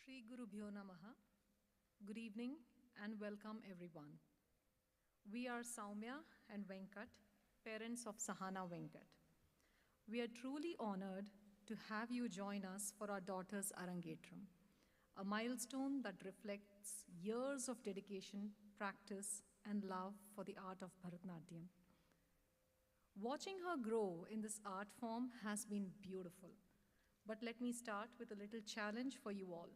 Shri Gurubhyo Namaha. Good evening and welcome everyone. We are Saumya and Venkat, parents of Sahana Venkat. We are truly honored to have you join us for our daughter's Arangetram, a milestone that reflects years of dedication, practice, and love for the art of Bharatanatyam. Watching her grow in this art form has been beautiful. But let me start with a little challenge for you all.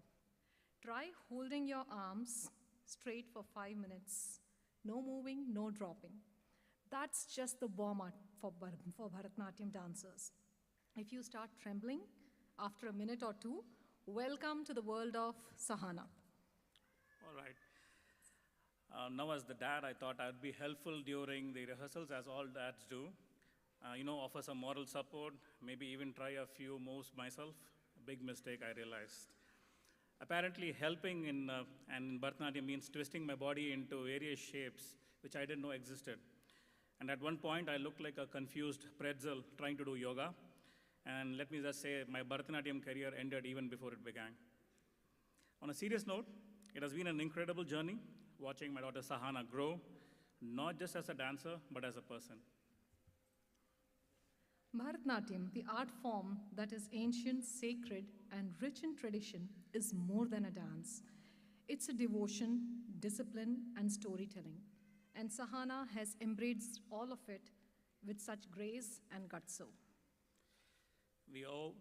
Try holding your arms straight for 5 minutes. No moving, no dropping. That's just the warm-up for Bharatanatyam dancers. If you start trembling after a minute or two, welcome to the world of Sahana. All right. Now as the dad, I thought I'd be helpful during the rehearsals, as all dads do. Offer some moral support, maybe even try a few moves myself. A big mistake, I realized. Apparently, helping in Bharatanatyam means twisting my body into various shapes, which I didn't know existed. And at one point, I looked like a confused pretzel trying to do yoga. And let me just say, my Bharatanatyam career ended even before it began. On a serious note, it has been an incredible journey watching my daughter Sahana grow, not just as a dancer, but as a person. Bharatanatyam, the art form that is ancient, sacred, and rich in tradition, is more than a dance. It's a devotion, discipline, and storytelling. And Sahana has embraced all of it with such grace and gutso. We owe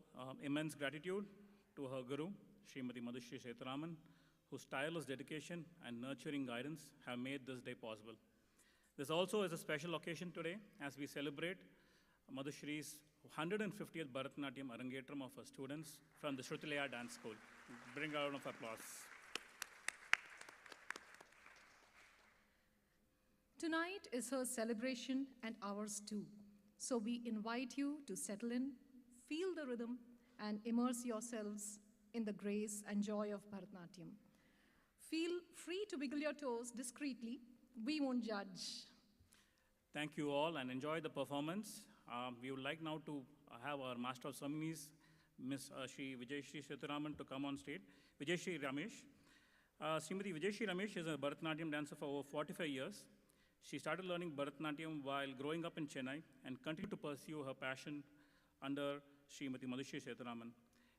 immense gratitude to her guru, Srimati Madhusri Sethuraman, whose tireless dedication and nurturing guidance have made this day possible. This also is a special occasion today as we celebrate Madhushri's 150th Bharatanatyam Arangetram of her students from the Shrutilaya Dance School. Bring a round of applause. Tonight is her celebration and ours too. So we invite you to settle in, feel the rhythm, and immerse yourselves in the grace and joy of Bharatanatyam. Feel free to wiggle your toes discreetly. We won't judge. Thank you all and enjoy the performance. We would like now to have our Master of Ceremonies, Ms. Shri Vijayashree Sethuraman, to come on stage. Vijayashree Ramesh. Srimati Vijayashree Ramesh is a Bharatanatyam dancer for over 45 years. She started learning Bharatanatyam while growing up in Chennai and continued to pursue her passion under Srimati Madhusri Sethuraman.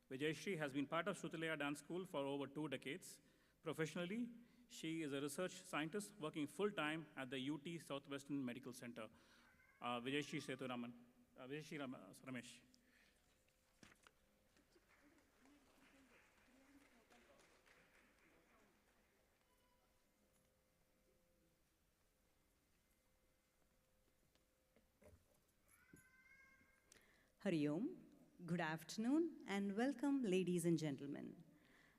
Vijayashree has been part of Shrutilaya Dance School for over 2 decades. Professionally, she is a research scientist working full-time at the UT Southwestern Medical Center. Vijayashree Sethuraman. Vijayashree Ramesh. Hari Om, good afternoon, and welcome, ladies and gentlemen.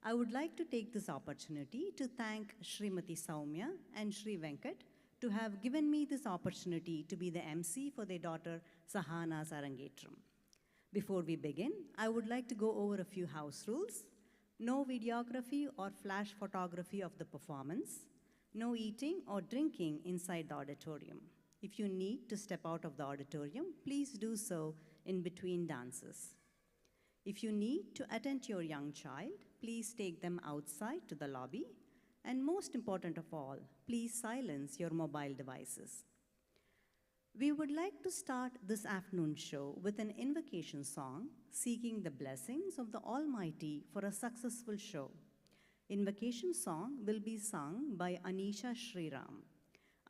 I would like to take this opportunity to thank Srimati Saumya and Shri Venkat to have given me this opportunity to be the MC for their daughter Sahana's Arangetram. Before we begin, I would like to go over a few house rules. No videography or flash photography of the performance. No eating or drinking inside the auditorium. If you need to step out of the auditorium, please do so in between dances. If you need to attend to your young child, please take them outside to the lobby. And most important of all, please silence your mobile devices. We would like to start this afternoon show with an invocation song seeking the blessings of the Almighty for a successful show. Invocation song will be sung by Anisha Sriram.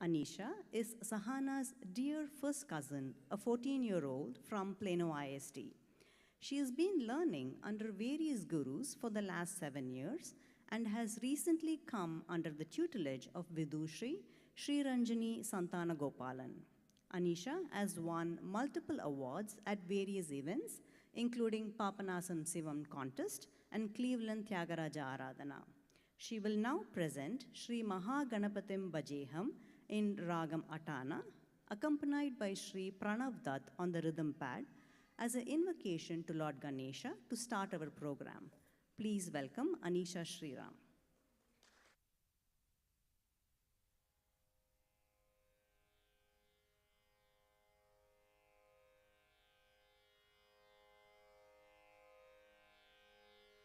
Anisha is Sahana's dear first cousin, a 14-year-old from Plano ISD. She has been learning under various gurus for the last 7 years and has recently come under the tutelage of Vidushri Sri Ranjani Santana Gopalan. Anisha has won multiple awards at various events, including Papanasam Sivam Contest and Cleveland Tyagaraja Aradhana. She will now present Sri Mahaganapatim Bajeham in Ragam Atana, accompanied by Sri Pranav Dutt on the rhythm pad, as an invocation to Lord Ganesha to start our program. Please welcome Anisha Sriram.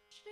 Shri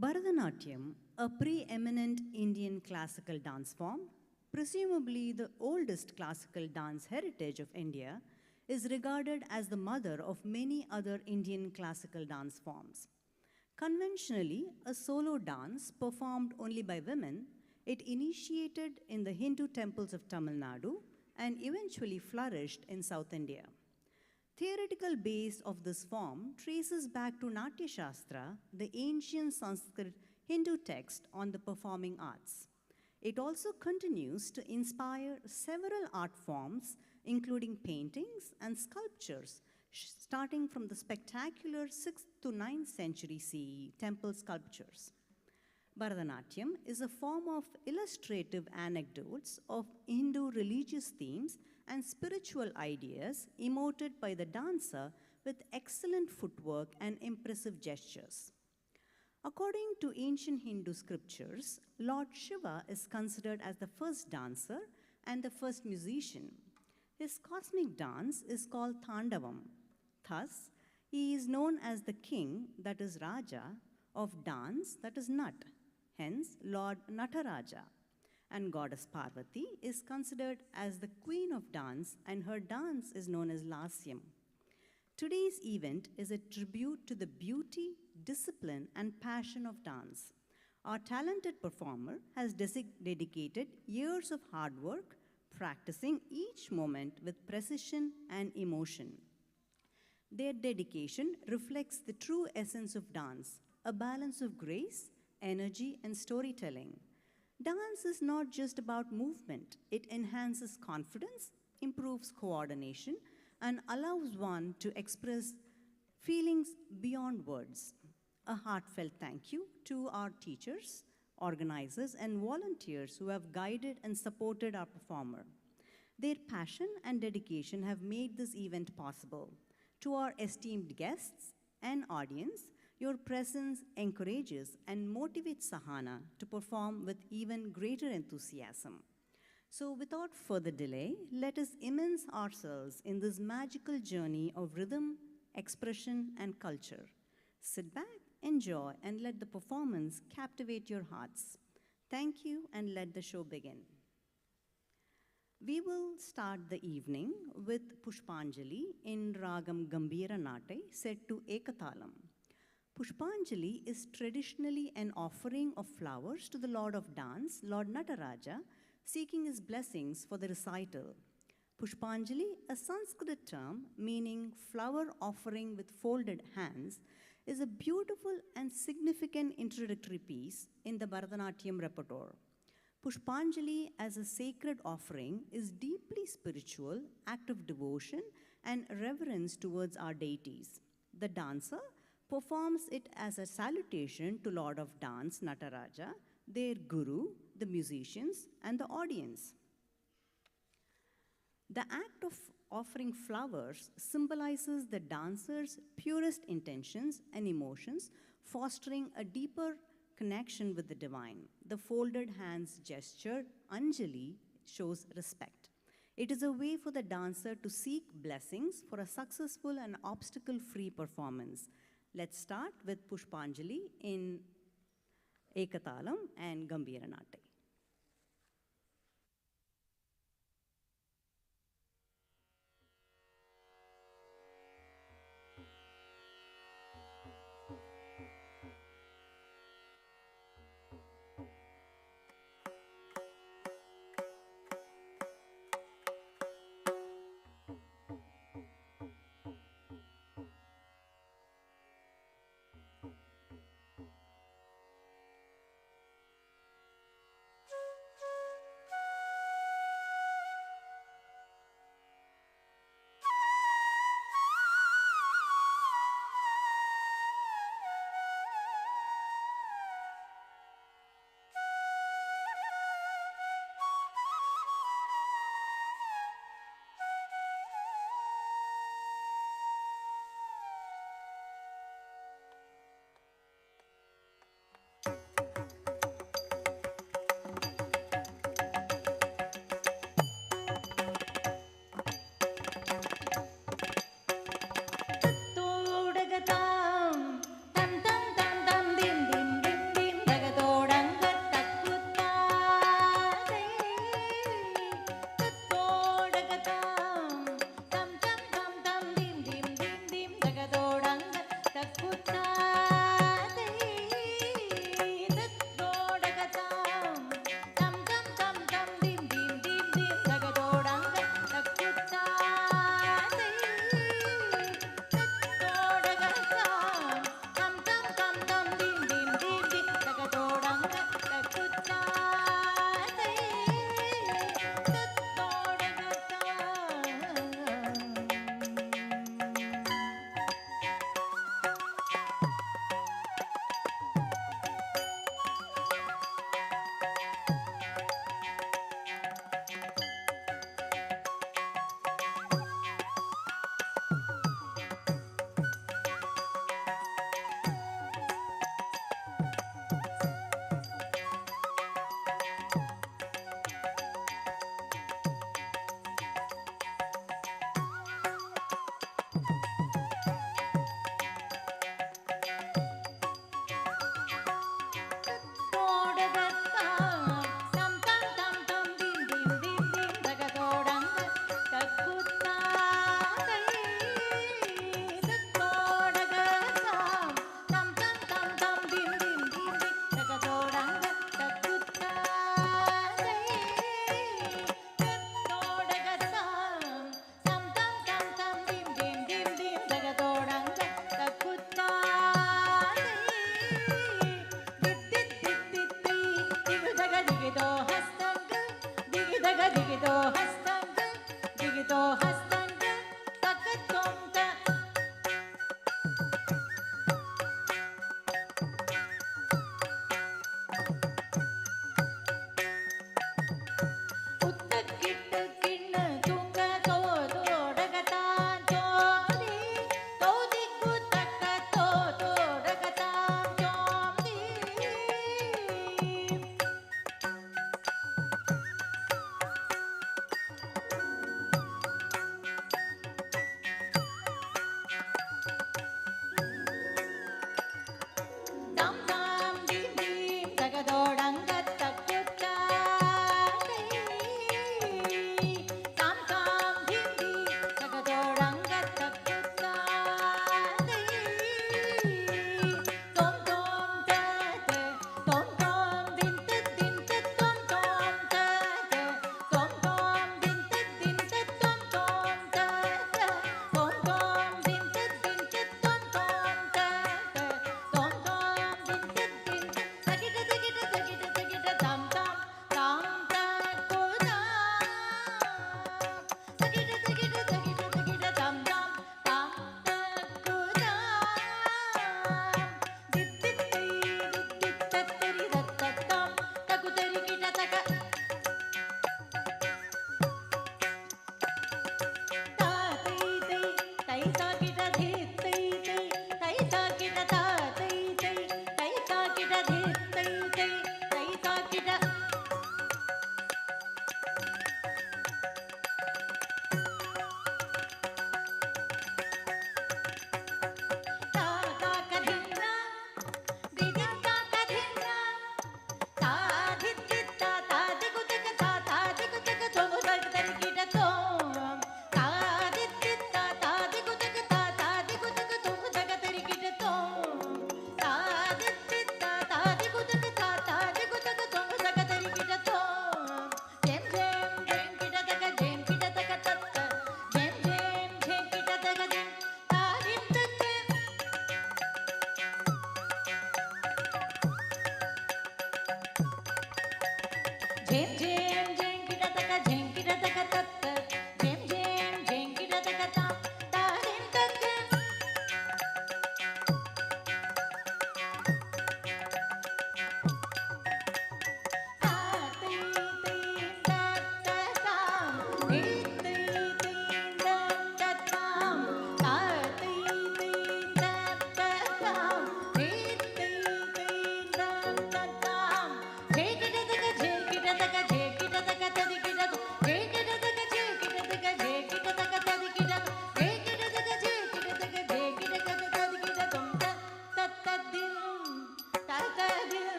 Bharatanatyam, a preeminent Indian classical dance form, presumably the oldest classical dance heritage of India, is regarded as the mother of many other Indian classical dance forms. Conventionally, a solo dance performed only by women, it initiated in the Hindu temples of Tamil Nadu and eventually flourished in South India. Theoretical base of this form traces back to Natya Shastra, the ancient Sanskrit Hindu text on the performing arts. It also continues to inspire several art forms, including paintings and sculptures, starting from the spectacular 6th to 9th century CE temple sculptures. Bharatanatyam is a form of illustrative anecdotes of Hindu religious themes and spiritual ideas emoted by the dancer with excellent footwork and impressive gestures. According to ancient Hindu scriptures, Lord Shiva is considered as the first dancer and the first musician. His cosmic dance is called Thandavam. Thus, he is known as the king, that is Raja, of dance, that is Nat, hence Lord Nataraja. And goddess Parvati is considered as the queen of dance, and her dance is known as Lasyam. Today's event is a tribute to the beauty, discipline, and passion of dance. Our talented performer has dedicated years of hard work, practicing each moment with precision and emotion. Their dedication reflects the true essence of dance, a balance of grace, energy, and storytelling. Dance is not just about movement. It enhances confidence, improves coordination, and allows one to express feelings beyond words. A heartfelt thank you to our teachers, organizers, and volunteers who have guided and supported our performer. Their passion and dedication have made this event possible. To our esteemed guests and audience, your presence encourages and motivates Sahana to perform with even greater enthusiasm. So without further delay, let us immerse ourselves in this magical journey of rhythm, expression, and culture. Sit back, enjoy, and let the performance captivate your hearts. Thank you, and let the show begin. We will start the evening with Pushpanjali in Ragam Gambhira Nate set to Ekathalam. Pushpanjali is traditionally an offering of flowers to the Lord of Dance, Lord Nataraja, seeking his blessings for the recital. Pushpanjali, a Sanskrit term meaning flower offering with folded hands, is a beautiful and significant introductory piece in the Bharatanatyam repertoire. Pushpanjali as a sacred offering is deeply spiritual act of devotion and reverence towards our deities. The dancer performs it as a salutation to Lord of Dance, Nataraja, their guru, the musicians, and the audience. The act of offering flowers symbolizes the dancer's purest intentions and emotions, fostering a deeper connection with the divine. The folded hands gesture, Anjali, shows respect. It is a way for the dancer to seek blessings for a successful and obstacle-free performance. Let's start with Pushpanjali in Ekathalam and Gambhira Nate.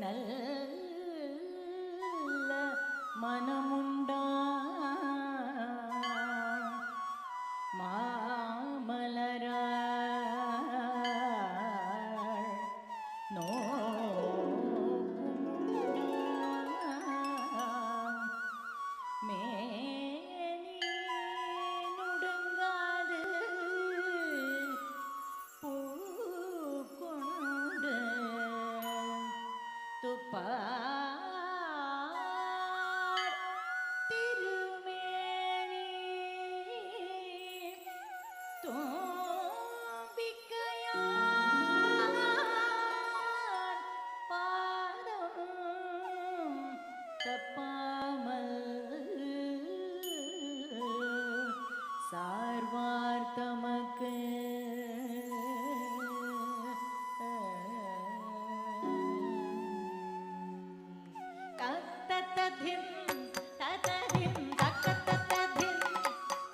நல்ல மனமுண்டா மாமலராள் நோக்குமுண்டா மேனி நுடுங்காது பூக்கொண்டு துப்பார் திருமேனி தோம்பிக்கையார் பாதம் தப்பாமல் சார்வார் தமக்கு தத்ததிம் தத்ததிம் தக்கத்ததிம்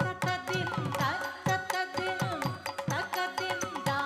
தத்ததிம் தத்ததிம் தக்கதிம் தா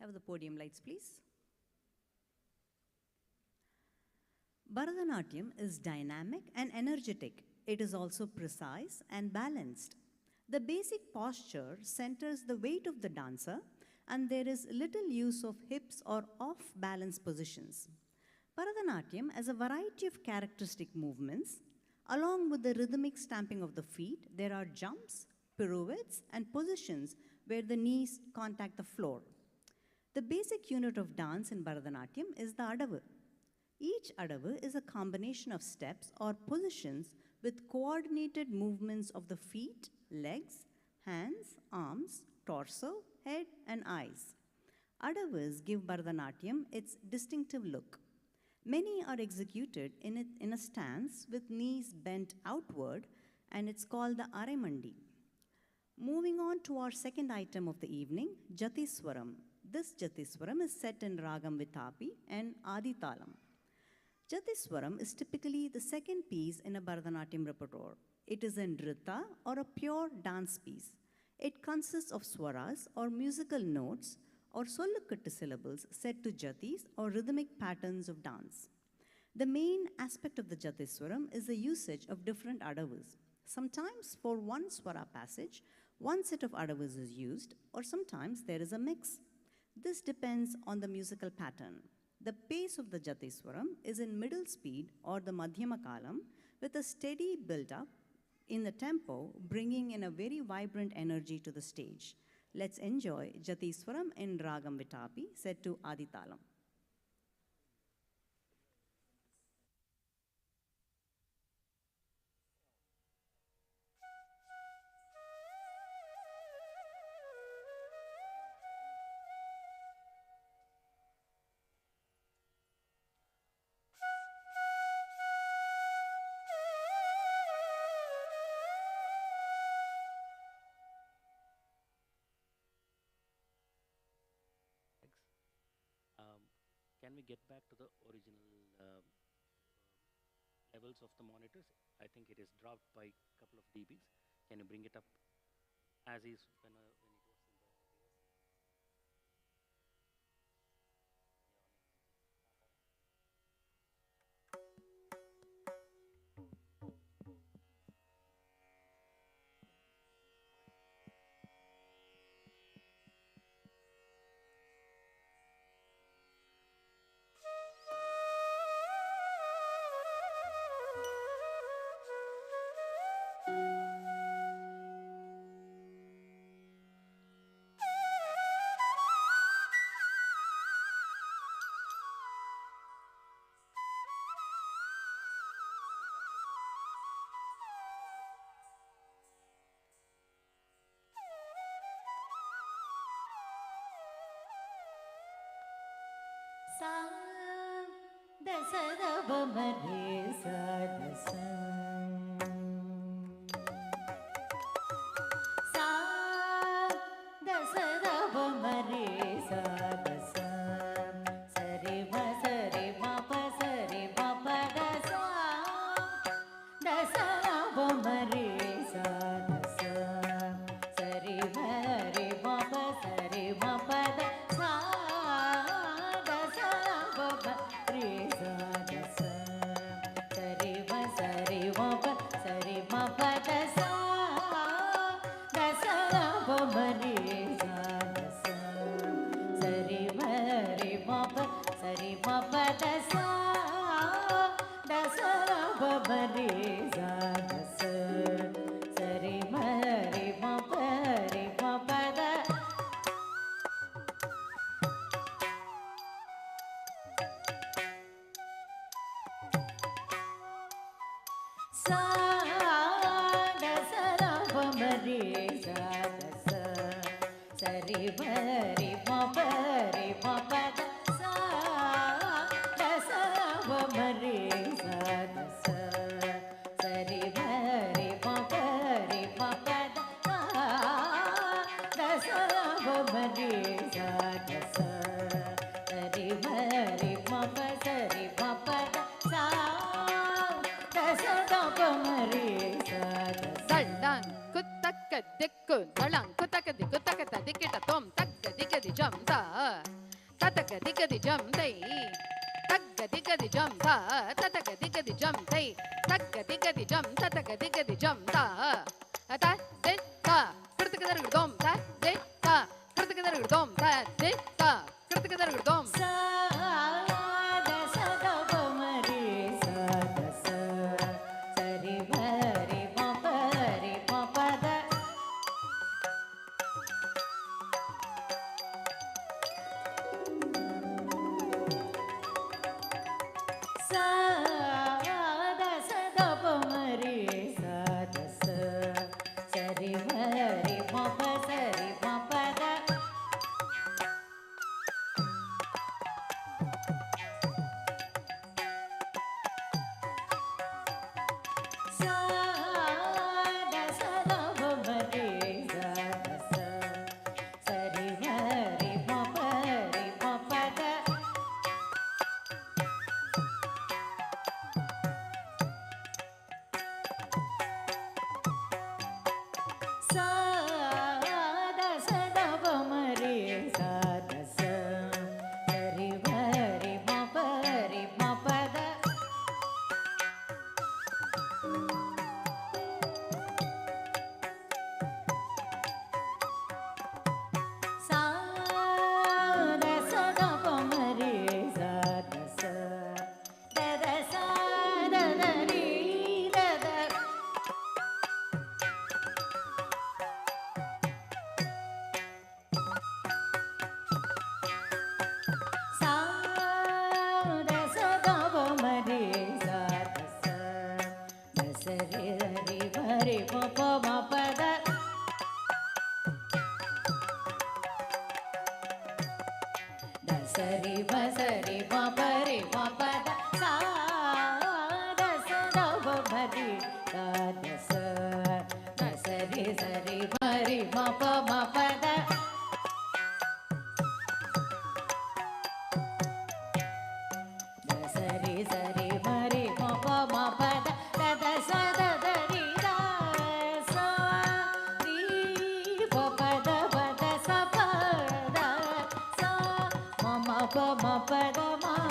Have the podium lights, please. Bharatanatyam is dynamic and energetic. It is also precise and balanced. The basic posture centers the weight of the dancer, and there is little use of hips or off-balance positions. Bharatanatyam has a variety of characteristic movements. Along with the rhythmic stamping of the feet, there are jumps, pirouettes, and positions where the knees contact the floor. The basic unit of dance in Bharatanatyam is the adavu. Each adavu is a combination of steps or positions with coordinated movements of the feet, legs, hands, arms, torso, head, and eyes. Adavus give Bharatanatyam its distinctive look. Many are executed in a stance with knees bent outward, and it's called the Arimandi. Moving on to our second item of the evening, Jatiswaram. This Jatiswaram is set in Ragam Vitapi and Aditalam. Jatiswaram is typically the second piece in a Bharatanatyam repertoire. It is a nrita or a pure dance piece. It consists of swaras or musical notes or solukattu syllables set to jatis or rhythmic patterns of dance. The main aspect of the Jatiswaram is the usage of different adavus. Sometimes for one swara passage, one set of adavus is used, or sometimes there is a mix. This depends on the musical pattern. The pace of the Jatiswaram is in middle speed or the Madhyama Kalam with a steady build-up in the tempo, bringing in a very vibrant energy to the stage. Let's enjoy Jatiswaram in Ragam Vitapi set to Aditalam. Can we get back to the original levels of the monitors? I think it is dropped by a couple of dBs. Can you bring it up as is when it was in the rehearsal? sa da sa da ba ma re sa da sa sa da sa da ba ma re sa da sa sa re ma pa sa re ma pa da sa ba ma re sa da sa sa re ma pa sa re ma pa da sa Dikku dalang kutaka di kutaka ta dikita tom tagga digadi jam ta tataga digadi jam dai tagga digadi jam ta tataga digadi jam dai tagga digadi jam tataga digadi jam ta ta de ta kurtaka dar dom ta de ta kurtaka dar dom ta de ta kurtaka dar dom sa da sa da ba ma re sa da sa sa re ma pa da sa da sa da ba ma re sa da sa sa re ma pa sa re ma pa da sa da sa da ba ma re sa da sa sa re ma pa da sa da sa da ba ma re sa da sa sa re ma pa da sa da sa da ba ma re sa da sa da sa da ri da sa da sa da ba ma re sa da sa da sa re ma pa da da sa re ma pa da sa da sa da ba ma re sa da sa re ma pa da sa re ma pa da da sa da ri da sa ri pa da sa pa da sa ma pa da ma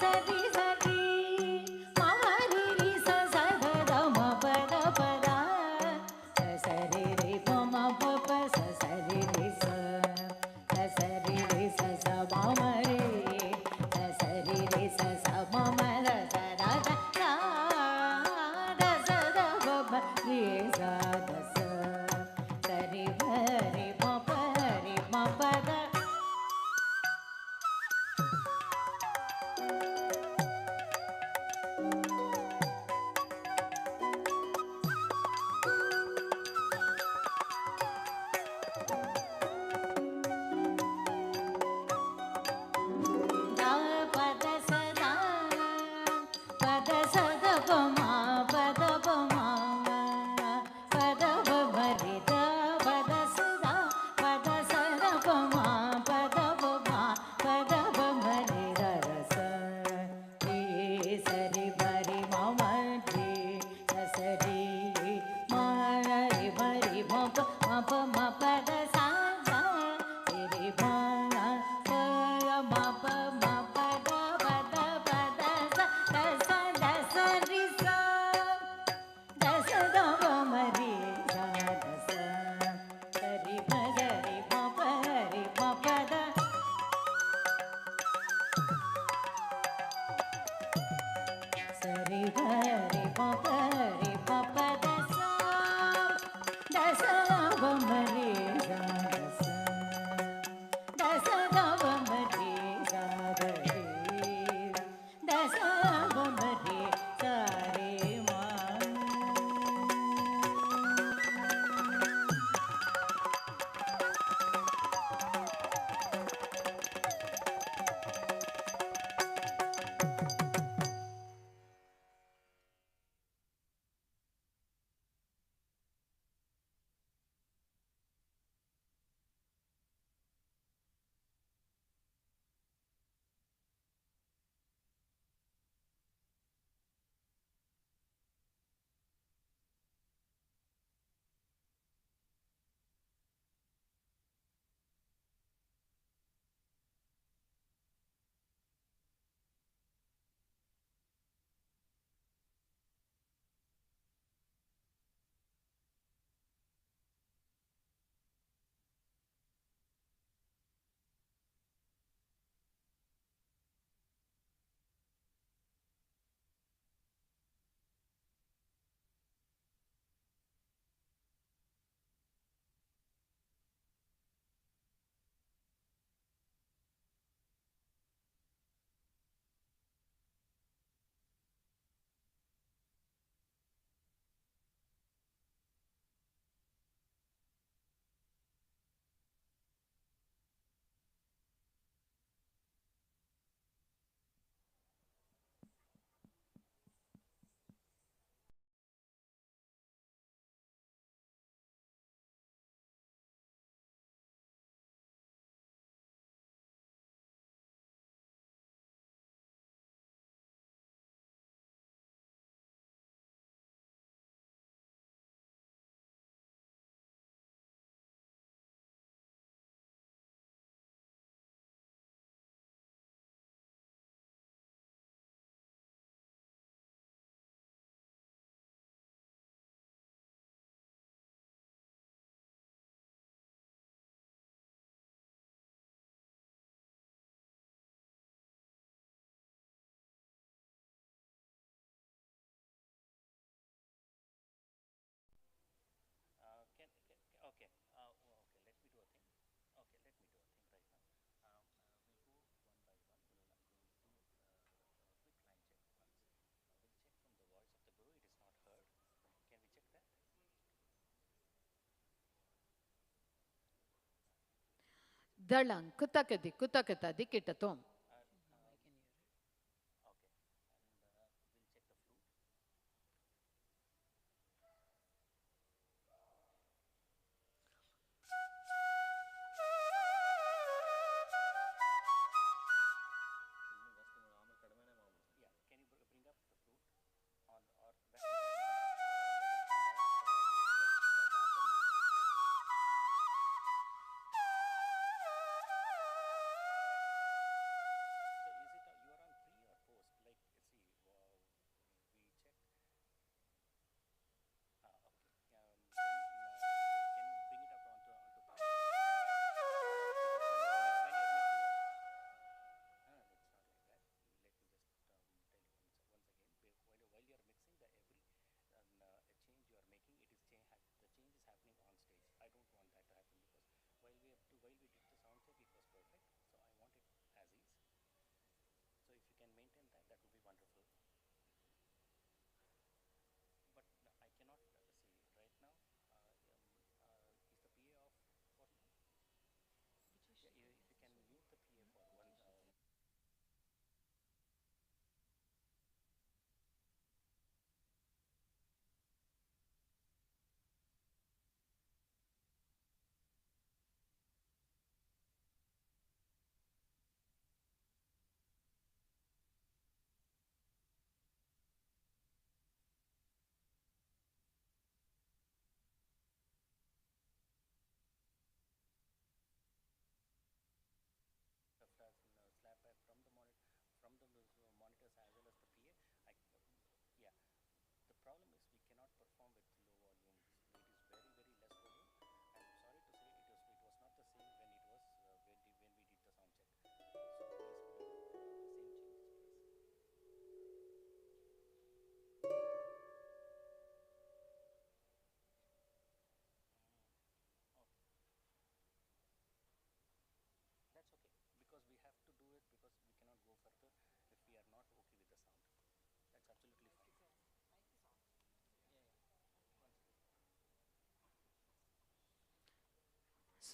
சரி சரி மமரி ரி ச சத த ம பத பதா சரி ரி ப ம ப ப ச சரி ரி ச சரி ரி ச ச மமரி சரி ரி ச ச மம ர ச ர த ர ச த ப ப ரி ச த ச சரி ப ரி ம ப ரி ம ப த பத சதா பத சத பமா பத பமா பத பமரி த பத சதா பத சத பமா பத பமா பத பமரி ரச ரி சரி பரி மம ரி சரி மரி பரி மப மப மபத சதா ரி ம ப மப மபத பத பத ச த ச ரி ச த ச த ப மரி த ச சரி ப சரி ம ப ரி ம பத சரி ப ரி ம ப ரி ம பத ச த ச ப மரி த ச த ச த ப மரி த ரி த ச ப மரி த ரி ம Okay. Okay. Let me do a thing. Okay, let me do a thing right now. We'll go one by one. We'll do a quick line check once. We'll check from the voice of the guru. It is not heard. Can we check that? ದಳಂ ಕುತಕದಿ ಕುತಕತ ದಿಕ್ಕಿಟ ತೊಂ Okay. And we'll check the flute. Yeah. Can you bring up the flute on or that entire level on that mix, the dancer mix?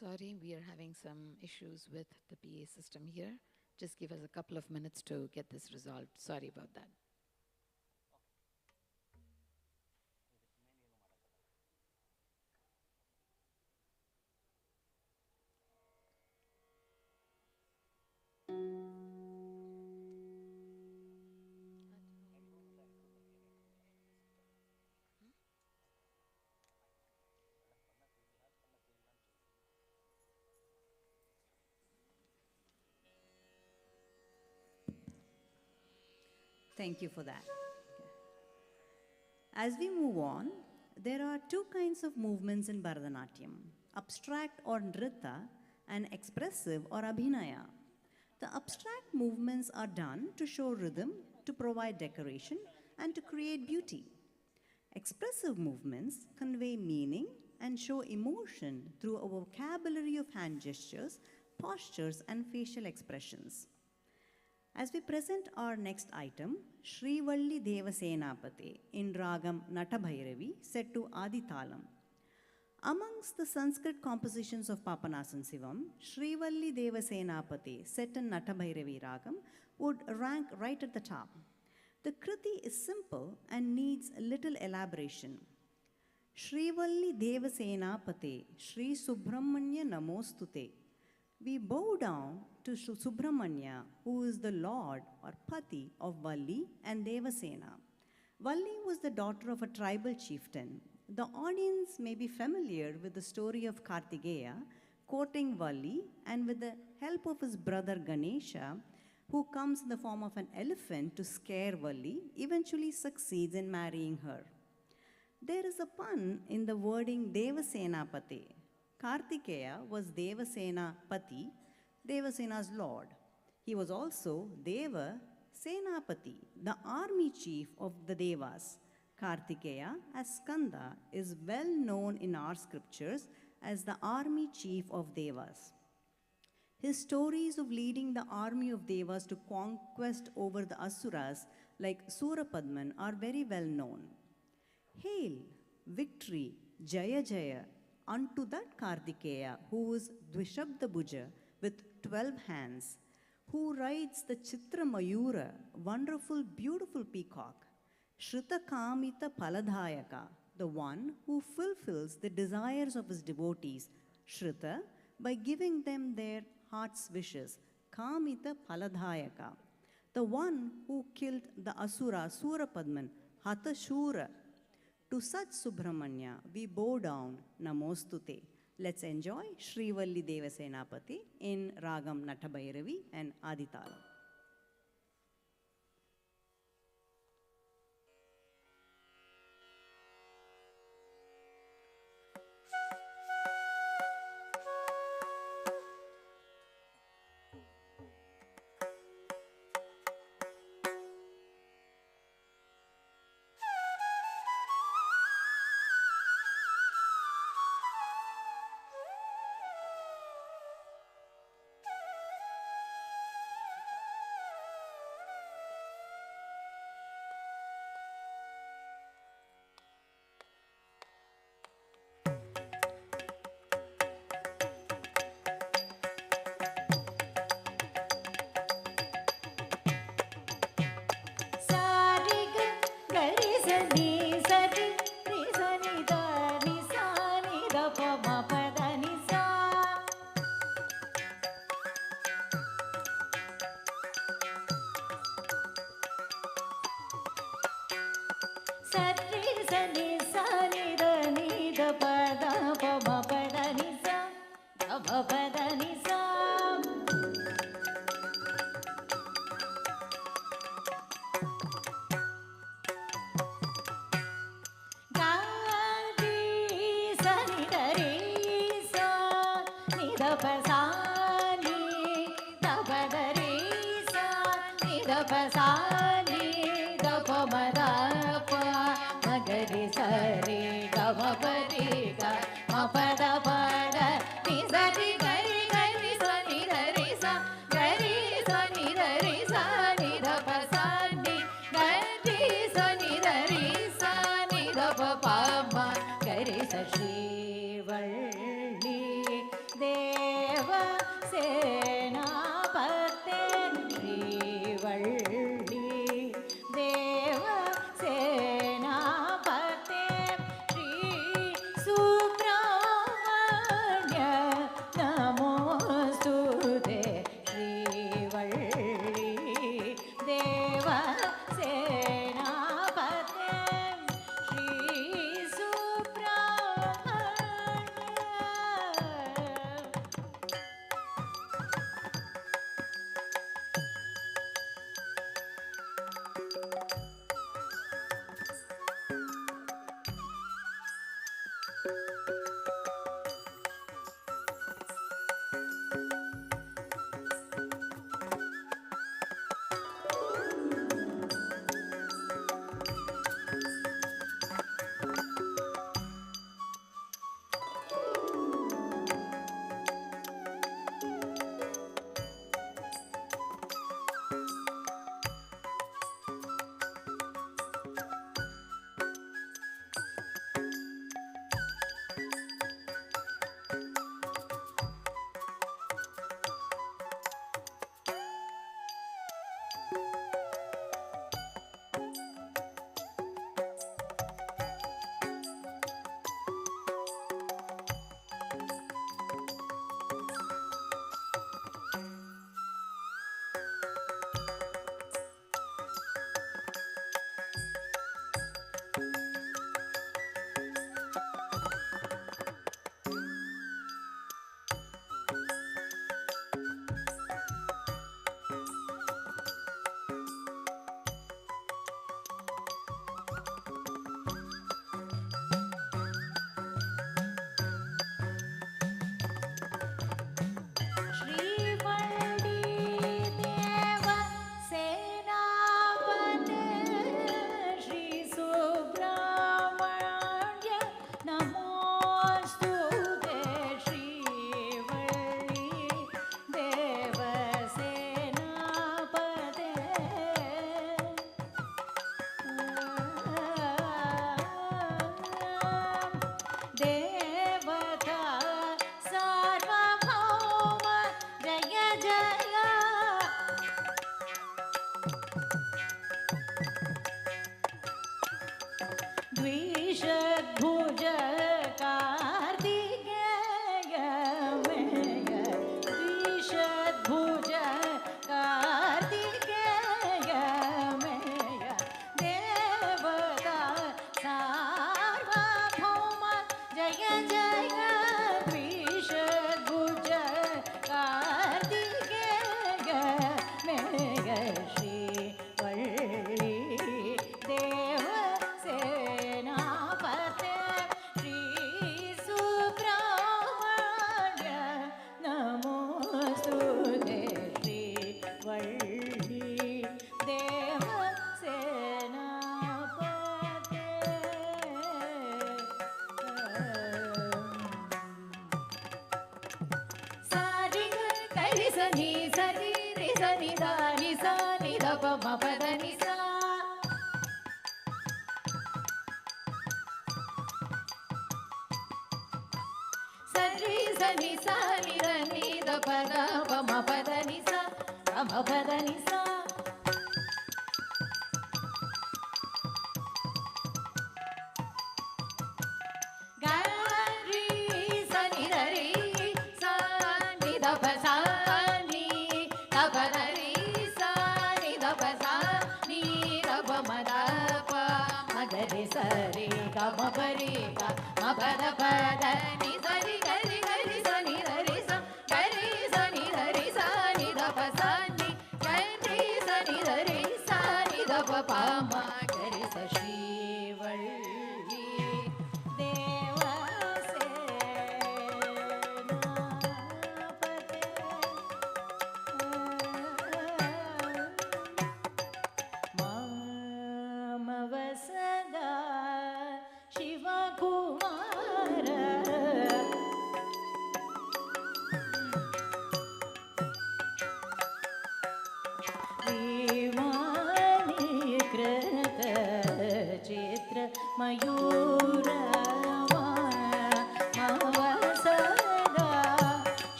Sorry, we are having some issues with the PA system here. Just give us a couple of minutes to get this resolved. Sorry about that. Thank you for that. As we move on, there are two kinds of movements in Bharatanatyam, abstract or nritta and expressive or abhinaya. The abstract movements are done to show rhythm, to provide decoration, and to create beauty. Expressive movements convey meaning and show emotion through a vocabulary of hand gestures, postures, and facial expressions. As we present our next item, Srivalli Devasenapate in Ragam Natabhairavi set to Aditalam. Amongst the Sanskrit compositions of Papanasan Sivam, Srivalli Devasenapate set in Natabhairavi Ragam would rank right at the top. The kriti is simple and needs little elaboration. Srivalli Devasenapate, Sri Subramanya Namostute. We bow down to Subramanya, who is the Lord or Pati of Valli and Devasena. Valli was the daughter of a tribal chieftain. The audience may be familiar with the story of Kartikeya courting Valli, and with the help of his brother Ganesha, who comes in the form of an elephant to scare Valli, eventually succeeds in marrying her. There is a pun in the wording Devasenapate. Kartikeya was Devasena Pati, Devasena's lord. He was also Deva Senapati, the army chief of the Devas. Kartikeya, as Skanda, is well known in our scriptures as the army chief of Devas. His stories of leading the army of Devas to conquest over the Asuras like Surapadman are very well known. Hail, victory, Jaya Jaya, unto that Kartikeya who is Dvishabda Bhuja with 12 hands, who rides the Chitra Mayura, wonderful, beautiful peacock, Shrita Kamita Paladhayaka, the one who fulfills the desires of his devotees, Shrita, by giving them their heart's wishes, Kamita Paladhayaka, the one who killed the Asura Surapadman, Hatashura. To such Subramanya, we bow down, Namostute. Let's enjoy Srivalli Devasenapati in Ragam Natabhairavi and Aditalam. Dev सेनापते Shri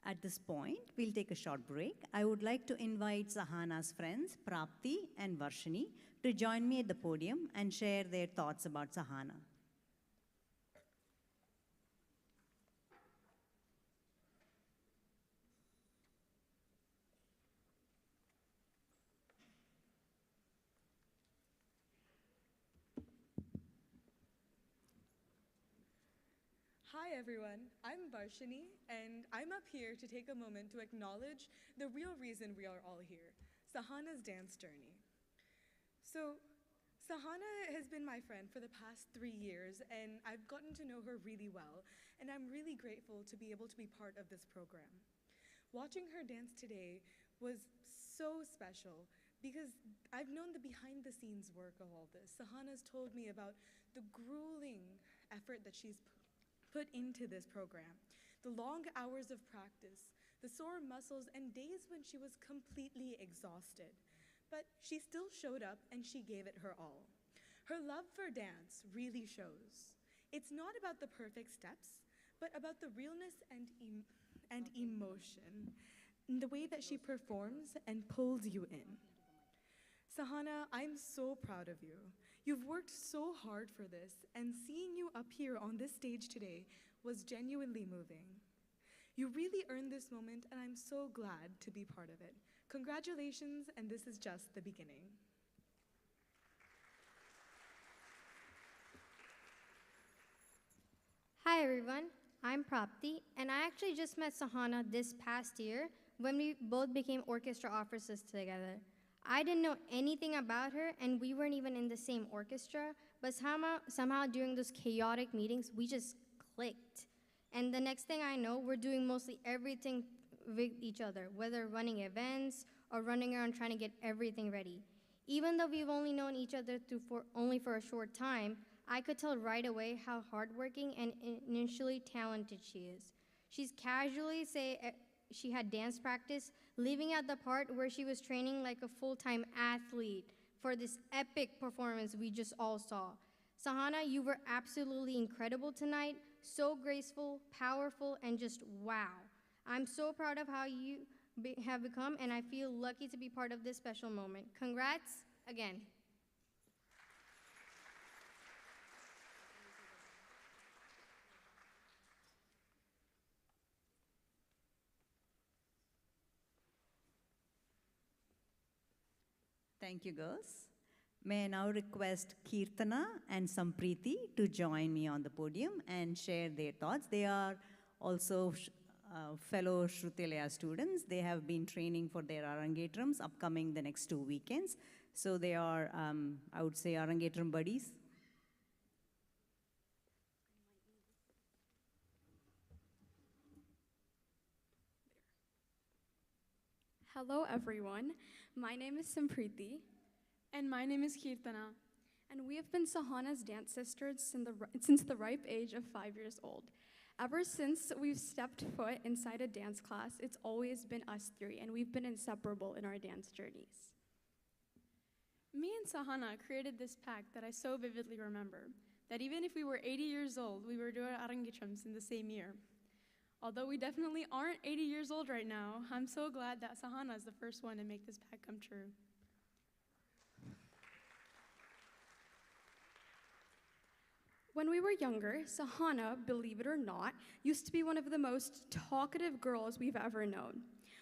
At this point, we'll take a short break. I would like to invite Sahana's friends, Prapti and Varshini, to join me at the podium and share their thoughts about Sahana. Hi everyone, I'm Varshini, and I'm up here to take a moment to acknowledge the real reason we are all here, Sahana's dance journey. So, Sahana has been my friend for the past 3 years, and I've gotten to know her really well, and I'm really grateful to be able to be part of this program. Watching her dance today was so special because I've known the behind the scenes work of all this. Sahana's told me about the grueling effort that she's put into this program, the long hours of practice, the sore muscles, and days when she was completely exhausted. But she still showed up and she gave it her all. Her love for dance really shows. It's not about the perfect steps, but about the realness and emotion, the way that she performs and pulls you in. Sahana, I'm so proud of you. You've worked so hard for this, and seeing you up here on this stage today was genuinely moving. You really earned this moment, and I'm so glad to be part of it. Congratulations, and this is just the beginning. Hi everyone, I'm Prapti, and I actually just met Sahana this past year when we both became orchestra officers together. I didn't know anything about her, and we weren't even in the same orchestra, but somehow during those chaotic meetings, we just clicked. And the next thing I know, we're doing mostly everything with each other, whether running events or running around trying to get everything ready. Even though we've only known each other only for a short time, I could tell right away how hardworking and initially talented she is. She's casually say she had dance practice, leaving out the part where she was training like a full-time athlete for this epic performance we just all saw. Sahana, you were absolutely incredible tonight, so graceful, powerful, and just wow. I'm so proud of how you have become, and I feel lucky to be part of this special moment. Congrats again. Thank you, girls. May I now request Kirtana and Sampriti to join me on the podium and share their thoughts. They are also fellow Shrutilaya students. They have been training for their Arangetrams upcoming the next 2 weekends. So they are, I would say, Arangetram buddies. Hello everyone, my name is Sampriti. And my name is Kirtana. And we have been Sahana's dance sisters since the ripe age of 5 years old. Ever since we've stepped foot inside a dance class, it's always been us three, and we've been inseparable in our dance journeys. Me and Sahana created this pact that I so vividly remember, that even if we were 80 years old, we would do our Arangetrams in the same year. Although we definitely aren't 80 years old right now, I'm so glad that Sahana is the first one to make this pact come true. When we were younger, Sahana, believe it or not, used to be one of the most talkative girls we've ever known.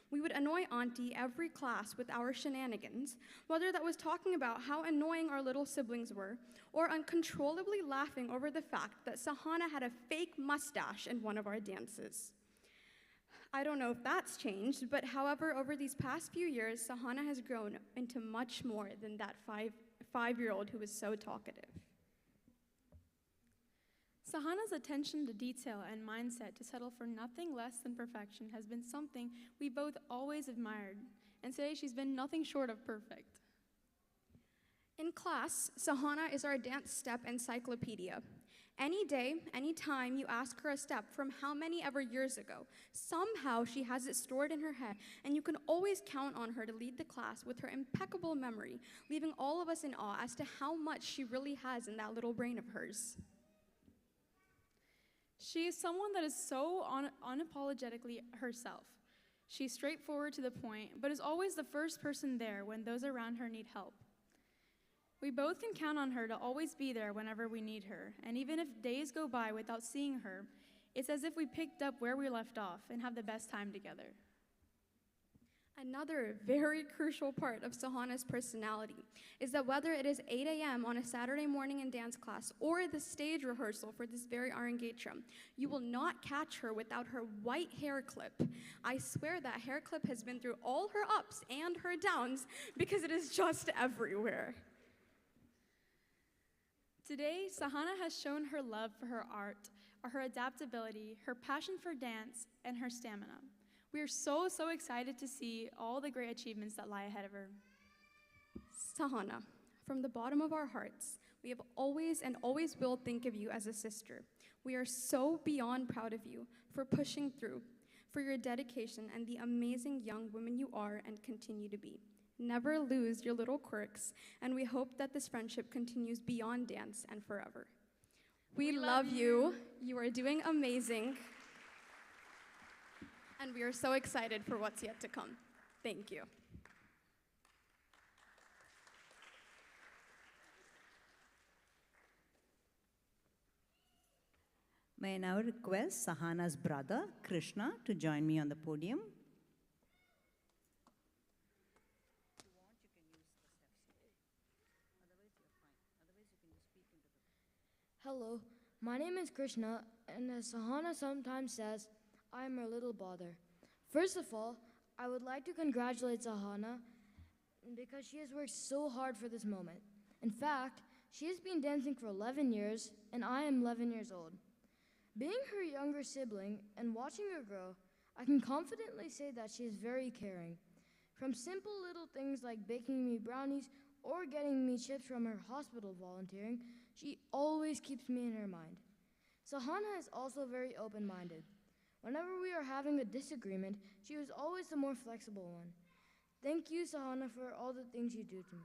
We would annoy Auntie every class with our shenanigans, whether that was talking about how annoying our little siblings were, or uncontrollably laughing over the fact that Sahana had a fake mustache in one of our dances. I don't know if that's changed, but however, over these past few years, Sahana has grown into much more than that five-year-old who was so talkative. Sahana's attention to detail and mindset to settle for nothing less than perfection has been something we both always admired, and today she's been nothing short of perfect. In class, Sahana is our dance step encyclopedia. Any day, any time you ask her a step from how many ever years ago, somehow she has it stored in her head, and you can always count on her to lead the class with her impeccable memory, leaving all of us in awe as to how much she really has in that little brain of hers. She is someone that is so unapologetically herself. She's straightforward to the point, but is always the first person there when those around her need help. We both can count on her to always be there whenever we need her, and even if days go by without seeing her, it's as if we picked up where we left off and have the best time together. Another very crucial part of Sahana's personality is that whether it is 8 a.m. on a Saturday morning in dance class or the stage rehearsal for this very Arangetram, you will not catch her without her white hair clip. I swear that hair clip has been through all her ups and her downs because it is just everywhere. Today, Sahana has shown her love for her art, her adaptability, her passion for dance, and her stamina. We are so excited to see all the great achievements that lie ahead of her. Sahana, from the bottom of our hearts, we have always and always will think of you as a sister. We are so beyond proud of you for pushing through, for your dedication and the amazing young woman you are and continue to be. Never lose your little quirks, and we hope that this friendship continues beyond dance and forever. We love you. You are doing amazing. And we are so excited for what's yet to come. Thank you. May I now request Sahana's brother, Krishna, to join me on the podium. Hello, my name is Krishna, and as Sahana sometimes says, I'm her little bother. First of all, I would like to congratulate Sahana because she has worked so hard for this moment. In fact, she has been dancing for 11 years, and I am 11 years old. Being her younger sibling and watching her grow, I can confidently say that she is very caring. From simple little things like baking me brownies or getting me chips from her hospital volunteering, she always keeps me in her mind. Sahana is also very open-minded. Whenever we are having a disagreement, she is always the more flexible one. Thank you, Sahana, for all the things you do to me.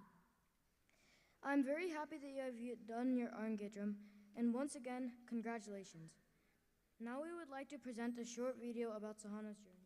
I'm very happy that you have done your Arangetram, and once again, congratulations. Now we would like to present a short video about Sahana's journey.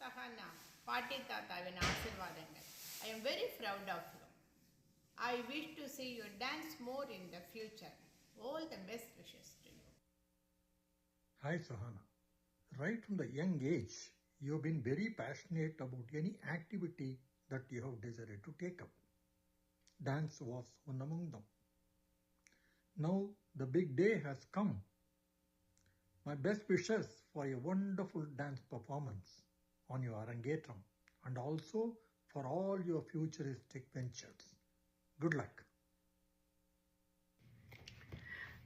Sahana, Patti Tatavin Asirvadangal. I am very proud of you. I wish to see you dance more in the future. All the best wishes to you. Hi Sahana. Right from the young age, you have been very passionate about any activity that you have decided to take up. Dance was one among them. Now the big day has come. My best wishes for a wonderful dance performance on your Arangetram and also for all your futuristic ventures. Good luck.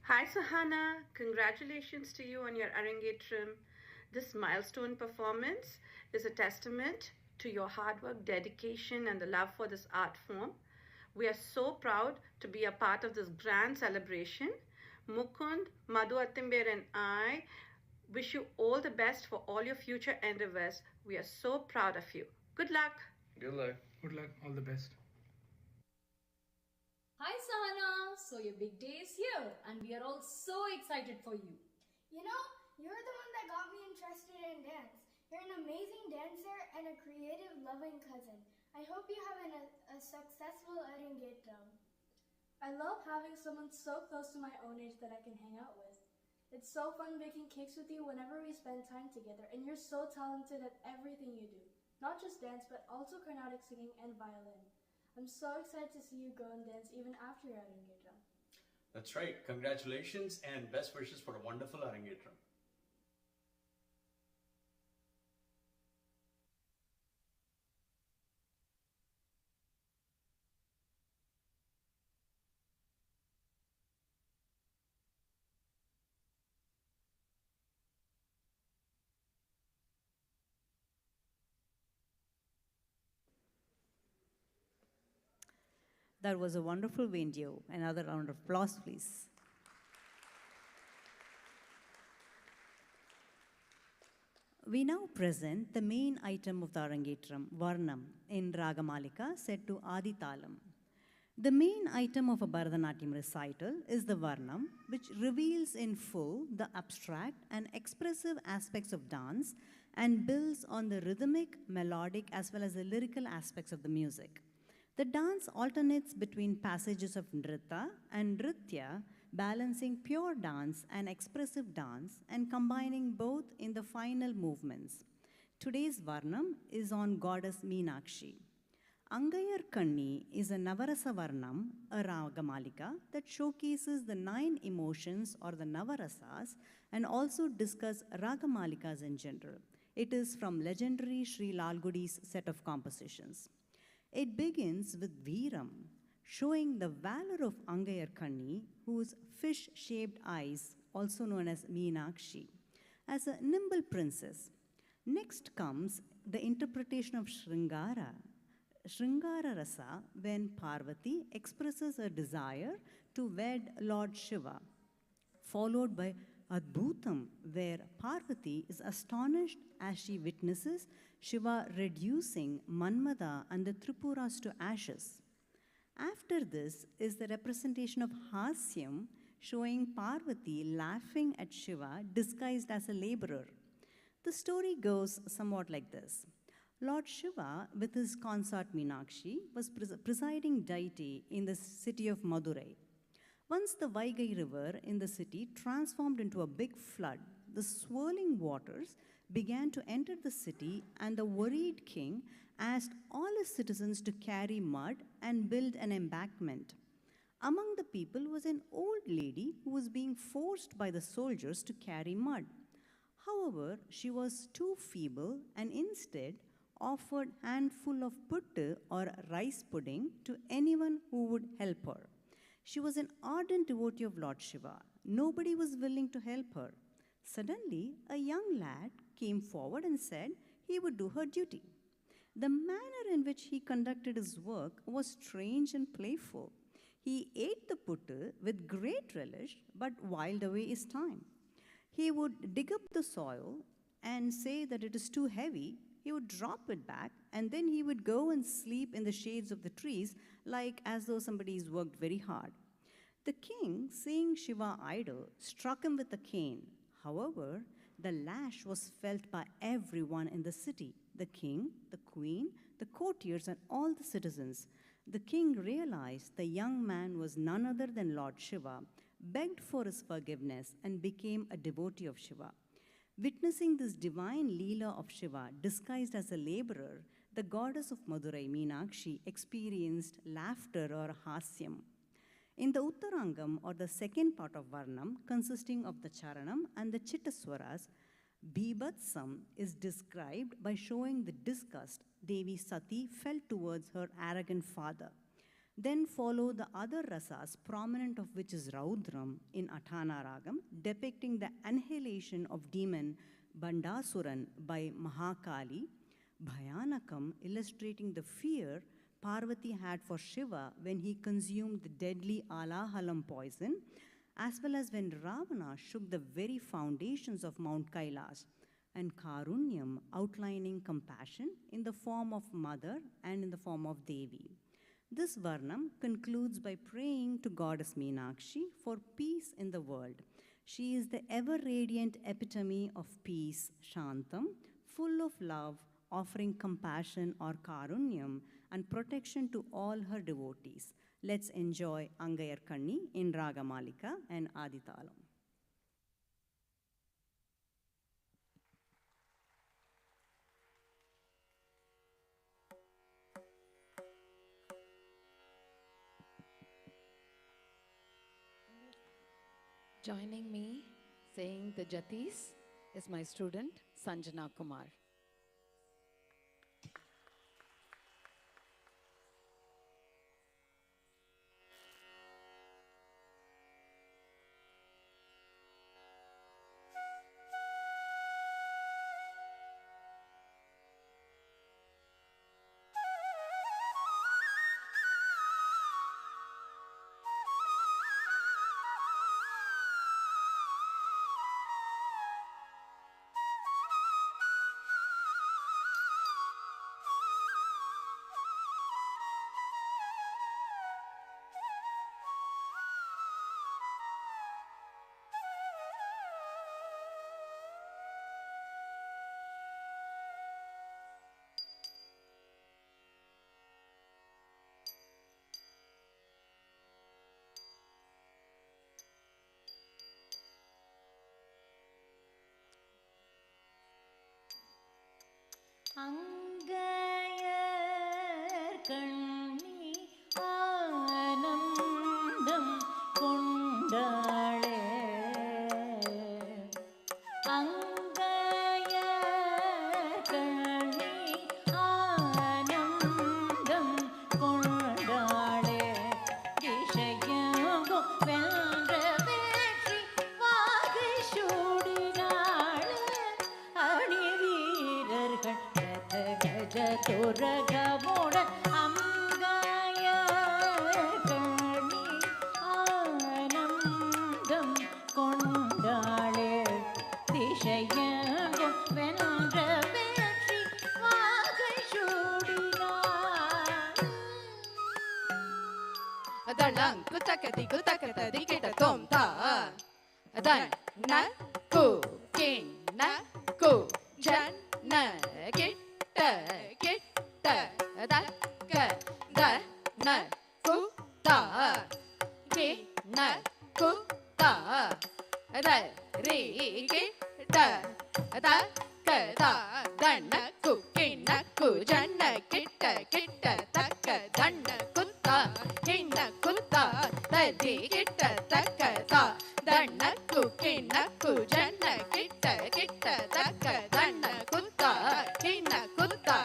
Hi Sahana, congratulations to you on your Arangetram. This milestone performance is a testament to your hard work, dedication and the love for this art form. We are so proud to be a part of this grand celebration. Mukund, Madhu Attimber and I wish you all the best for all your future endeavors. We are so proud of you. Good luck. Good luck. Good luck. All the best. Hi Sahana! So your big day is here and we are all so excited for you. You know, you're the one that got me interested in dance. You're an amazing dancer and a creative, loving cousin. I hope you have a successful Arangetram. I love having someone so close to my own age that I can hang out with. It's so fun baking cakes with you whenever we spend time together, and you're so talented at everything you do. Not just dance, but also Carnatic singing and violin. I'm so excited to see you go and dance even after your Arangetram. That's right. Congratulations and best wishes for a wonderful Arangetram. That was a wonderful video. Another round of applause, please. We now present the main item of the Arangetram, Varnam, in Ragamalika set to Adi Talam. The main item of a Bharatanatyam recital is the Varnam, which reveals in full the abstract and expressive aspects of dance and builds on the rhythmic, melodic, as well as the lyrical aspects of the music. The dance alternates between passages of nrita and nritya, balancing pure dance and expressive dance and combining both in the final movements. Today's Varnam is on goddess Meenakshi. Angayar Kanni is a Navarasa Varnam, a Ragamalika that showcases the 9 emotions or the Navarasas and also discuss Ragamalikas in general. It is from legendary Sri Lalgudi's set of compositions. It begins with Veeram, showing the valor of Angayar Kanni, whose fish-shaped eyes, also known as Meenakshi, as a nimble princess. Next comes the interpretation of Shringara Rasa, when Parvati expresses a desire to wed Lord Shiva, followed by Adbhutam, where Parvati is astonished as she witnesses Shiva reducing Manmada and the Tripuras to ashes. After this is the representation of Hasyam, showing Parvati laughing at Shiva disguised as a laborer. The story goes somewhat like this. Lord Shiva, with his consort Meenakshi, was presiding deity in the city of Madurai. Once the Vaigai river in the city transformed into a big flood, the swirling waters began to enter the city, and the worried king asked all his citizens to carry mud and build an embankment. Among the people was an old lady who was being forced by the soldiers to carry mud. However, she was too feeble and instead offered a handful of puttu or rice pudding to anyone who would help her. She was an ardent devotee of Lord Shiva. Nobody was willing to help her. Suddenly, a young lad came forward and said he would do her duty. The manner in which he conducted his work was strange and playful. He ate the puttu with great relish, but whiled away his time. He would dig up the soil and say that it is too heavy. He would drop it back, and then he would go and sleep in the shades of the trees, like as though somebody's worked very hard. The king, seeing Shiva idle, struck him with a cane. However, The lash was felt by everyone in the city, the king, the queen, the courtiers, and all the citizens. The king realized the young man was none other than Lord Shiva, begged for his forgiveness, and became a devotee of Shiva. Witnessing this divine Leela of Shiva disguised as a laborer, the goddess of Madurai, Meenakshi, experienced laughter or hasyam. In the Uttarangam, or the second part of Varnam, consisting of the Charanam and the Chittaswaras, Bhibatsam is described by showing the disgust Devi Sati felt towards her arrogant father. Then follow the other rasas, prominent of which is Raudram in Athana Ragam, depicting the annihilation of demon Bandasuran by Mahakali, Bhayanakam, illustrating the fear Parvati had for Shiva when he consumed the deadly Alahalam poison, as well as when Ravana shook the very foundations of Mount Kailas, and Karunyam, outlining compassion in the form of mother and in the form of Devi. This Varnam concludes by praying to Goddess Meenakshi for peace in the world. She is the ever-radiant epitome of peace, Shantam, full of love, offering compassion or Karunyam and protection to all her devotees. Let's enjoy Angayar Kanni in Ragamalika and Aditalam. Joining me saying the Jatis is my student Sanjana Kumar. அங்கையர் கண்ணி ஆனந்தம் கொண்டாளே அங்கையர் கண்ணி ஆனந்தம் கொண்டாளே திசையெங்கும் வென்ற வெற்றி வாகை சூடினாள் அணி வீரர்கள் துரகமுட அங்காய கணி ஆனந்தம் கொண்டாளே திசையெங்கும் வென்ற வெற்றி வாகை சூடினாள் அதளங் குத்தகதி குத்தகதி கிட்ட தோம் தா அதன் ந கு கின் ந கு ஜன் ந கிட்ட கிட்ட தக்க த ந கு தா கி ந கு தா த ரி கிட்ட தக்க தா தன்ன கு கிண்ண கு ஜன்ன கிட்ட கிட்ட தக்க தன்ன குத்தா கிண்ண குத்தா தரி கிட்ட தக்க தா தன்ன கு கிண்ண கு ஜன்ன கிட்ட கிட்ட தக்க தன்ன குத்தா கிண்ண குத்தா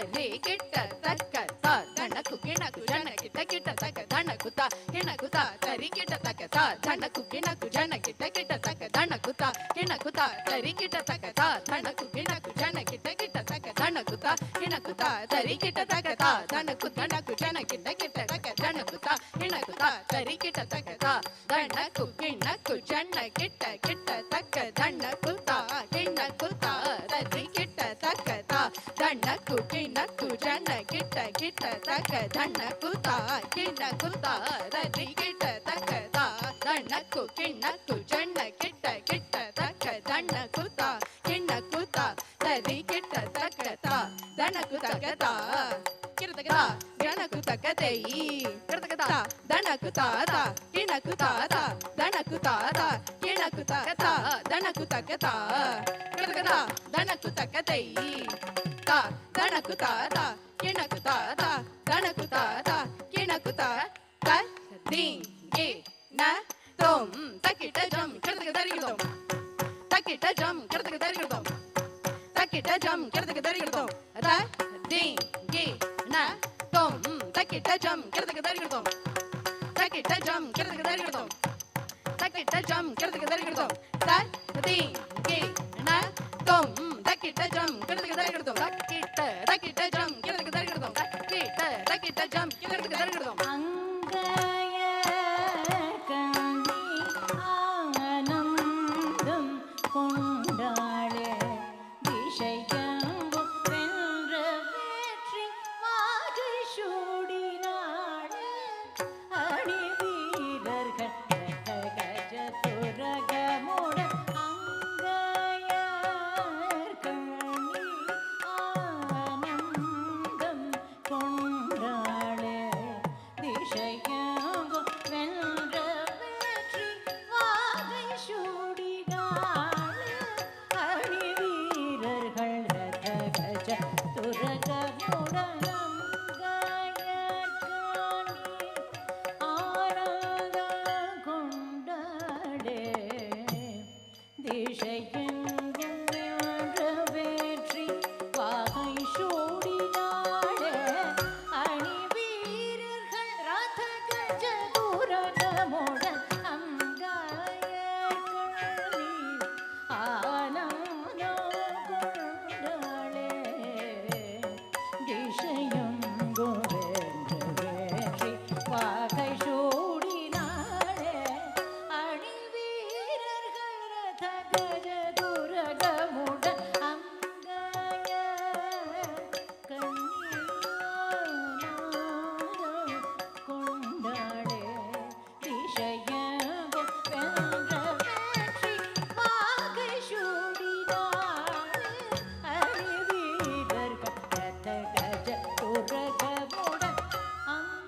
தரி கிட்ட தக்க தா தன்ன கு கிண்ண கு ஜன்ன கிட்ட கிட்ட தக்க தன்ன குத்தா கிண்ண குத்தா தரி கிட்ட தக்க தா தன்ன கு கிண்ண கு ஜன்ன கிட்ட கிட்ட தக்க தன்ன குத்தா கிண்ண குத்தா தரி கிட்ட தக்க தா தன்ன கு கிண்ண கு ஜன்ன கிட்ட கிட்ட தக்க தன்ன குத்தா கிண்ண குத்தா தரி கிட்ட தக்க தா தன்ன கு தன்ன கு ஜன்ன கிட்ட கிட்ட தக்க தன்ன குத்தா கிண்ண குத்தா தரி கிட்ட தக்க தா தன்ன கு கிண்ண கு ஜன்ன கிட்ட கிட்ட தக்க தன்ன குத்தா கிண்ண குத்தா தரி கிட்ட தக்க தா தன்ன கு கிண்ண கு ஜன்ன கிட்ட கிட்ட தக்க தன்ன குத்தா கிண்ண குத்தா தரி கிட்ட தக்க தா தன்ன கு கிண்ண கு ஜன்ன கிட்ட கிட்ட தக்க தன்ன குத்தா தனக்குத்தா தரிக்கிட்ட தக்கத்தா தனக்குத்தகதா கிருதகதா கணக்குத்தகதை கிருதகதா தனக்குத்தாதா கிணக்குத்தாதா தனக்குத்தாதா கிணக்குத்தகதா தனக்குத்தகதா கிருதகதா தனக்குத்தகதை தா தனக்குத்தாதா கிணக்குத்தாதா தனக்குத்தாதா கிணக்குத்தா தீங் கே ந தோம் தக்கிட்ட ஜம் கிருதக தரிகிதோம் தக்கிட்ட ஜம் கிருதக தரிகிதோம் தக்கிட்ட ஜம் கிருதக தரிகிதோம் த தீங் கே ந தோம் தக்கிட்ட ஜம் கிருதக தரிகிதோம் தக்கிட்ட ஜம் கிருதக தரிகிதோம் தக்கிட்ட ஜம் கிருதக தரிகிதோம் த தீங் கே ந தோம் தக்கிட்ட ஜம் கிருதக தரிகிதோம் தக்கிட்ட ஜம் கிருதக தரிகிதோம் தக்கிட்ட ஜம் கிருதக தரிகிதோம் ஆனந்தம் கொண்டாளே திசையெங்கும் வென்ற வெற்றி மாலை சூடினாளே அணி வீரர்கள் கஜ துரகமுடன் அங்கையர் கண்ணி ஆனந்தம் கொண்டாளே திசையெங்கும் வென்ற வெற்றி வாகை சூடினாளே அணி வீரர்கள் ரத கஜ துரகமுடன் அங்கையர் கண்ணி ஆனந்தம் கொண்டாளே திசையெங்கும் வென்ற வெற்றி வாகை சூடினாளே அணி வீரர்கள் ரத கஜ துரகமுடன் அங்கையர் கண்ணி ஆனந்தம் கொண்டாளே திசையெங்கும் வென்ற வெற்றி வாகை சூடினாளே அணி வீரர்கள் ரத கஜ துரகமுடன் அங்கையர் கண்ணி ஆனந்தம் கொண்டாளே திசையெங்கும் வென்ற வெற்றி வாகை சூடினாளே அணி வீரர்கள் ரத கஜ துரகமுடன் அங்கையர்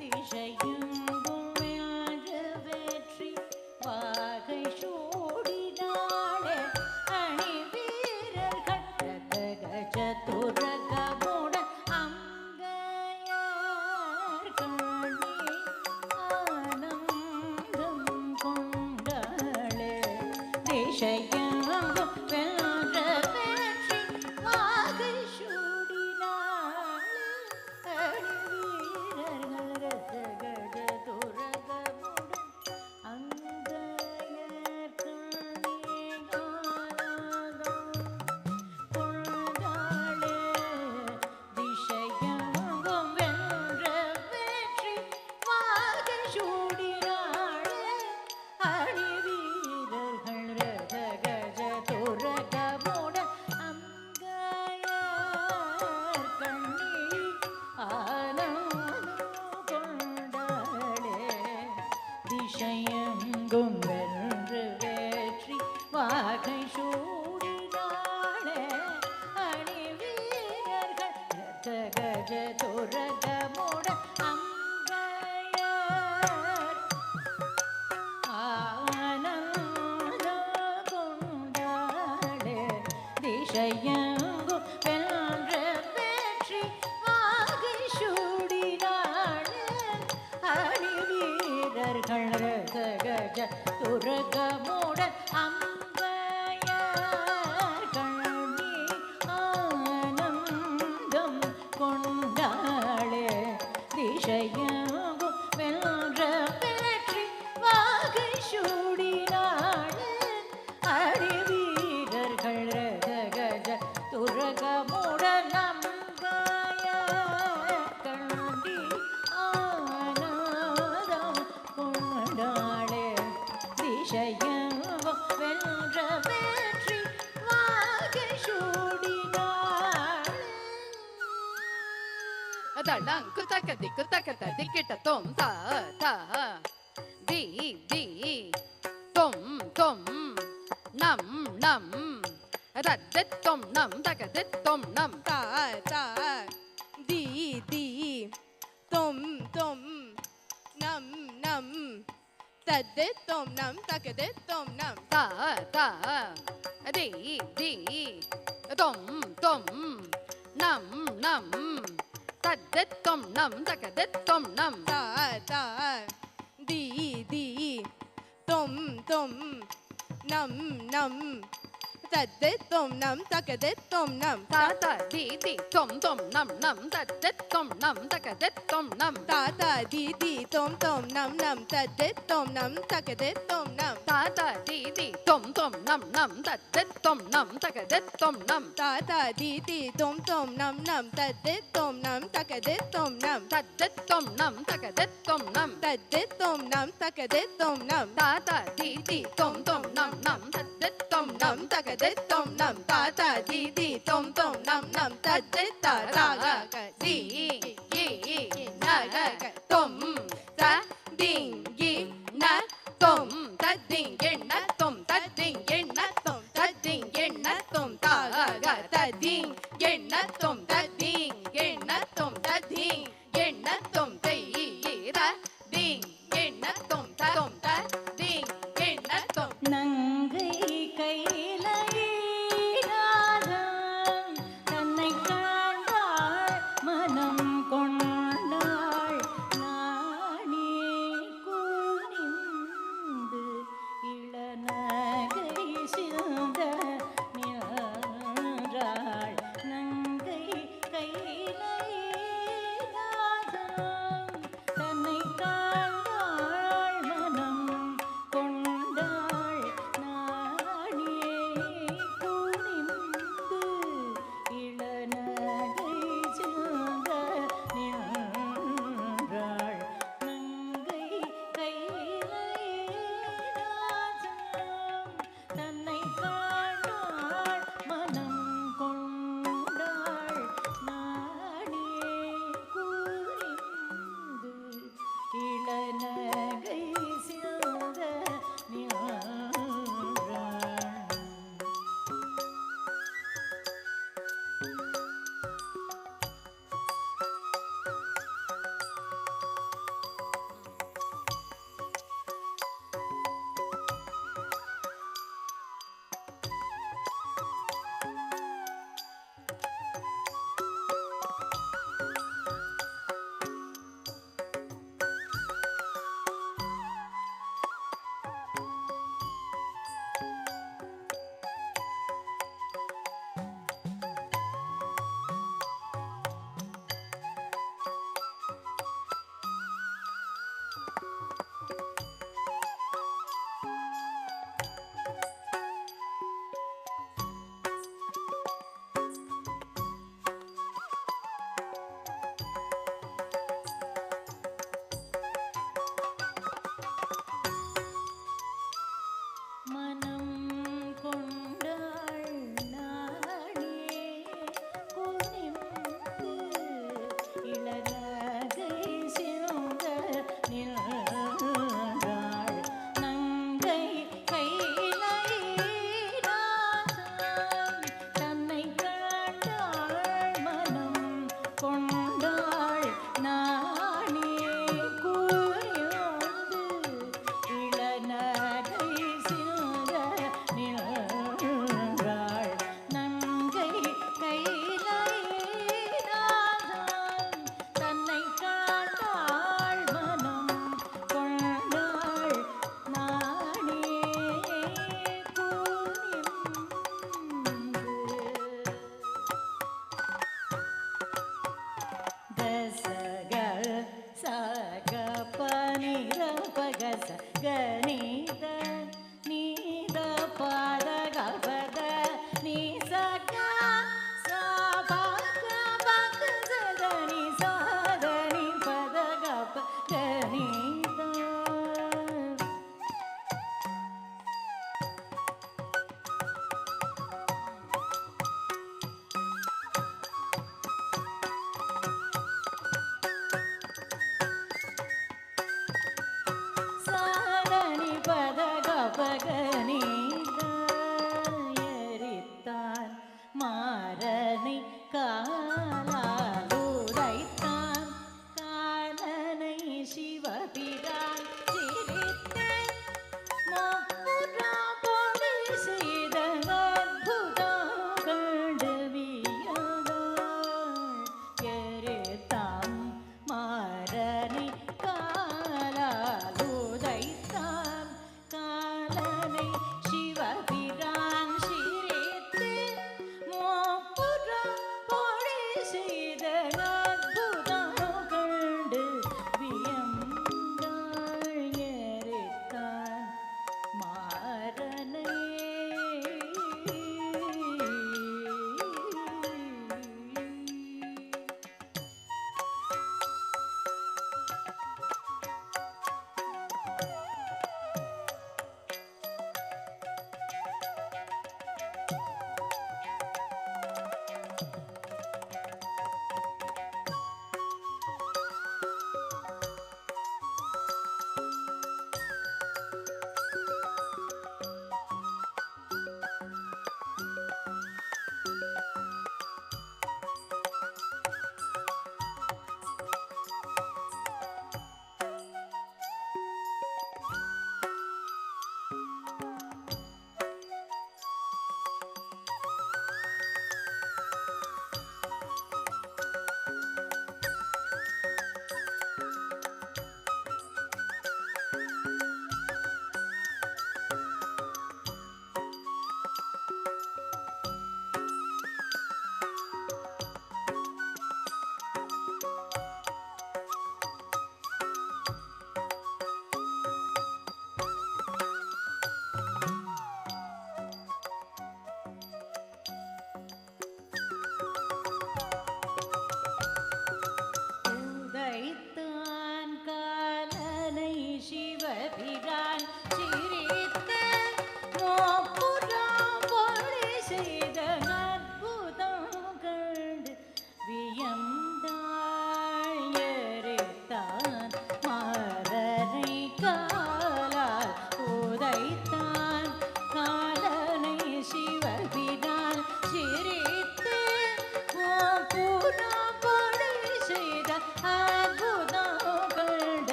திசையெங்கும் வென்ற வெற்றி வாகை சூடினாளே அணி வீரர்கள் ரத கஜ துரகமுடன் அங்கையர் கண்ணி ஆனந்தம் கொண்டாளே திசையெங்கும் வென்ற வெற்றி வாகை சூடினாளே அணி வீரர்கள் ரத கஜ துரகமுடன் அங்கையர் கண்ணி ஆனந்தம் கொண்டாளே திசையெங்கும் வென்ற வெற்றி வாகை சூடினாளே அணி வீரர்கள் ரத கஜ துரகமுடன் அங்கையர் கண்ணி ஆனந்தம் கொண்டாளே திசையெங்கும் வென்ற வெற்றி வாகை சூடினாளே அணி வீரர்கள் ரத Gaja துரகமுடன் dalang kutaka dikita tom ta di tom nam radit tom nam takadit tom nam ta di tom nam tadit tom nam takadit tom nam ta di tom nam tadit tom nam takadit tom nam ta di tom nam tadit tom nam takadit tom nam ta di tom nam tadit tom nam takadit tom nam ta di tom nam tadit tom nam takadit tom nam ta di tom nam tadit tom nam takadit tom nam ta di tom nam tadit tom nam takadit tom nam tadit tom nam takadit tom nam tadit tom nam takadit tom nam ta di tom nam tadit tom nam takadit tom nam ta di tom nam tadit ta ga di na tom ta ding na tom ta ding na tom ta ding na tom ta ding na tom ta ga ta ding na tom ta ding na tom ta ding na tom ta ra ding na tom ta ding na tom நங்கை கையிலாதம் தன்னை காண்டாள் மனம் கொண்டாள் நாணே கூனிந்து இளநகை சிந்த நின்றாள் நங்கை கையிலாதம் தன்னை காண்டாள் மனம் கொண்டாள் நாணே கூனிந்து இளநகை சிந்த நின்றாள் நங்கை கையிலாதம் தன்னை காண்டாள் மனம் கொண்டாள் நாணே கூனிந்து இளநகை சிந்த நின்றாள் மனம் கொண்டாள் நாணே குனிந்து இளநகை சிந்த நின்றாள் நங்கை கையிலாதம் தன்னை காண்டாள் மனம் கொண்டாள் நாணே கூறியோந்து இளநகை சிந்த நின்றாள் நங்கை கையிலாதம் தன்னை காண்டாள் மனம் கொண்டாள் நாணே கூனிந்து தசகல் சக பனிர பகச கணித நீத பத கபத நீ சக சபக பக சதனி சதனி பத கப கணித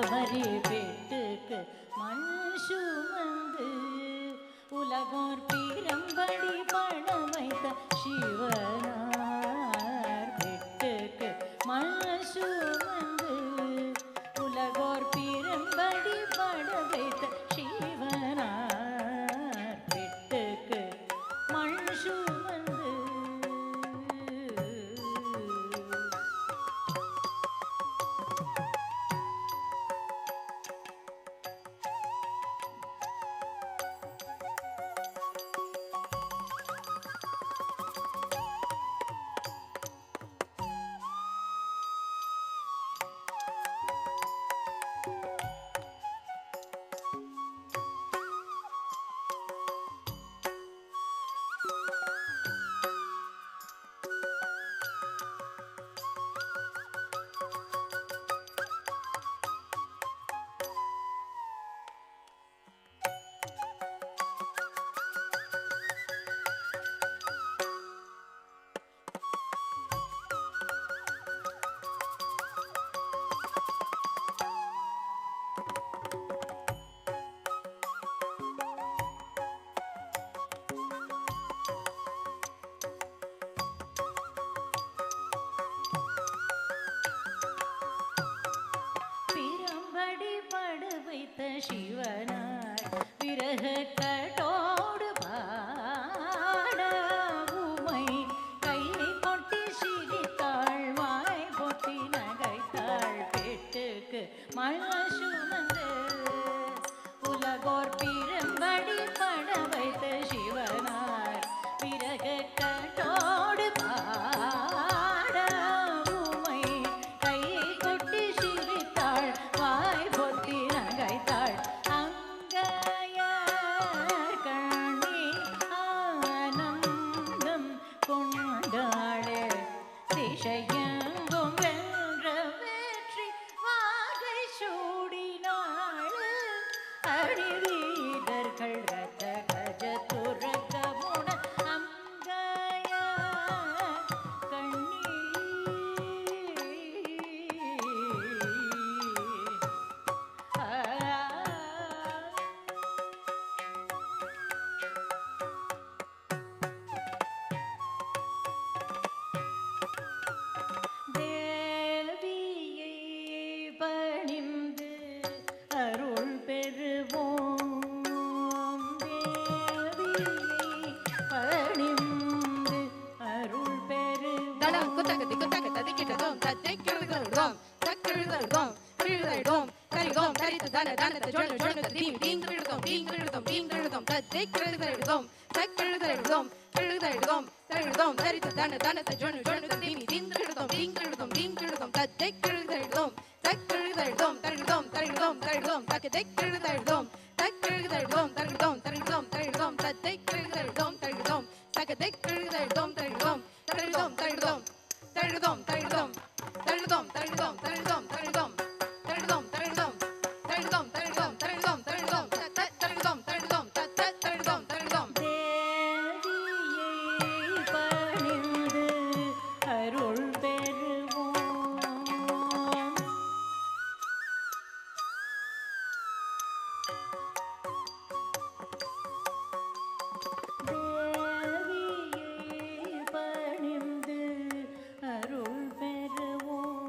குமரி பெட்டுக்கு மண் சுமந்து உலகோர் பீரம்படி பண வைத்த சிவனார் பெட்டுக்கு மண் சுமந்து உலகோர் பீரம்படி பண வைத்த சிவனார் பெட்டுக்கு மண் சுமந்து சிவனார் விரக கடோடு பாட உமை கை கொட்டி சிரித்தாள் வாய் பொத்தி நகைத்தாள் பெட்டுக்கு மழை சுமந்து உலகோர் பிறம்படி பட வைத்த சிவனார் விரக கடோடு பாட உமை கை கொட்டி சிரித்தாள் வாய் பொத்தி நகைத்தாள் அங்கையார் கண்ணி ஆனந்தம் கொண்டாளே திசையெங்கும் வென்ற வெற்றி வாகை சூடினாள் அடி வீரர்கள் ரத்த கஜ துரக்க முன அங்கையார் கண்ணி தேவியை பணிந்து அருள் பெறுவோம் தேவியை பணிந்து அருள் பெறுவோம் தளம் குத்தகதி குத்தக ததிக்கிட்டதும் தத்தை கிழுதழுதோம் தக்கிழுதழுதோம் கிழுதழுதோம் கரிதோம் கரித்து தன தனத்த ஜொண்ணு ஜொண்ணு தீம் தீங்கிழுதோம் தீங்கிழுதோம் தீங்கிழுதோம் தத்தை கிழுதழுதோம் தக்கிழுதழுதோம் கிழுதழுதோம் தழுதோம் தரித்து தன தனத்த ஜொண்ணு ஜொண்ணு தீமி தீங்கிழுதோம் தீங்கிழுதோம் தீங்கிழுதோம் தத்தை கிழுதழுதோம் தக்கிழுதழுதோம் தழுதோம் தழுதோம் தழுதோம் தக்கத்தை கிழுதழுதோம் தக்கிழுதழுதோம் தழுதோம் தழுதோம் தழுதோம் தத்தை கிழுதழுதோம் தழுதோம் தக்கத்தை கிழுதழுதோம் தழுதோம் தழுதோம் தழுதோம் தழுதோம் தழுதோம் தழுதோம் தழுதோம் தழுதோம் தழுதோம் தழுதோம் தழுதோம் தழுதோம் தழுதோம் தழுதோம் தழுதோம் தத்த தழுதோம் தழுதோம் தத்த தழுதோம் தழுதோம் தேவியை பணிந்து அருள் பெறுவோம் தேவியை பணிந்து அருள் பெறுவோம்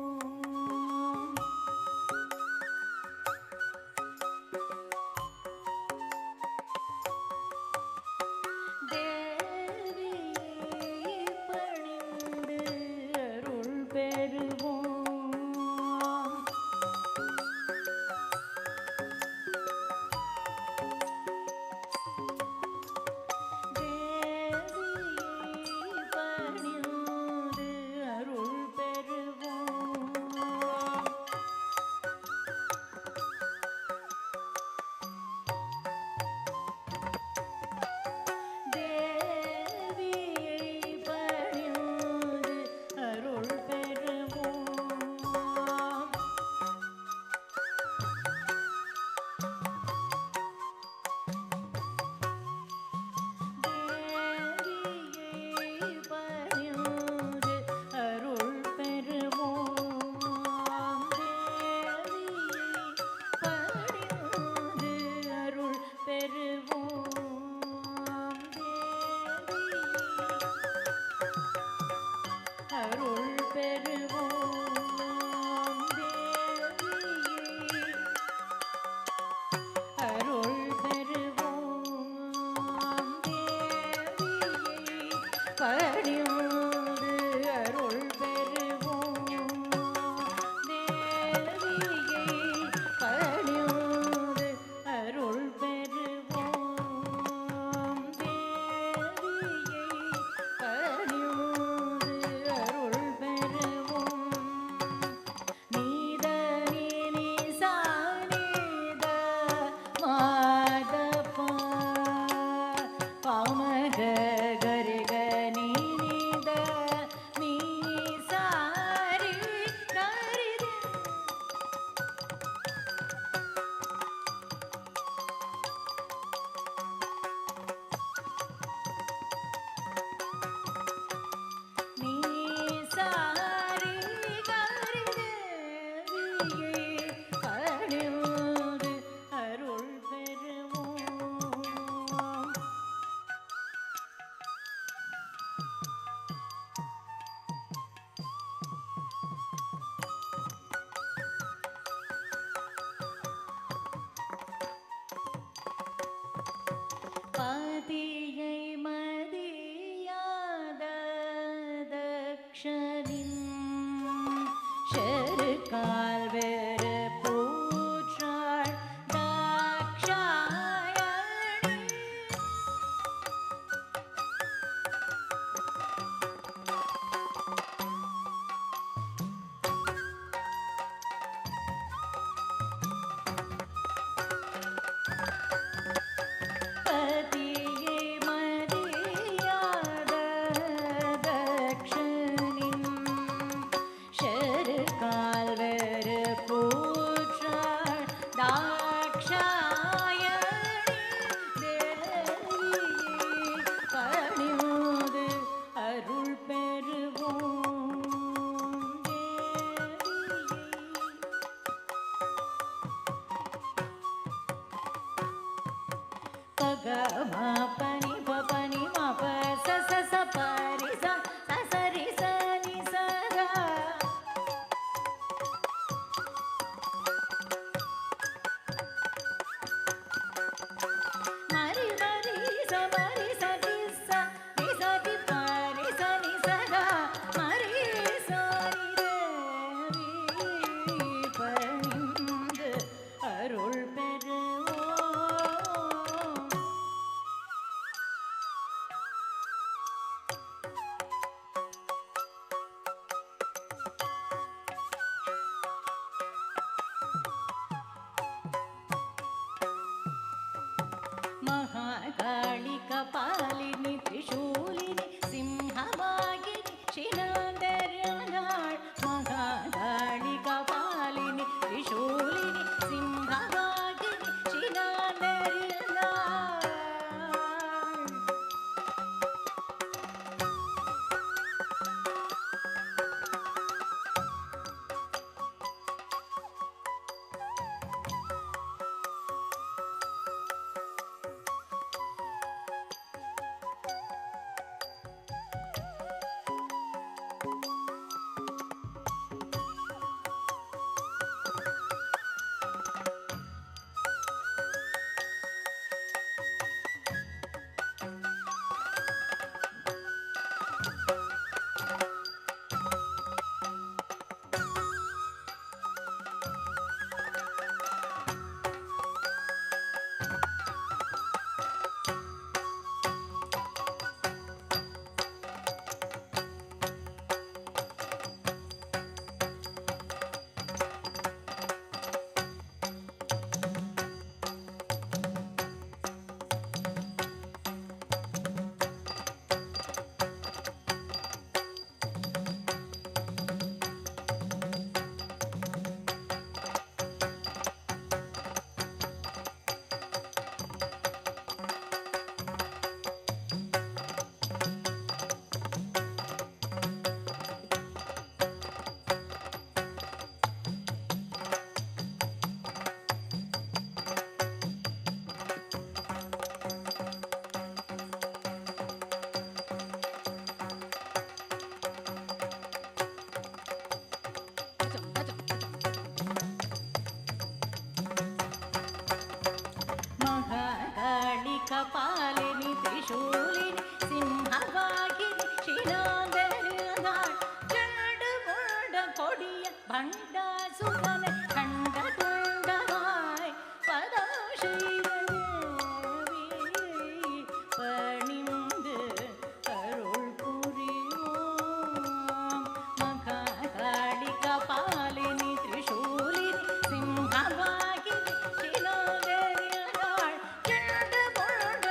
தேவியை பணிந்து அருள் பெறுவோம் பதியை மதியாத தக்ஷனின் ஷெருக்கால் வேறு பூற்றாள் தாக்ஷாயணி. பதியை மதியாத தக்ஷனின் ஷெருக்கால் வேறு பூற்றாள் தாக்ஷாயணி. தேவியை பணிந்து அருள் பெறுவோம். பகமா பனி பனி மப ச ச ச பரி ச ச சரி ச நி ச ர. மரி மரி ச மரி ச தி ச தி ச தி பரி ச நி ச ர. மரி ச நி தேவி பணிந்து அருள் பெறுவோம். महाकाली कपालिनी त्रिशूलिनी सिंहवागिनी शिलाधरनाळ. महाकाली कपालिनी त्रिशूलिनी सिंहवागिनी शिलाधरनाळ. महाकाली कपालिनी त्रिशूलिनी सिंहवागिनी शिलाधरनाळ. जडमुंड कोडिय भंडासुरने खंडतुंडमाय पदं श्रीदेवी पणिந்து அருள் புரிவோம். महाकाली कपालिनी त्रिशूलिनी सिंहवागिनी शिलाधरनाळ. जडमुंड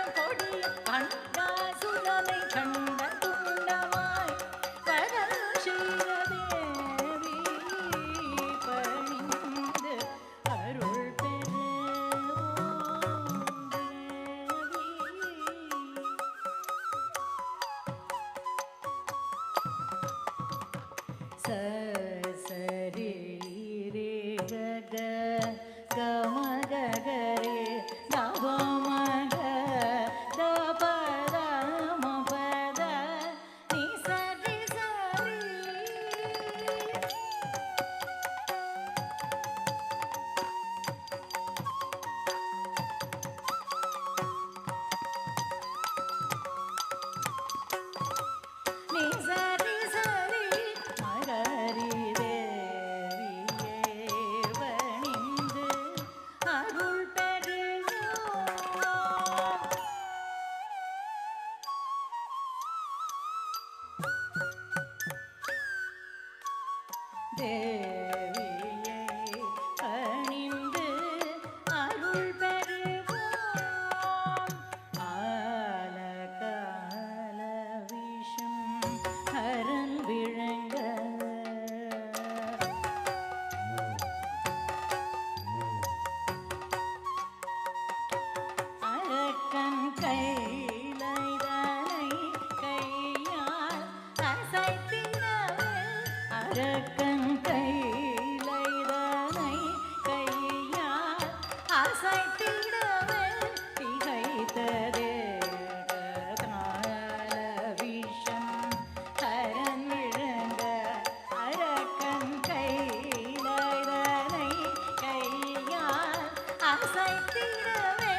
அசைத்திடவே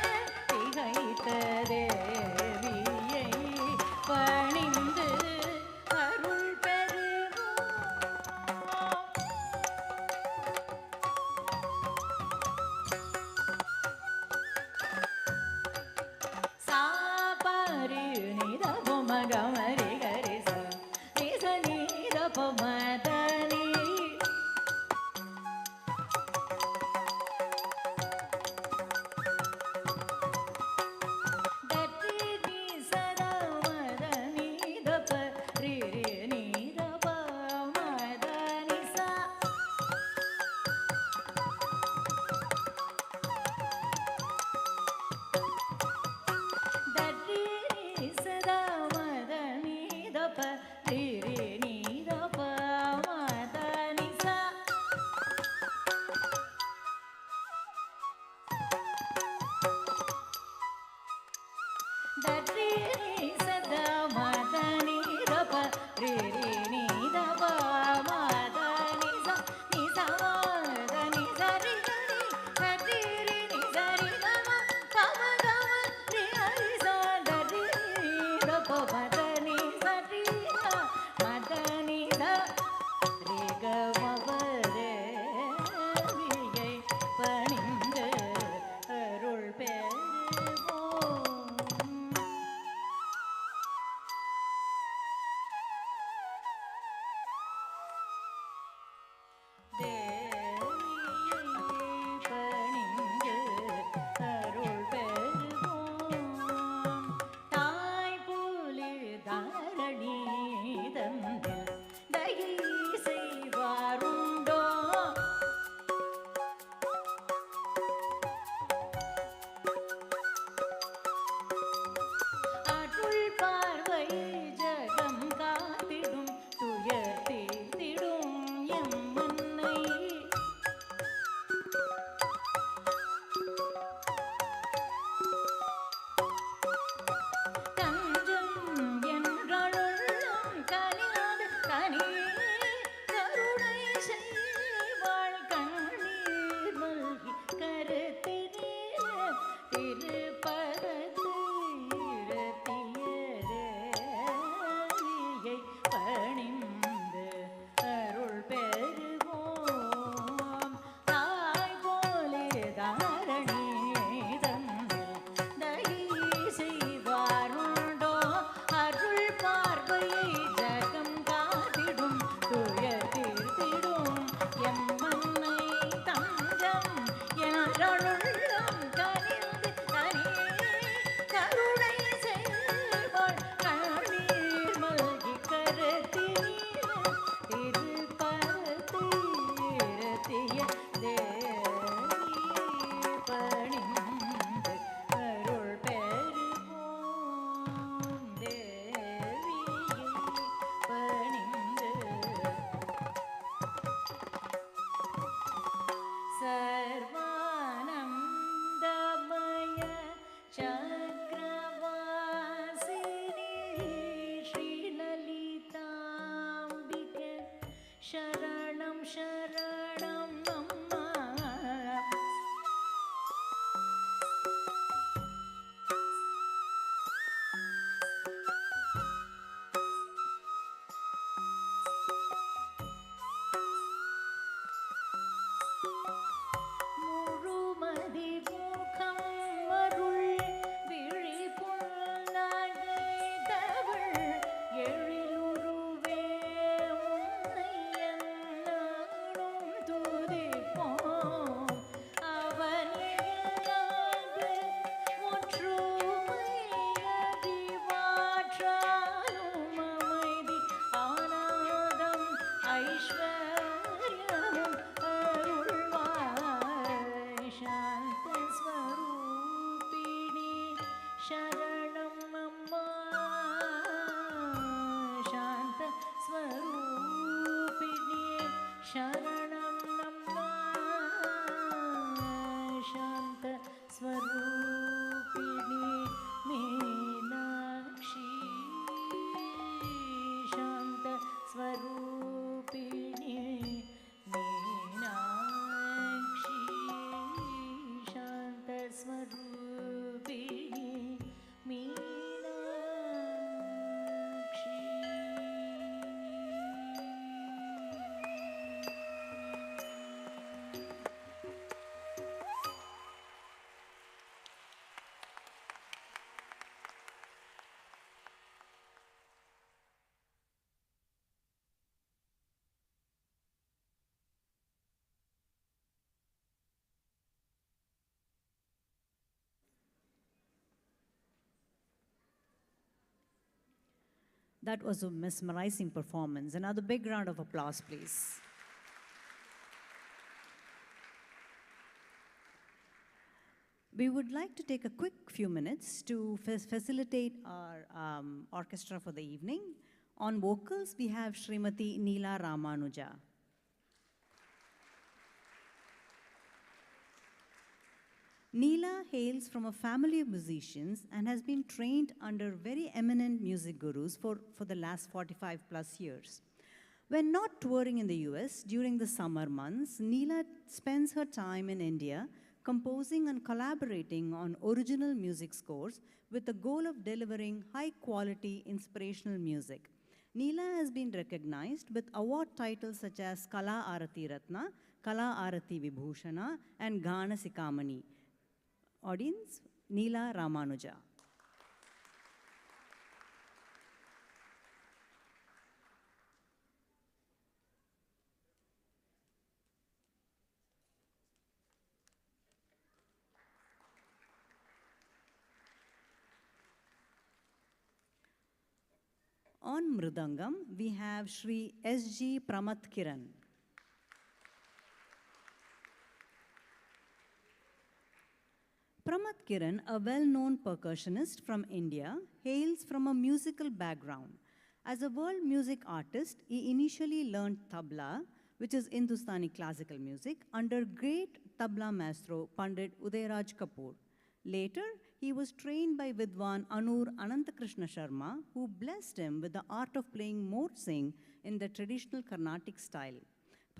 திகைத்த தேவியை பணிந்து அருள் பெறுவோம். சாபரி நித பொமகமரி கரிச நிச நீத பொமதனி தத்தி நிசத மதனி தப ரிரி நீத பமதனி சா தத்தி நிசத மதனி தப ரிரி நீத பமதனி சா தத்தி நிசத மதனி தப ரிரி நீத பமதனி சா நிச மதனி சரி கரி சரி நிசரி கம பம கம ரி ஹரி சா தரி தப மதனி சரி க மதனி த ரி க மவரே வியை பணிந்து அருள் பெறுவோம். பணிந்து அருள் பெறுவோம். தாய் புலி தாரணி தந்தில் தகை செய்வாருண்டோ அருள் பார்வை ஜகம் காத்திடும் துயர் தீர்த்திடும் எம்மன்னை தஞ்சம் என்றளுள்ளம் கனியாது கனி கருணை செய்வாள் கண்ணீர் மல்கி கருத்தினிலே திருப்பதத்து இரத்தியரேவியை பணிந்து அருள் பெறுவோம். தாய் போலே தாரணி தந்தில் தகை செய்வாருண்டோ அருள் பார்வையை ஜகம் காத்திடும் துயர் தீர்த்திடும் எம்மன்னை தஞ்சம் என்றளுள்ளம் கனிந்து கனி கருணை செய்வாள் கண்ணீர் மல்கி கருத்தினிலே திருப்பரத்து இரத்திய தேவி பணிந்து அருள் பெறுவோம். தேவியை பணிந்து சர்வானந்தமய சக்கரவாசினி ஸ்ரீலலிதாம்பிகே சரணம் சரணம் அம்மா. முழுமதி முகம் அருள் விழி புன்னகை தவள் எழிலுருவே உன்னை எந்நாளும் துதிப்போம். அவன் இல்லாது ஒற்றுமை அறிவாற்றாலும் அமைதி ஆனந்தம் ஐஸ்வர்யமும் அருள்வாய். சாந்த ஸ்வரூபிணி சரணம் அம்மா. சாந்த ஸ்வரூபிணி சரணம் அம்மா. சாந்த ஸ்வரூபிணி மீனாட்சி. சாந்த ஸ்வரூபிணி மீனாட்சி. சாந்த स्वरूपिणी Meenakshi That was a mesmerizing performance. Another big round of applause, please. We would like to take a quick few minutes to facilitate our orchestra for the evening. On vocals, we have Srimati Neela Ramanuja. Neela hails from a family of musicians and has been trained under very eminent music gurus for the last 45 plus years. When not touring in the US during the summer months, Neela spends her time in India composing and collaborating on original music scores with the goal of delivering high-quality inspirational music. Neela has been recognized with award titles such as Kala Arati Ratna, Kala Arati Vibhushana, and Gana Sikamani. Audience, Neela Ramanuja. On Mridangam, we have Shri S.G. Pramatkiran. Pramatkiran, a well-known percussionist from India, hails from a musical background. As a world music artist, he initially learned tabla, which is Hindustani classical music, under great tabla maestro Pandit Udayaraj Kapoor. Later, he was trained by Vidwan Anur Anantakrishna Sharma, who blessed him with the art of playing morsing in the traditional Carnatic style.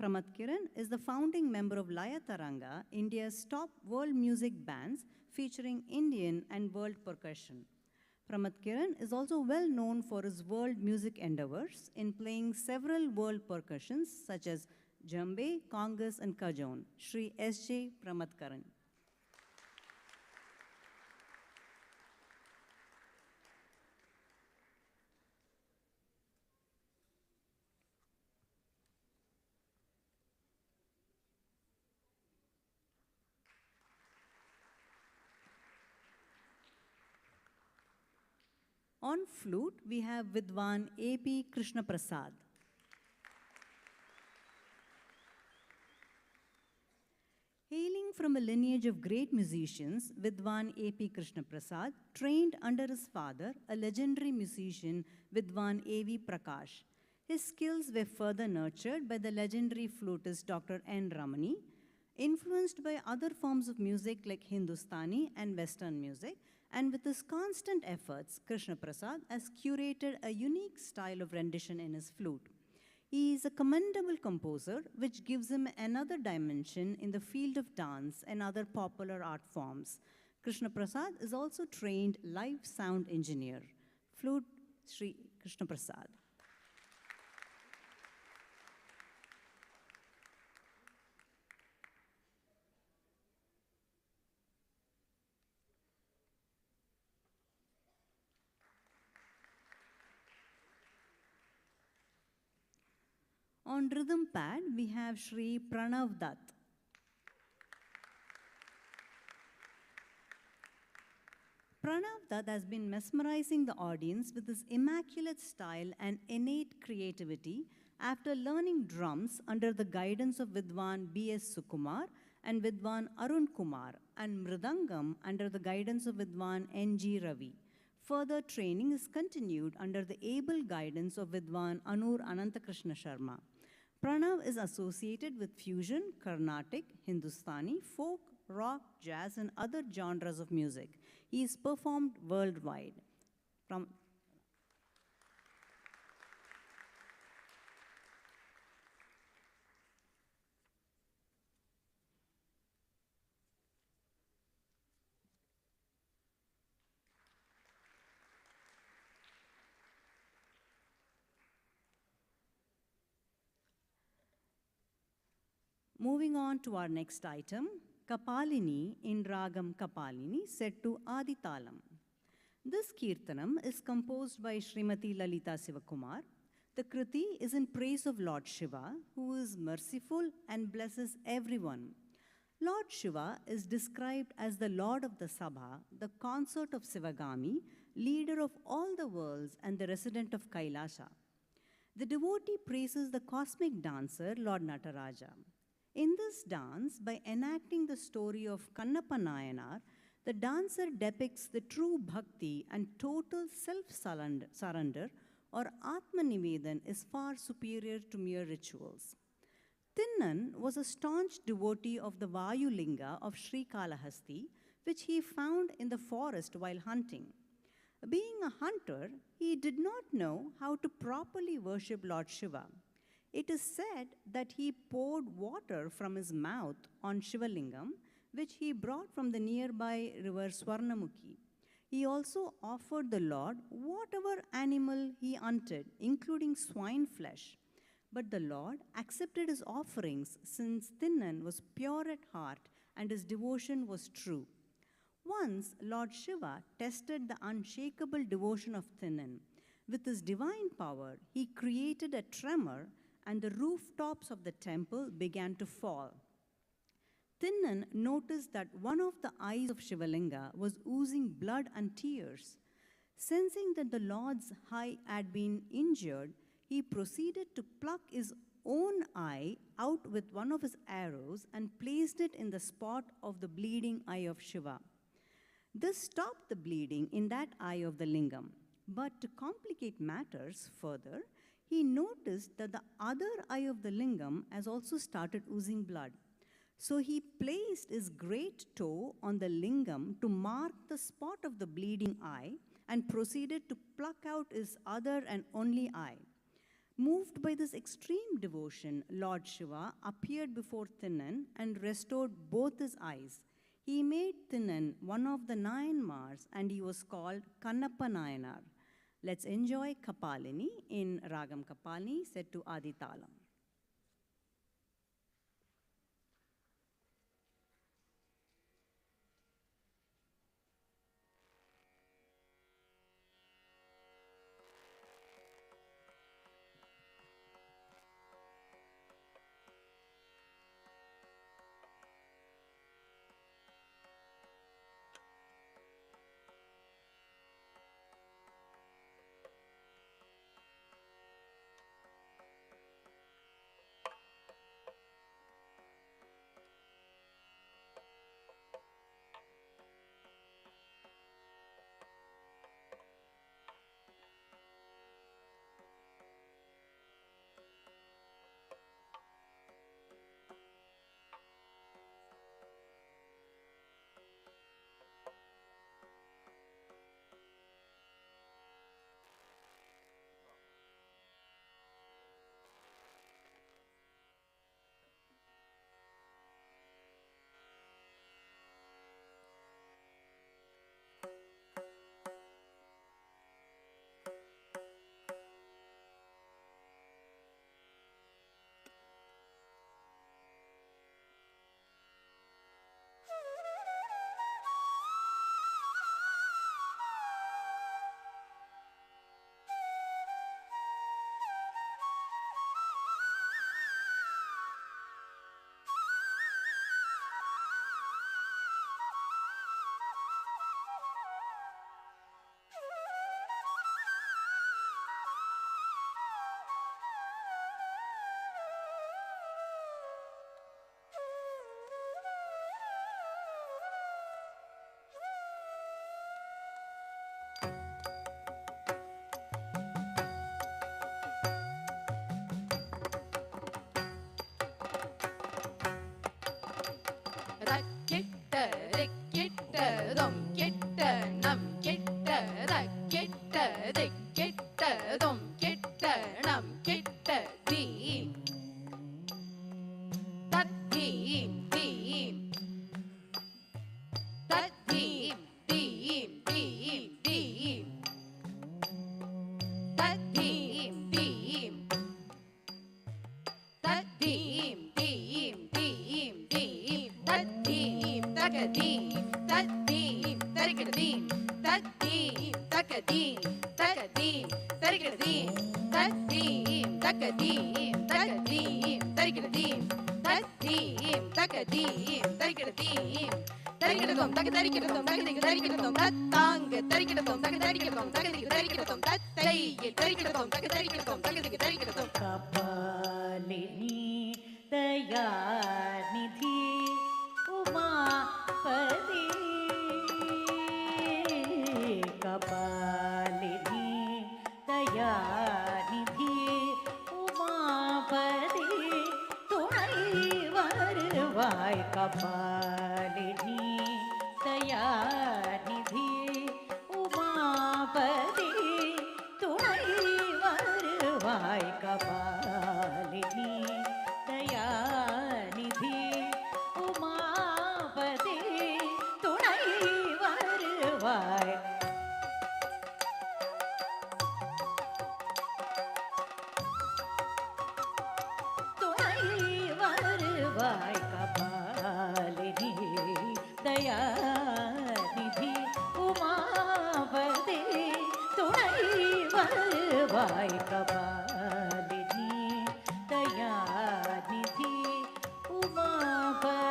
Pramatkiran is the founding member of Laya Taranga, India's top world music bands featuring Indian and world percussion. Pramatkiran is also well known for his world music endeavors in playing several world percussions such as djembe, congas, and kajon. Shri S.J. Pramatkiran. On flute, we have Vidwan A.P. Krishna Prasad. Hailing from a lineage of great musicians, Vidwan A.P. Krishna Prasad trained under his father, a legendary musician, Vidwan A.V. Prakash. His skills were further nurtured by the legendary flutist Dr. N. Ramani. Influenced by other forms of music like Hindustani and Western music, and with his constant efforts, Krishna Prasad has curated a unique style of rendition in his flute. He is a commendable composer, which gives him another dimension in the field of dance and other popular art forms. Krishna Prasad is also trained live sound engineer. Flute, Sri Krishna Prasad. On rhythm pad, we have Shri Pranav Dutt. Pranav Dutt has been mesmerizing the audience with his immaculate style and innate creativity after learning drums under the guidance of Vidwan B.S. Sukumar and Vidwan Arun Kumar, and Mridangam under the guidance of Vidwan N.G. Ravi. Further training is continued under the able guidance of Vidwan Anur Anantakrishna Sharma. Pranav is associated with fusion, Carnatic, Hindustani, folk, rock, jazz, and other genres of music. He is performed worldwide. Moving on to our next item, Kapalini in Ragam Kapalini set to Aditalam. This Kirtanam is composed by Srimati Lalita Sivakumar. The Kriti is in praise of Lord Shiva, who is merciful and blesses everyone. Lord Shiva is described as the Lord of the Sabha, the consort of Sivagami, leader of all the worlds and the resident of Kailasha. The devotee praises the cosmic dancer, Lord Nataraja. In this dance, by enacting the story of Kannappa Nayanar, the dancer depicts the true bhakti and total self-surrender or Atma-nivedan is far superior to mere rituals. Tinnan was a staunch devotee of the Vayu-linga of Sri Kalahasti, which he found in the forest while hunting. Being a hunter, he did not know how to properly worship Lord Shiva. It is said that he poured water from his mouth on Shivalingam, which he brought from the nearby river Swarnamukhi. He also offered the Lord whatever animal he hunted, including swine flesh. But the Lord accepted his offerings since Tinnan was pure at heart and his devotion was true. Once, Lord Shiva tested the unshakable devotion of Tinnan. With his divine power, he created a tremor and the rooftops of the temple began to fall. Tinnan noticed that one of the eyes of Shivalinga was oozing blood and tears. Sensing that the Lord's eye had been injured, he proceeded to pluck his own eye out with one of his arrows and placed it in the spot of the bleeding eye of Shiva. This stopped the bleeding in that eye of the lingam. But to complicate matters further, he noticed that the other eye of the lingam has also started oozing blood. So he placed his great toe on the lingam to mark the spot of the bleeding eye and proceeded to pluck out his other and only eye. Moved by this extreme devotion, Lord Shiva appeared before Tinnan and restored both his eyes. He made Tinnan one of the 9 Mars and he was called Kannappa Nayanar. Let's enjoy Kapalini in Ragam Kapalini set to Aditalam. தத்தீம் தரிக்கிடதீம் தத்தீம் தக்கதீம் தக்கதீம் தரிக்கிடதீம் தத்தீம் தக்கதீம் தக்கதீம் தரிக்கிடதீம் தத்தீம் தக்கதீம் தரிக்கிடதீம் தரிக்கிடதோம் தக தரிக்கிடதோம் தகதிக்கு தரிக்கிடதோம் தத்தாங்க தரிக்கிடதோம் தக தரிக்கிடதோம் தகதிக்கு தரிக்கிடதோம் தத்தை தரிக்கிடதோம் தக தரிக்கிடதோம் தகதிக்கு தரிக்கிடதோம் கபாலினி தயாநிதி உமாபதி கபாலினி தயாநிதி உமாபதி துணை வருவாய் கபாலினி தயாநிதி உமாபதி துணை வருவாய் கபாலினி தயாநிதி உமாபதி துணை வருவாய் துணை வருவாய் கபாலினி தயாநிதி உமாபதி துணை வருவாய் கபாலினி தயாநிதி உமாபதி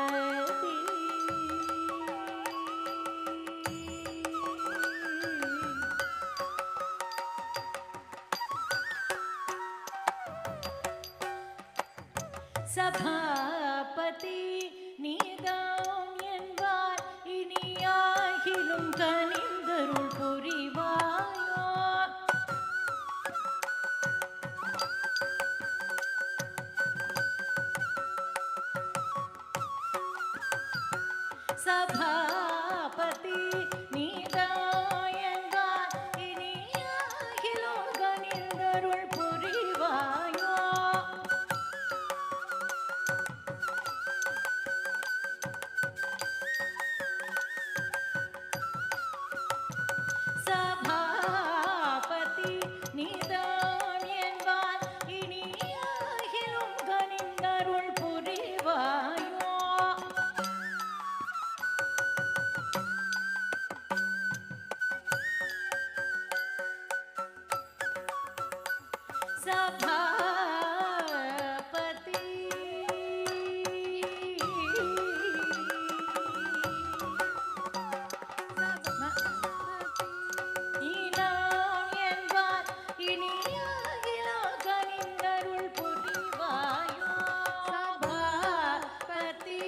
சபாபதி நீதாம் என்பார் இனியாகிலும் கனிந்தருள் புரிவாயோ சபாபதி நீதாம் என்பார் இனியாகிலும் கனிந்தருள் புரிவாயோ சபாபதி நீதான் என்பார் இனியாகிலும் கனிந்தருள் புரிவாயோ சபாபதி நீதாம் என்பார் இனியாகிலும் கனிந்தருள் புரிவாயோ சபாபதி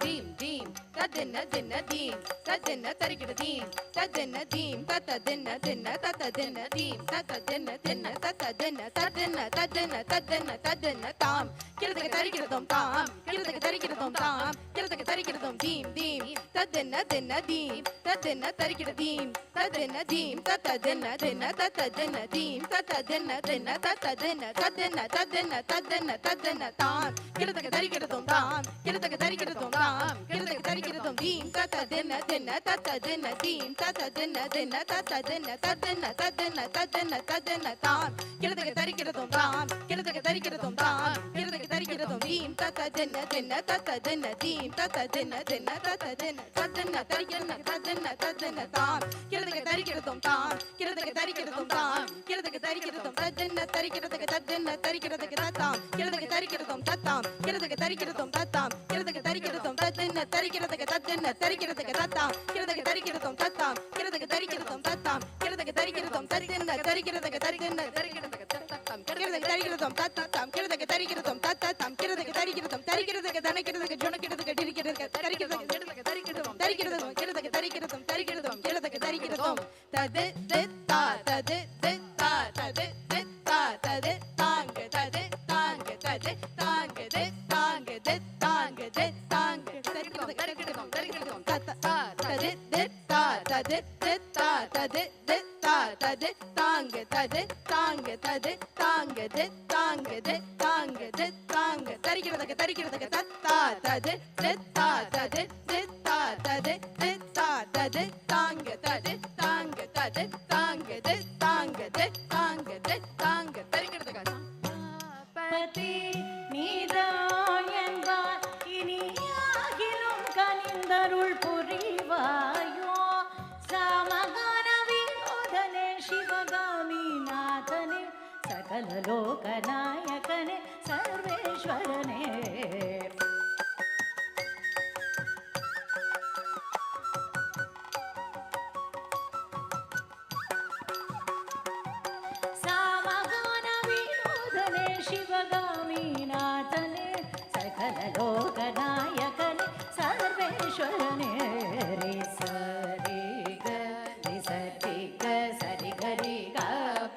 தீம் தீம் ததென்ன தென்ன தீம் ததென்ன தரிக்கிடதீம் ததென்ன தீம் தத்ததென்ன தென்ன தத்ததென்ன தீம் தத்ததென்ன தென்ன தத்ததென்ன ததென்ன ததென்ன ததென்ன ததென்ன தாம் கிரதக தரிக்கிடதோம் தாம் கிரதக தரிக்கிடதோம் தாம் கிரதக தரிக்கிடதோம் தீம் தீம் ததென்ன தென்ன தீம் ததென்ன தரிக்கிடதீம் ததென்ன தீம் தத்ததென்ன தென்ன தத்ததென்ன தீம் தத்ததென்ன தென்ன தத்ததென்ன ததென்ன ததென்ன ததென்ன ததென்ன தாம் கிரதக தரிக்கிடதோம் தாம் கிரதக தரிக்கிடதோம் தாம் கிரதக தரிக்கிடதோம் தீம் தத்ததென்ன தென்ன தத்ததென்ன தீம் தத்ததென்ன தென்ன தத்ததென்ன ததென்ன ததென்ன ததென்ன ததென்ன தாம் கிரதக தரிக்கிடதோம் தாம் கிரதக தரிக்கிடதோம் தாம் கிரதக தரிக்கிடதோம் தீம் தத்ததென்ன தென்ன தத்ததென்ன தீம் தத்ததென்ன தென்ன தத்ததென்ன ததென்ன தரிக்கிடன ததென்ன ததென்ன தாம் கிரதக தரிக்கிடதோம் தாம் கிரதக தரிக்கிடதோம் தாம் கிரதக தரிக்கிடதோம் ததென்ன தரிக்கிடதக ததென்ன தரிக்கிடதக தத்தாம் கிரதக தரிக்கிடதோம் தத்தாம் கிரதக தரிக்கிடதோம் தத்தாம் கிரதக தரிக்கிடதோம் ததென்ன தரிக்கிடதக ததென்ன தரிக்கிடதக தத்தாம் கிரதக தரிக்கிடதோம் தத்தாம் கிரதக தரிக்கிடதோம் தத்தாம் கிரதக தரிக்கிடதோம் ததென்ன தரிக்கிடதக ததென்ன தரிக்கிடதக தத்தாம் கிரதக தரிக்கிடதோம் தத்தாம் கிரதக தரிக்கிடதோம் தத்தாம் கிரதக தரிக்கிடதோம் தரிக்கிடதக தனக்கிடதக ஜொனக்கிடதக டிரிக்கிடதக தரிக்கிடதோம் கிரதக தரிக்கிடதோம் தரிக்கிடதோம் கிரதக தரிக்கிடதோம் தரிக்கிடதோம் கிரதக தரிக்கிடதோம் ததெ தெத்தா ததெ தெத்தா ததெ தெத்தா ததெ தாங்க ததெ தாங்க ததெ தாங்க தெ தாங்க தெ தாங்க தெ தாங்க தரிக்கிடதக தரிக்கிடதோம் தரிக்கிடதோம் தத்தா ததெ தெத்தா ததெ தெத்தா ததெ தெத்தா ததெ தாங்க ததெ தாங்க ததெ தாங்க தெ தாங்க தெ தாங்க தெ தாங்க தரிக்கிடதக தரிக்கிடதக தத்தா ததெ தெத்தா ததெ தெத்தா ததெ தெத்தா ததெ தாங்க ததெ தாங்க ததெ தாங்க தெ தாங்க தெ தாங்க தெ தாங்க தரிக்கிடதக உமாபதி நீதான் என்பார் இனியாகிலும் கனிந்தருள் புரிவாயோ சாமகான வினோதனே சிவகாமி நாதனே சகல லோகநாயகனே சர்வேஸ்வரனே சாமகான வினோதனே சிவகாமி நாதனே சகல லோகநாயகனே சர்வேஸ்வரனே ரே சரி க ரி சரி க சரி கரி க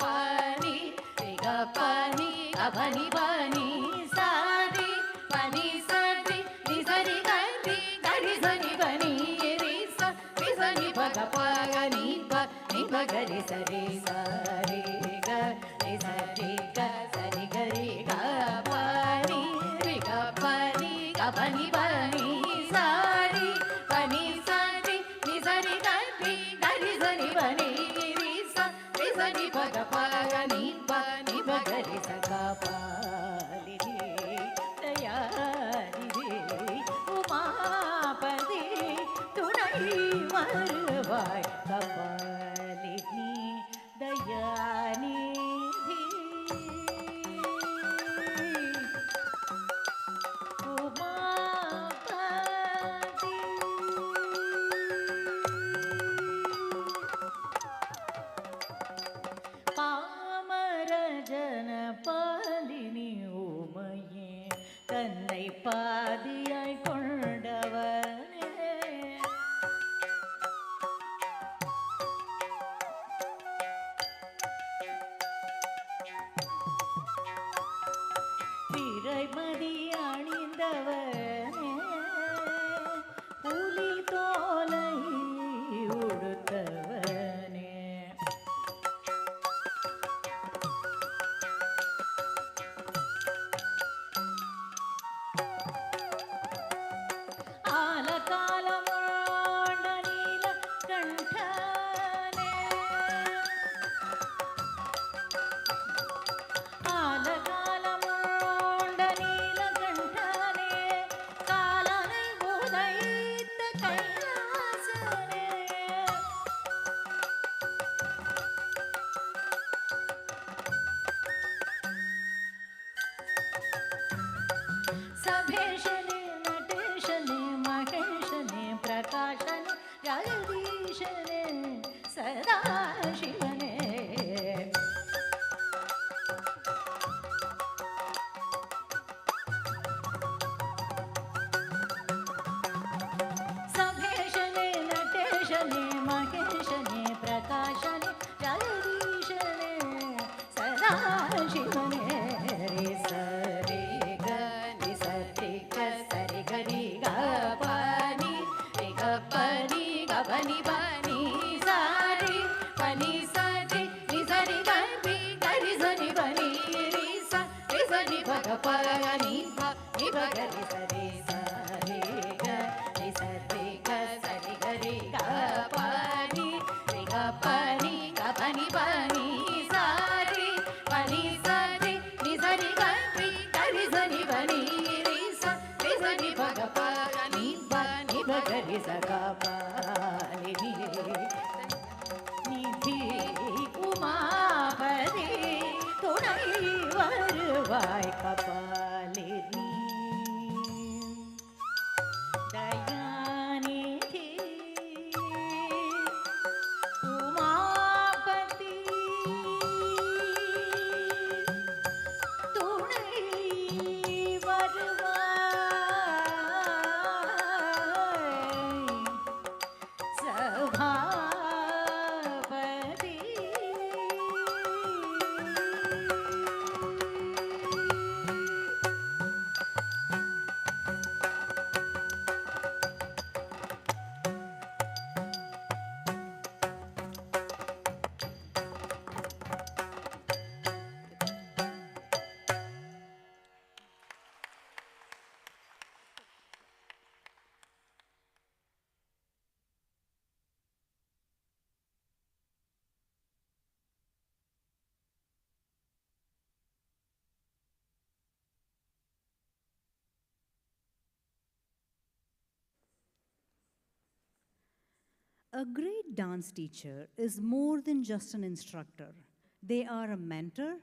பனி ரி க பனி க பனி பனி சாரி பனி சரி ரி சரி கரி கரி சரி பனி ரி ச ரி சரி பக பக நீ ப நீ பக ரி சரி சரி க ரி சரி க சரி கரி க பனி ரி க பனி க பனி பனி சாரி பனி சரி ரி சரி கரி கரி சரி பனி ரி ச ரி சரி பக பக நீ ப நீ பக ரி ச க பாலினி தயாரினி உமாபதி துணை வருவாய் கபாலினி தயாநிதி உமாபதி பாமர ஜன பாலினி உமையே தன்னை பாதியாய் கொண்டவனே திரைமதி அணிந்தவனே புலி தோலை உடுத்தவனே ஆலகாலமோண்ட நீல கண்டனே ஆலகாலமோண்ட நீல கண்டனே காலனை உதைத்த கைலாசனே सभेशने नटेशने महेशने प्रकाशने जगदीशने सदा शिवने सभेशने नटेशने महेशने प्रकाशने जगदीशने सदा शिवने रे सरे ग रि सरे ग सरे ग रि ग पनि रि ग पनि ग पनि पनि सारि पनि सरि रि सरि ग रि सरि पनि रि स रि सरि भ ग प ग नि भ नि भ ग रि सरि सरि ग रि सरि ग सरि ग रि ग पनि रि ग पनि ग पनि पनि सारि पनि सरि रि सरि ग रि सरि पनि रि स रि सरि भ ग प ग नि भ ग रि स ग प नि निधि उमापति துணை வருவாய் கபாலினி தயாநிதி உமாபதி துணை வருவாய் Sabapathi A great dance teacher is more than just an instructor. They are a mentor,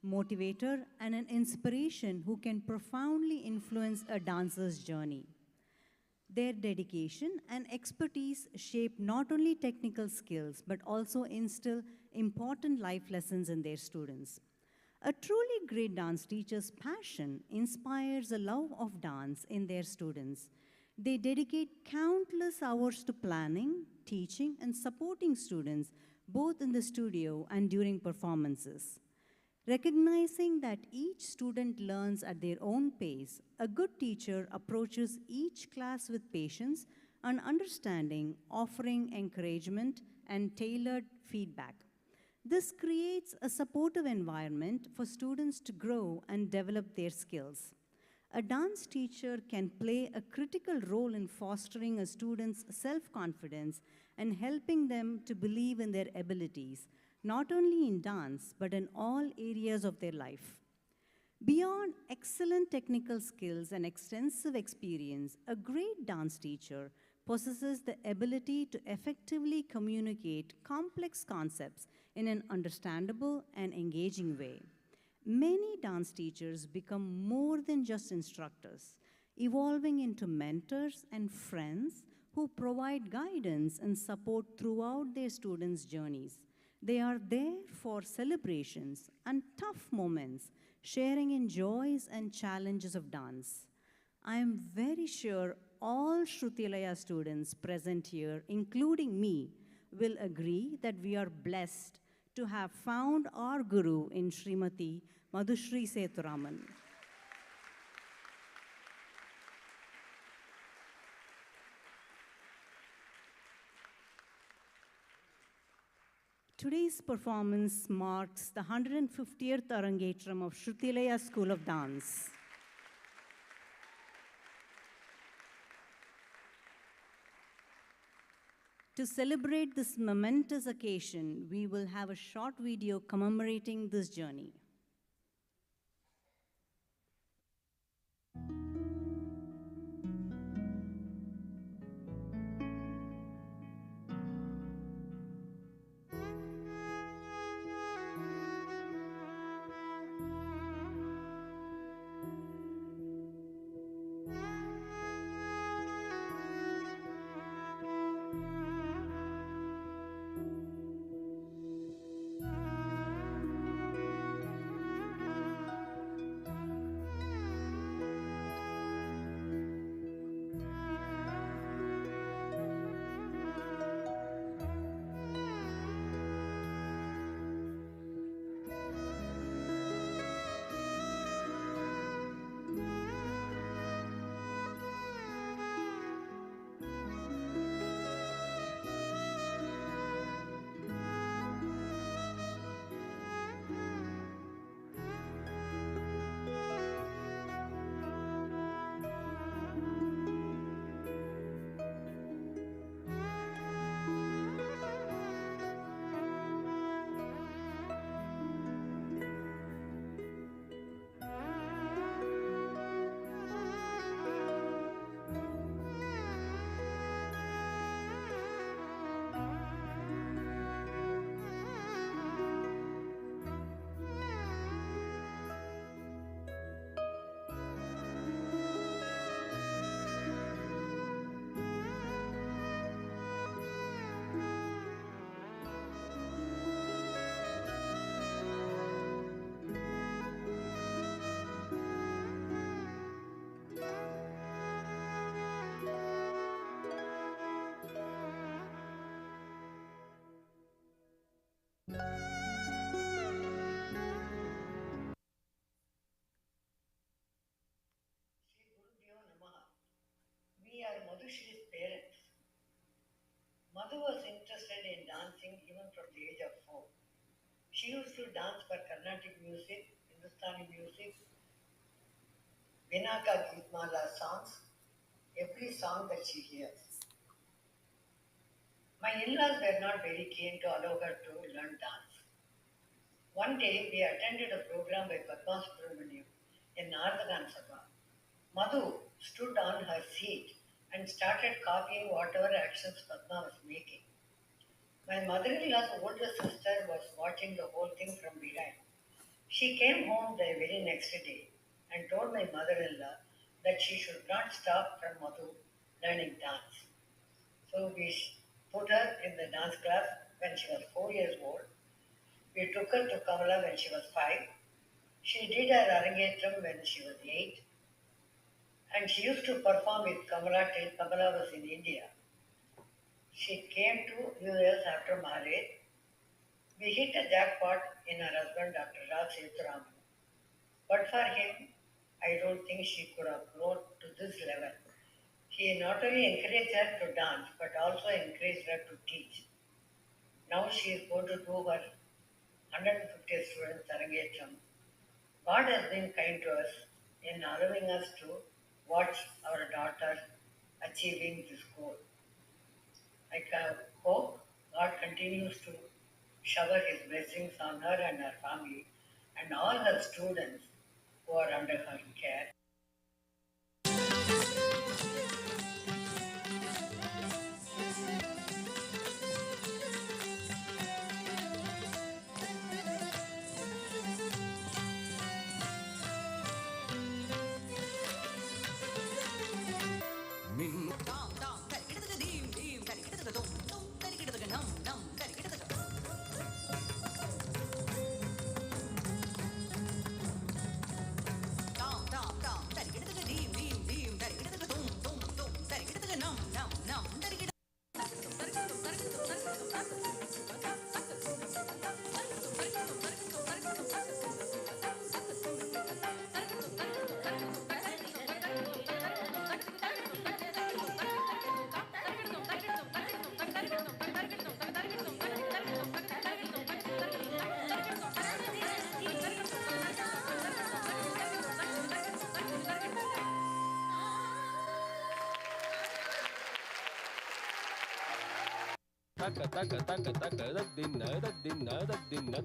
motivator, and an inspiration who can profoundly influence a dancer's journey. Their dedication and expertise shape not only technical skills but also instill important life lessons in their students. A truly great dance teacher's passion inspires a love of dance in their students. They dedicate countless hours to planning, teaching, and supporting students both in the studio and during performances. Recognizing that each student learns at their own pace, a good teacher approaches each class with patience and understanding, offering encouragement and tailored feedback. This creates a supportive environment for students to grow and develop their skills. A dance teacher can play a critical role in fostering a student's self-confidence and helping them to believe in their abilities, not only in dance, but in all areas of their life. Beyond excellent technical skills and extensive experience, a great dance teacher possesses the ability to effectively communicate complex concepts in an understandable and engaging way. Many dance teachers become more than just instructors, evolving into mentors and friends who provide guidance and support throughout their students' journeys. They are there for celebrations and tough moments, sharing in joys and challenges of dance. I am very sure all Shrutilaya students present here, including me, will agree that we are blessed to have found our guru in Srimati Madhusri Sethuraman. Today's performance marks the 150th Arangetram of Shrutilaya School of Dance. To celebrate this momentous occasion, we will have a short video commemorating this journey. We are Madhusri's parents. Madhu was interested in dancing even from the age of 4. She used to dance for Carnatic music, Hindustani music, Vinaka Gitmala songs, every song that she hears. My in-laws were not very keen to allow her to learn dance. One day we attended a program by Padmasubramaniam in Nardhagan Sabha. Madhu stood on her seat and started copying whatever actions Padma was making. My mother-in-law's older sister was watching the whole thing from behind. She came home the very next day and told my mother-in-law that she should not stop from Madhu learning dance. So we put her in the dance class when she was 4 years old. We took her to Kamala when she was 5. She did her Arangetram when she was 8. And she used to perform with Kamala till Kamala was in India. She came to US after marriage. We hit a jackpot in her husband, Dr. Sethuraman. But for him, I don't think she could have grown to this level. He not only encouraged her to dance, but also encouraged her to teach. Now she is going to do her 150 students Arangetram. God has been kind to us in allowing us to watch our daughter achieving this goal. I hope God continues to shower His blessings on her and her family and all her students who are under her care. taka taka taka taka da dinna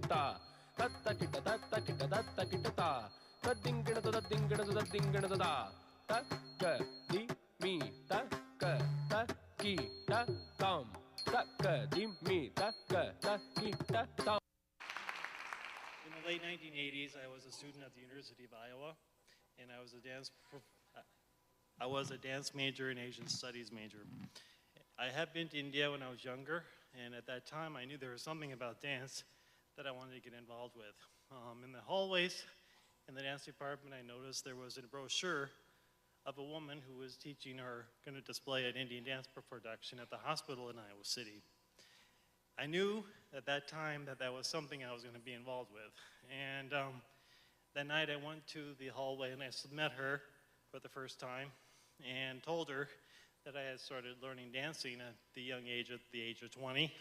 ta ta ta kita ta ta kita ta ta kita ta ta dingana da ta ka di mi ta ka ta ki ta tam ta ka di mi ta ka ta ki ta tam. In the late 1980s, I was a student at the University of Iowa, and I was a dance major and Asian studies major. I had been to India when I was younger, and at that time I knew there was something about dance that I wanted to get involved with. In the hallways in the dance department, I noticed there was a brochure of a woman who was teaching or going to display an Indian dance production at the hospital in Iowa City. I knew at that time that that was something I was going to be involved with. And that night I went to the hallway and I met her for the first time and told her that I had started learning dancing at the age of 20,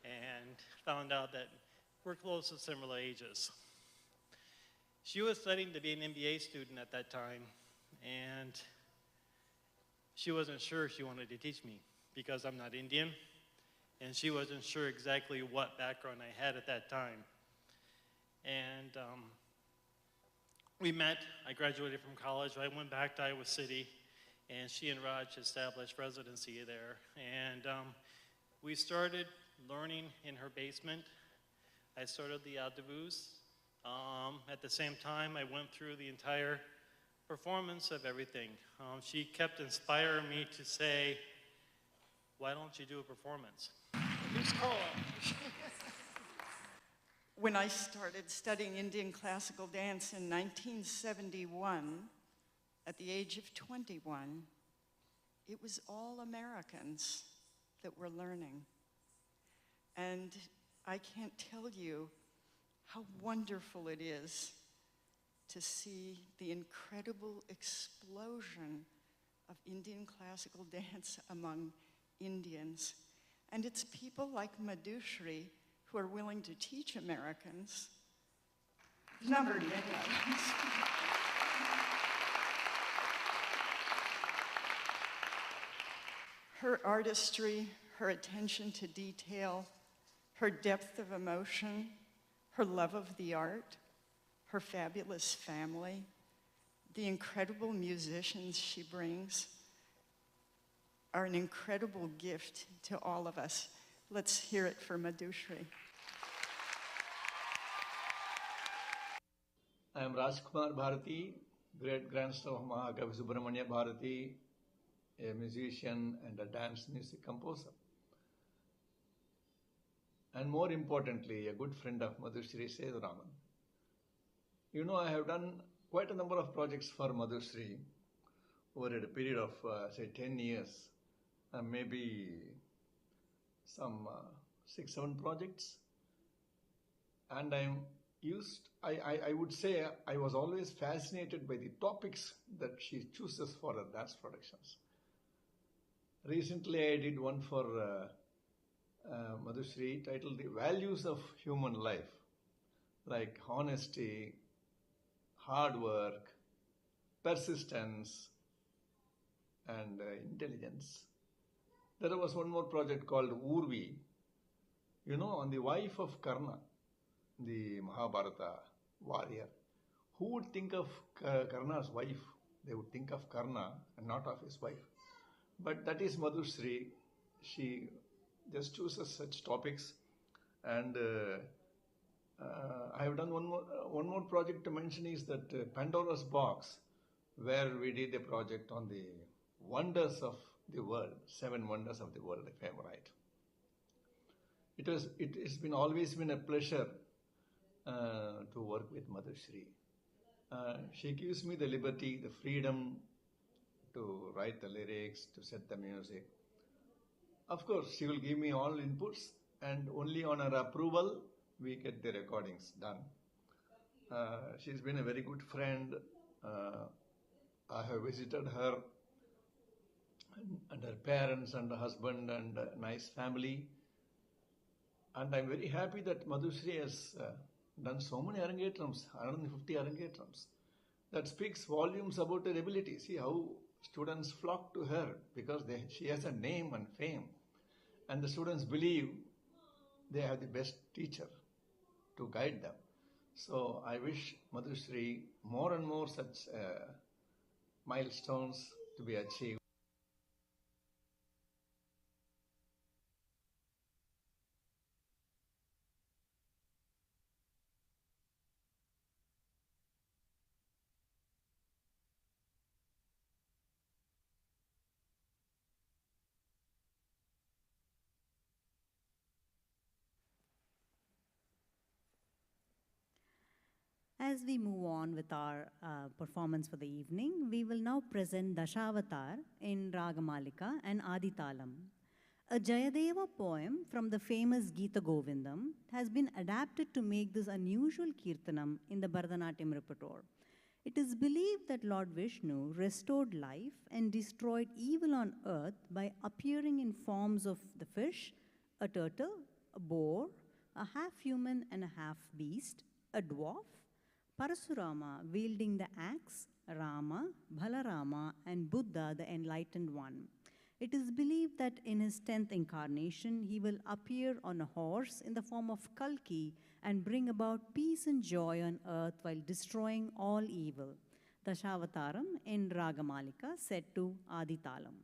and found out that we're close to similar ages. She was studying to be an MBA student at that time, and she wasn't sure she wanted to teach me because I'm not Indian, and she wasn't sure exactly what background I had at that time. And we met. I graduated from college. I went back to Iowa City, and she and Raj established residency there. And we started learning in her basement. I started the Adavus. At the same time, I went through the entire performance of everything. She kept inspiring me to say, why don't you do a performance? Who's calling? When I started studying Indian classical dance in 1971, at the age of 21, it was all Americans that were learning. And I can't tell you how wonderful it is to see the incredible explosion of Indian classical dance among Indians. And it's people like Madhusri who are willing to teach Americans. There's not very many of us. Her artistry, her attention to detail, her depth of emotion, her love of the art, her fabulous family, the incredible musicians she brings are an incredible gift to all of us. Let's hear it for Madhusri. I am Rajkumar Bharati, great grandson of Mahakavi Subramanya Bharati, a musician and a dance music composer. And more importantly, a good friend of Madhusri Sethuraman. You know, I have done quite a number of projects for Madhusri over a period of, say, 10 years, maybe some 6-7 projects. And I would say I was always fascinated by the topics that she chooses for her dance productions. Recently, I did one for Madhusri titled The Values of Human Life, like honesty, hard work, persistence, and intelligence. There was one more project called Urvi, you know, on the wife of Karna, the Mahabharata warrior. Who would think of Karna's wife? They would think of Karna and not of his wife. But that is Madhusri. She just chooses such topics. And I have done one more project to mention is that Pandora's Box, where we did a project on the wonders of the world, 7 wonders of the world, if I am right. It has always been a pleasure to work with Madhusri. She gives me the liberty, the freedom to write the lyrics, to set the music. Of course, she will give me all inputs, and only on her approval we get the recordings done. She's been a very good friend. I have visited her and her parents and her husband and a nice family. And I'm very happy that Madhusri has done so many Arangetrams, 150 Arangetrams. That speaks volumes about her ability. See how students flock to her because she has a name and fame. And the students believe they have the best teacher to guide them. So I wish Madhusri more and more such milestones to be achieved. As we move on with our performance for the evening, we will now present Dashavataram in Ragamalika and Aditalam. A Jayadeva poem from the famous Gita Govindam has been adapted to make this unusual kirtanam in the Bharatanatyam repertoire. It is believed that Lord Vishnu restored life and destroyed evil on earth by appearing in forms of the fish, a turtle, a boar, a half-human and a half-beast, a dwarf, Parasurama wielding the axe, Rama, Balarama, and Buddha, the enlightened one. It is believed that in his 10th incarnation, he will appear on a horse in the form of Kalki and bring about peace and joy on earth while destroying all evil. Dashavataram in Ragamalika set to Aditalam.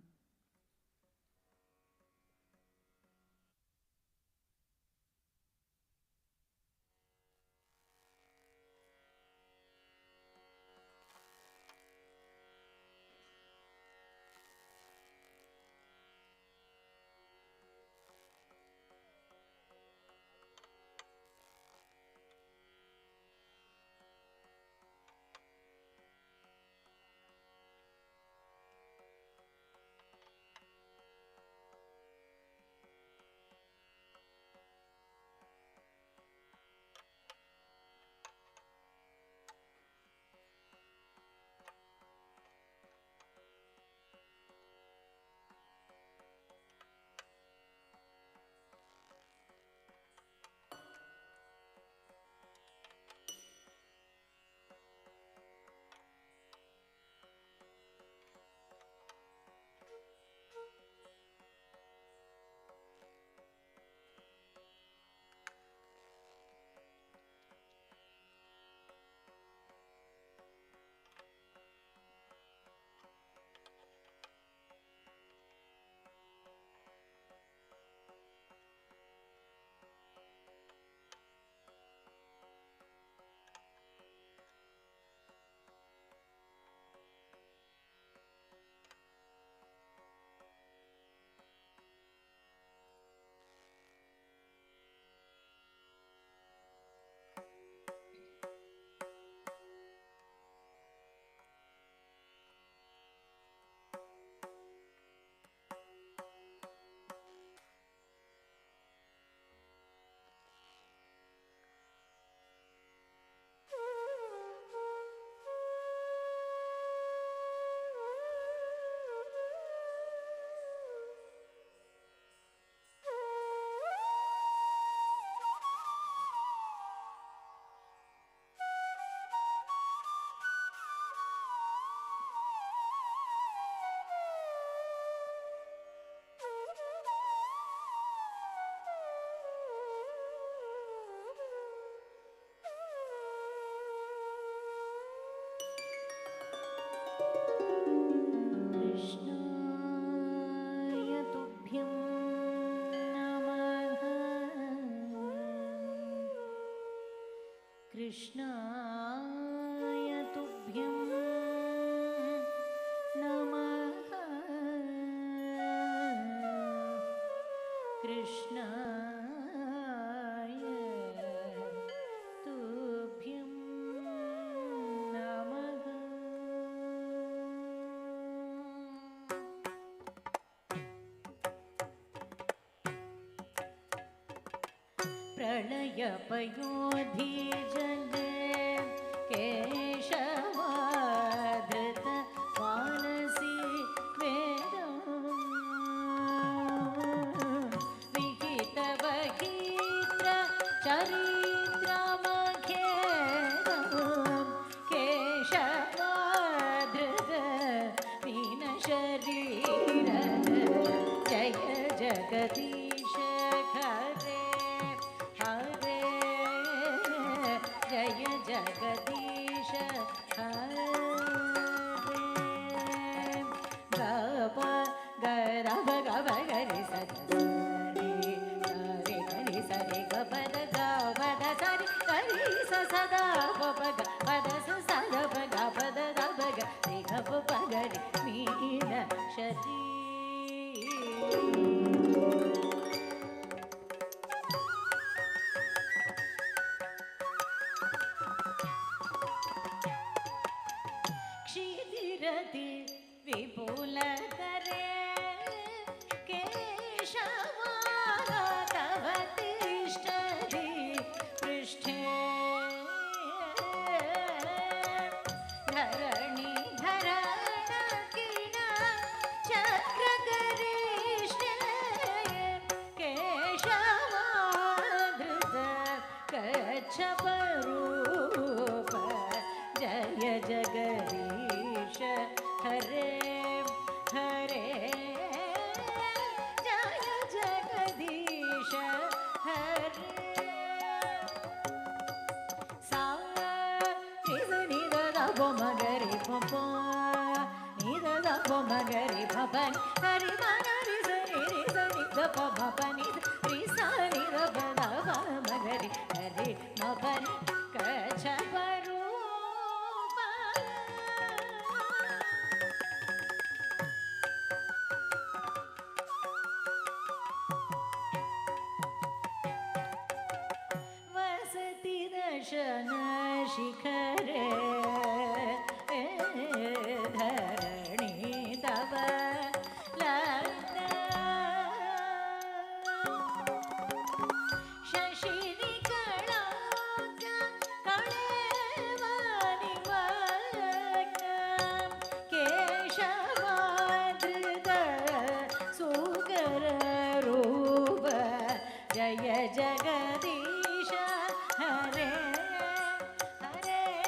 कृष्णाय तुभ्यं नमः कृष्णाय तुभ्यं नमः प्रलयपयोधीजले केशवाधृत मानसी वेदं विहितवहीत्र चरित्रमखेदं केशवाधृत मीनशरीर जय जगदीश हरे हरे जय जगदीश हरे गप गरब गब गरि सदसरि गरि गरि सरि गपद गपद सरि गरि सदा पप गपद सद गपद गप गरि गप गरि मीन शरी क्षितिरति विपुलतरे केशवाला तव तिष्ठति पृष्ठे धरणि धरणकिण चक्रगरिष्ठे केशवाधृत कच्छपरूप जय जगदीश हरे हरे जय जगदीश हरे सा नि द मगरि पप नि द मगरि भपनि हरि मगरि सरि सनि द भपनि रि सनि द मगरि हरि मगरि कच्छपरूप वसति दर्शन शिखरे धरणि तव लग्न शशिनि कणाक कळेवानि मग्न केशवाधृत सुकर रूप जय जगदीश हरे हरे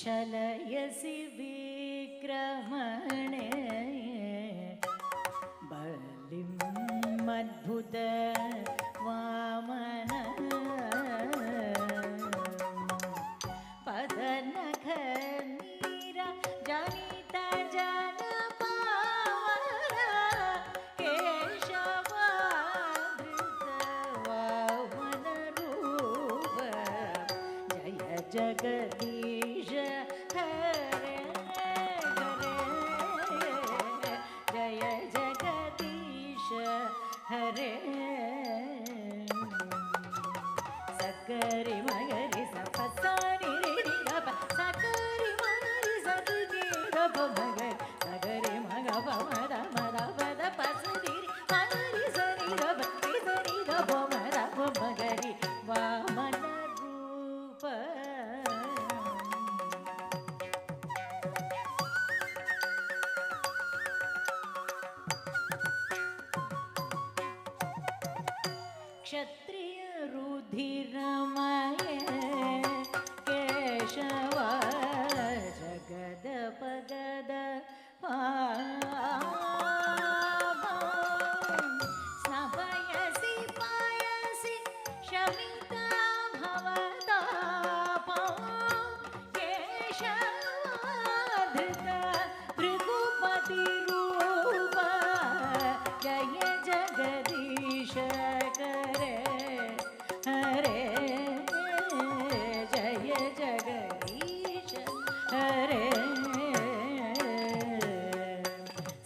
चलयसि विक्रमणे बलिम् अद्भुत वामन पदनख नीरा जनित जन पावन केशवाधृत वामन रूप जय जगदीश हरे हरे जय जगदीश हरे सकरि मगरि सपसानि रे ग सकरि मगरि सदि ग मगरि सकरि मग प मद मद पद पसरि मगरि सरि ग सरि ग मद मगरि वामन रूप क्षत्रिय रुधिरमय केशव जगदपगद स्नपयसि पायसि शमिता भवतापं केशवाधृत भृगुपतिरूप जय जगदीश करे हरे जय जगदीश हरे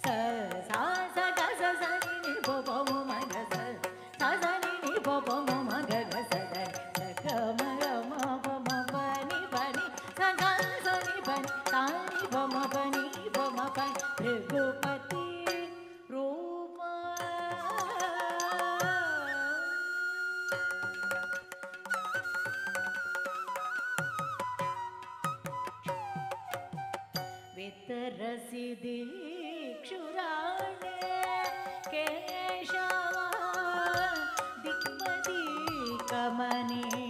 स सा स ग स स नि नि प प म म ग स स स नि नि प प म म ग ग स द स ग म ग म प म प नि प नि स ग स नि प नि ता नि प म प नि प म प भृगुपति रूप वितरसि दीक्षुराणे केशवा दिक्पदी कमनीयो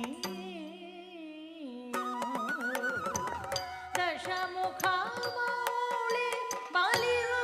दशमुखा मौळि बालियो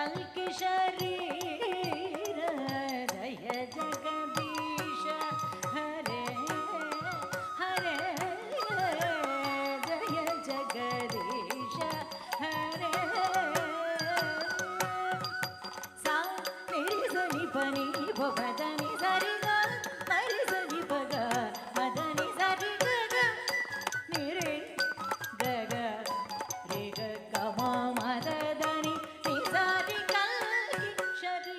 कल्कि शरीर जय जगदीश हरे हरे जय जगदीश हरे सा मेरी सनी पनी भदनी सरि ग मरि सनि पग मदनि सरि ग निरे ग ग रे ग ग म मद దని नि सरि कल्कि शरीर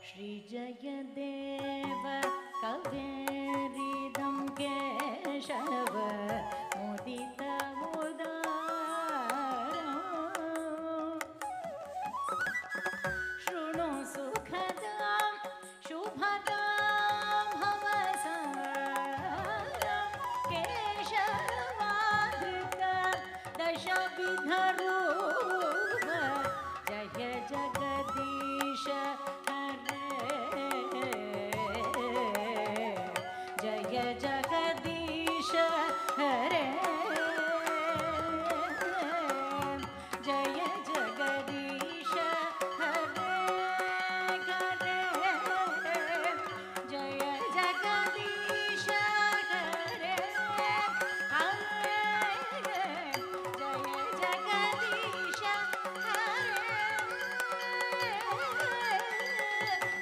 श्री जयदेव कवेरिदं केशव मुदित शृणु सुखदां शुभदां भवसारं केशवाधृत दशविधरूप जय जगदीश हरे जय जगदीश हरे जय जगदीश हरे हरे जय जगदीश हरे हरे जय जगदीश हरे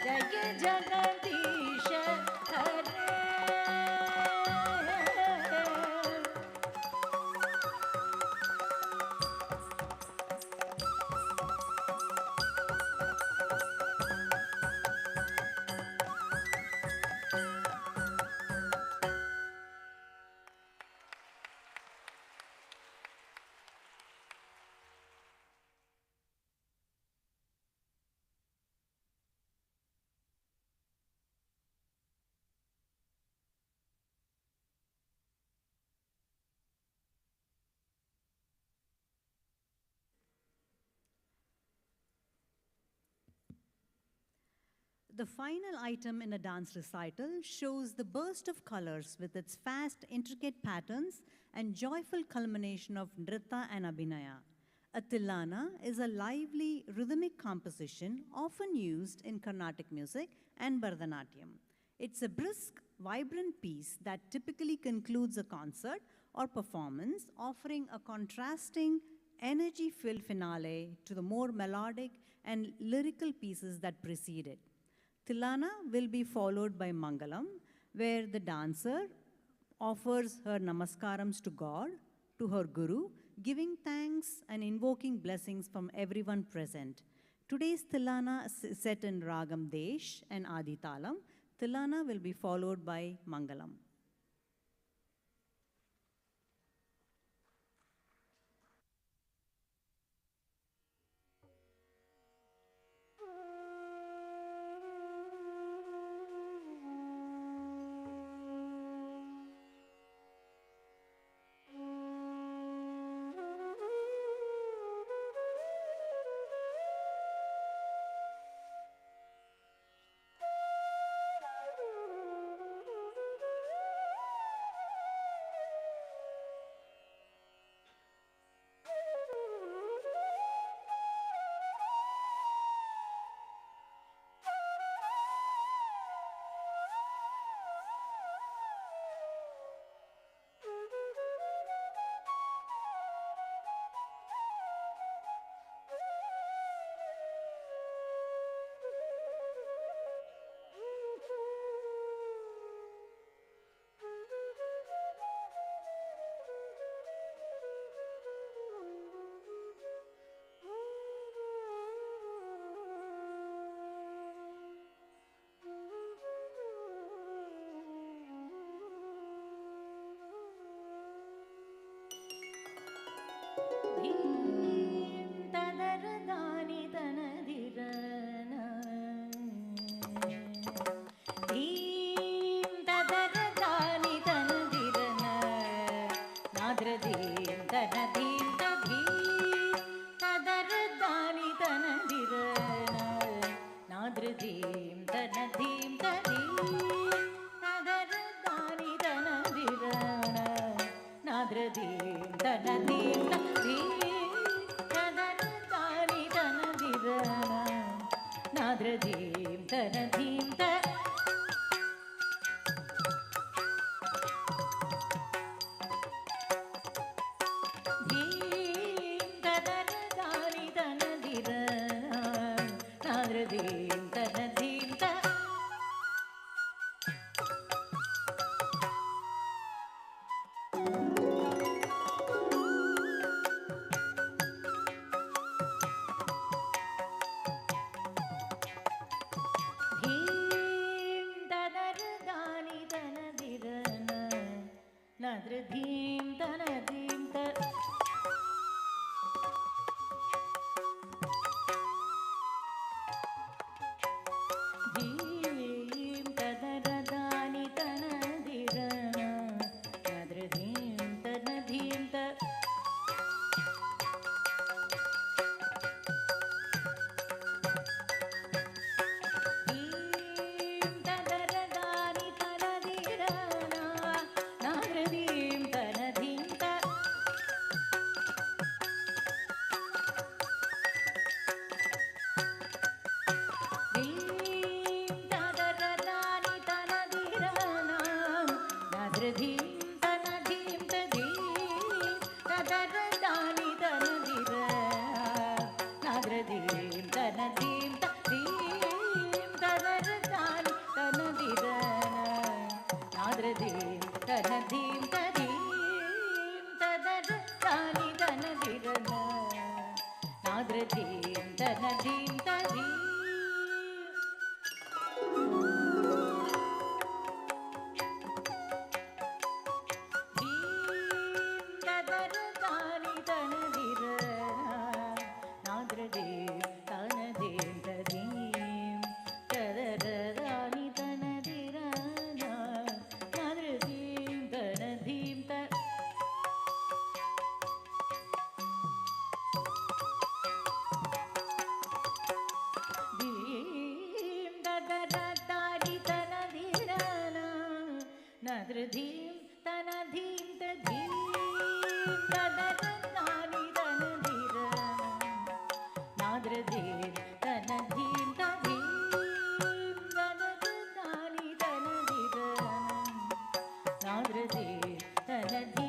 जय जगदीश हरे The final item in a dance recital shows the burst of colors with its fast, intricate patterns and joyful culmination of nritta and abhinaya. A Tillana is a lively, rhythmic composition often used in Carnatic music and Bharatanatyam. It's a brisk, vibrant piece that typically concludes a concert or performance, offering a contrasting, energy-filled finale to the more melodic and lyrical pieces that precede it. Tillana will be followed by Mangalam, where the dancer offers her namaskarams to God, to her guru, giving thanks and invoking blessings from everyone present. Today's Tillana is set in Ragam Desh and Adi Talam. Tillana will be followed by Mangalam. தனதீம் ததீம் ததரதானி தனதிரண நாத்ரதீம் தனதீம் ததீம் ததரதானி தனதிரண நாத்ரதீம் தனதீம் the Nadradhim Tanadhim Ta Dhim Tadaradani Tanadirana Nadradhim Tanadhim Ta Nadradhim Tanadhim Tadhim Tadaradani Tanadirana Nadradhim Tanadhim Tadhim Tadaradani Tanadirana Nadradhim Tanadhim Tadhim Tadaradani Tanadirana Nadradhim Tanadhim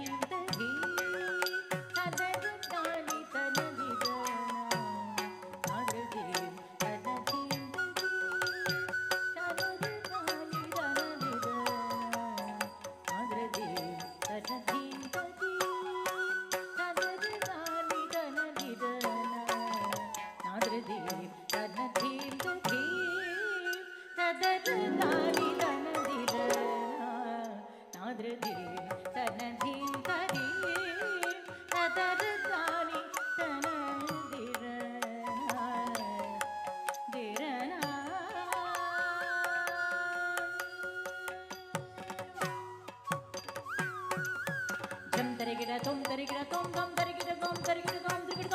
Tom tarigida tom tom tarigida tom tarigida tom tarigida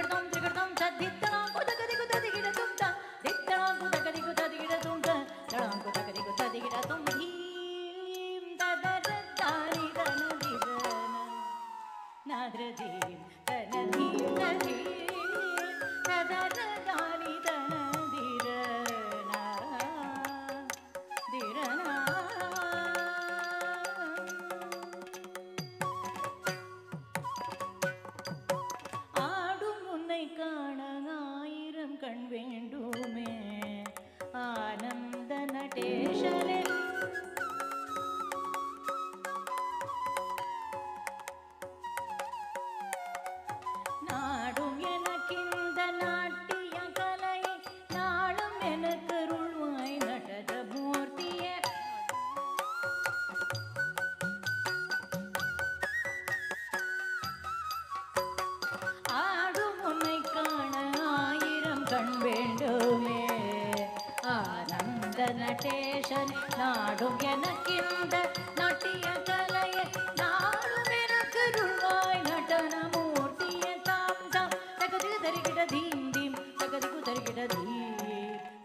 tom trigida tom tadhittana kodakadi kodadigida tom ta dittana kodakadi kodadigida tom ta taram kodakadi kodadigida tom him tadaradani tanadirana nadradhim tanadhim tadhim tadaradani tanadirana dirana கண் வேண்டுமே ஆனந்த நடேஷனே நாடும் எனக்கிந்த நாட்டிய கலையை நாளும் எனக்கு அருள்வாய் நடன மூர்த்தியே ஆடும் உன்னை காண கண் வேண்டுமே ஆனந்த நடேஷன் நாடும் எனக்கிந்த நாட்டிய கலையை நாடும் எனக்கு அருள்வாய் நடன மூர்த்தியே தாம் தாம் தகதிகு தருகிட தீம் தீம் தகதிகு தருகிட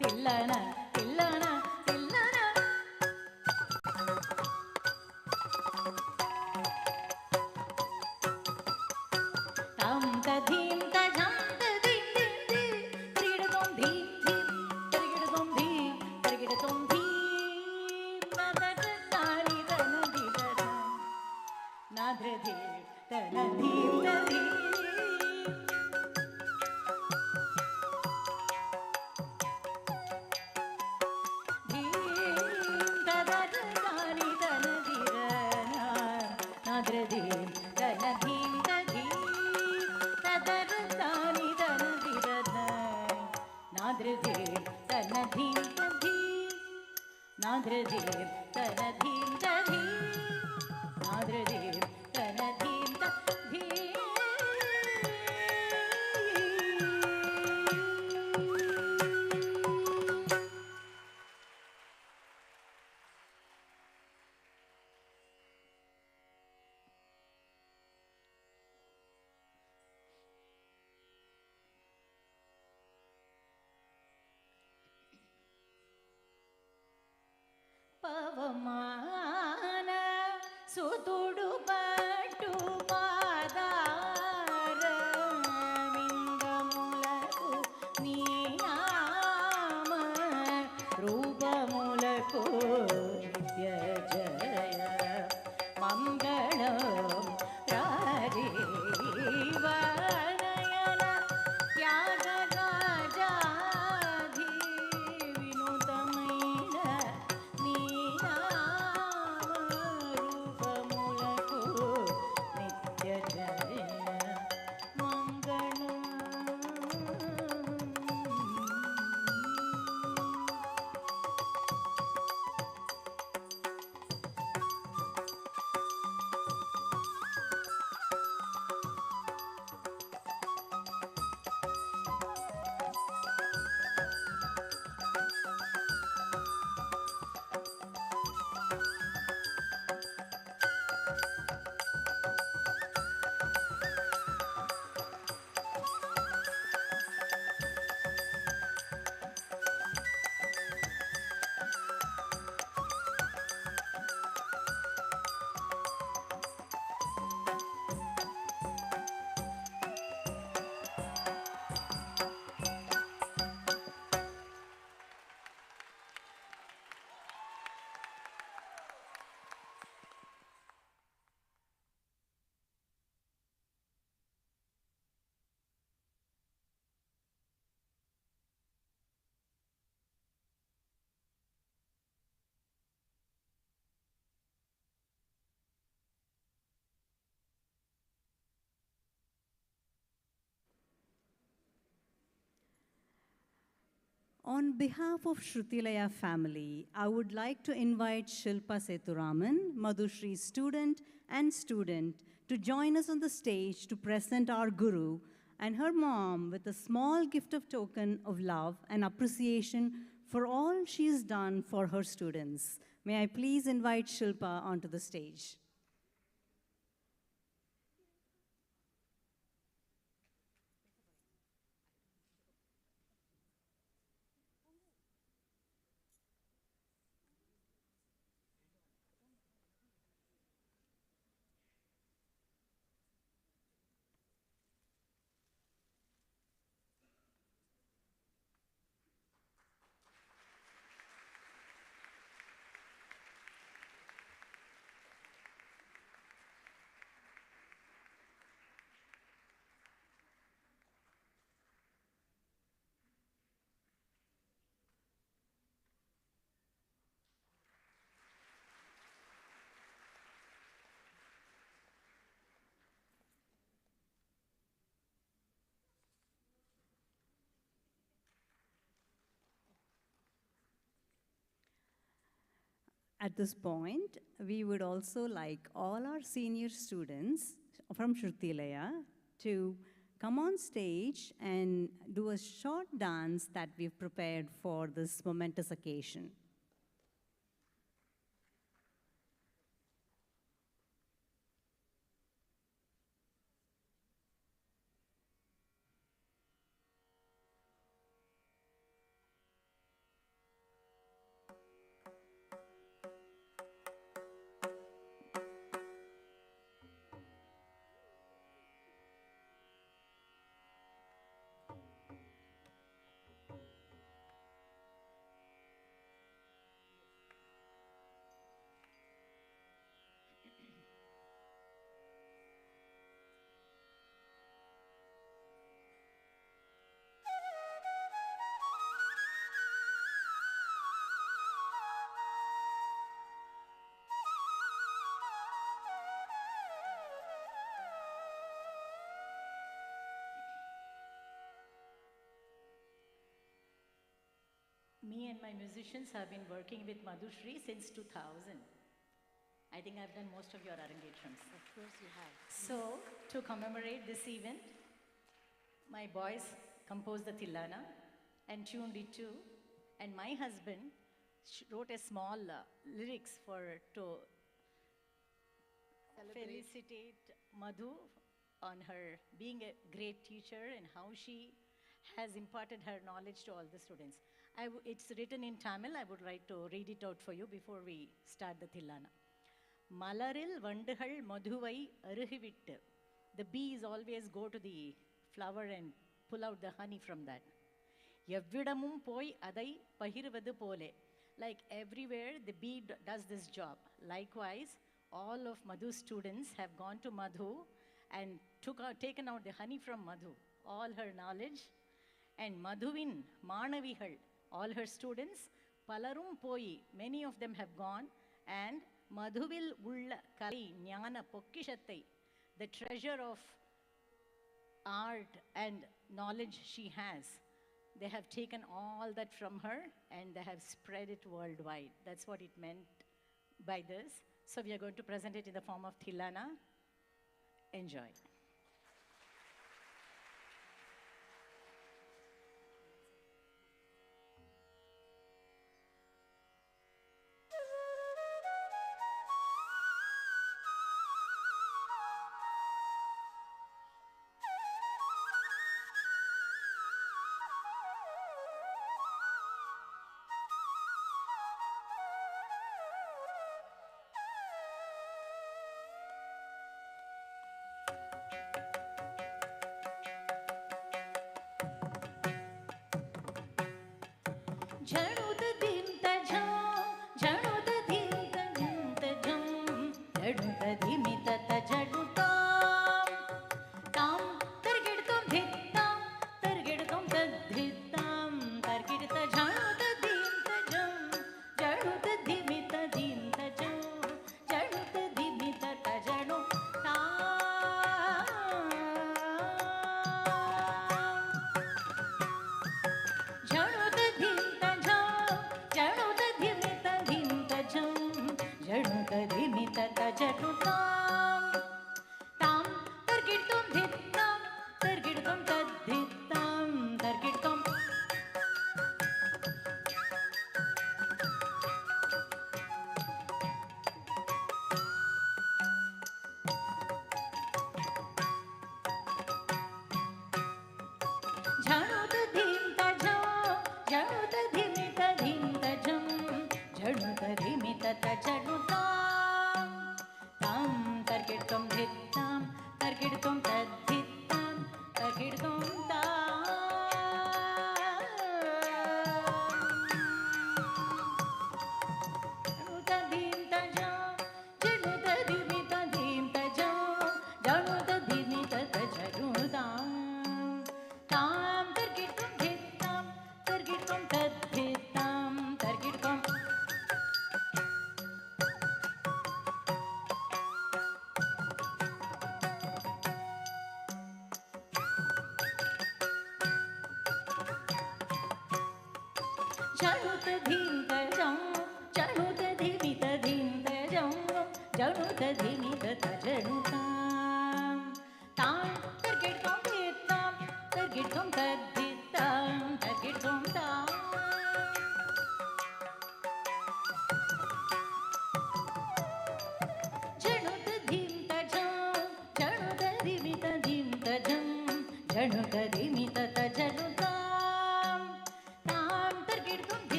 Tillana, Tillana, Tillana. Tam ta dhim ta jam ta dim dim dim. Trigidatom dhim dhim. Trigidatom dhim. Trigidatom dhim. Na da da da ni da na di da da. Na dre dhim da na dhim da dhim. Pavamana sutudu pattu padara mingamulaku niyama rupamulaku nitya jaya mangalam radivanayana tyagarajaadhi vinutamaina On behalf of Shrutilaya family, I would like to invite Shilpa Sethuraman, Madhusri's student, to join us on the stage to present our guru and her mom with a small gift of token of love and appreciation for all she has done for her students. May I please invite Shilpa onto the stage. At this point, we would also like all our senior students from Shrutilaya to come on stage and do a short dance that we've prepared for this momentous occasion. me and my musicians have been working with Madhusri since 2000. I think I've done most of your Arangetrams. Of course you have. So, to commemorate this event, my boys composed the Tillana and tuned it too. And my husband wrote a small lyrics to felicitate Madhu on her being a great teacher and how she has imparted her knowledge to all the students. It's written in Tamil. I would like to read it out for you before we start the Tillana. Malaril vandugal madhuvai aruhivittu. The bees always go to the flower and pull out the honey from that. Yavvidamum poi adai pahirvadu pole. Like everywhere, the bee does this job. Likewise, all of Madhu's students have gone to Madhu and taken out the honey from Madhu, all her knowledge. And Madhuvin Manavihal, all her students, palarum poi, many of them have gone, and Madhuvil ulla kali jnana pokkishattai, the treasure of art and knowledge she has. They have taken all that from her and they have spread it worldwide. That's what it meant by this. So we are going to present it in the form of Tillana. Enjoy.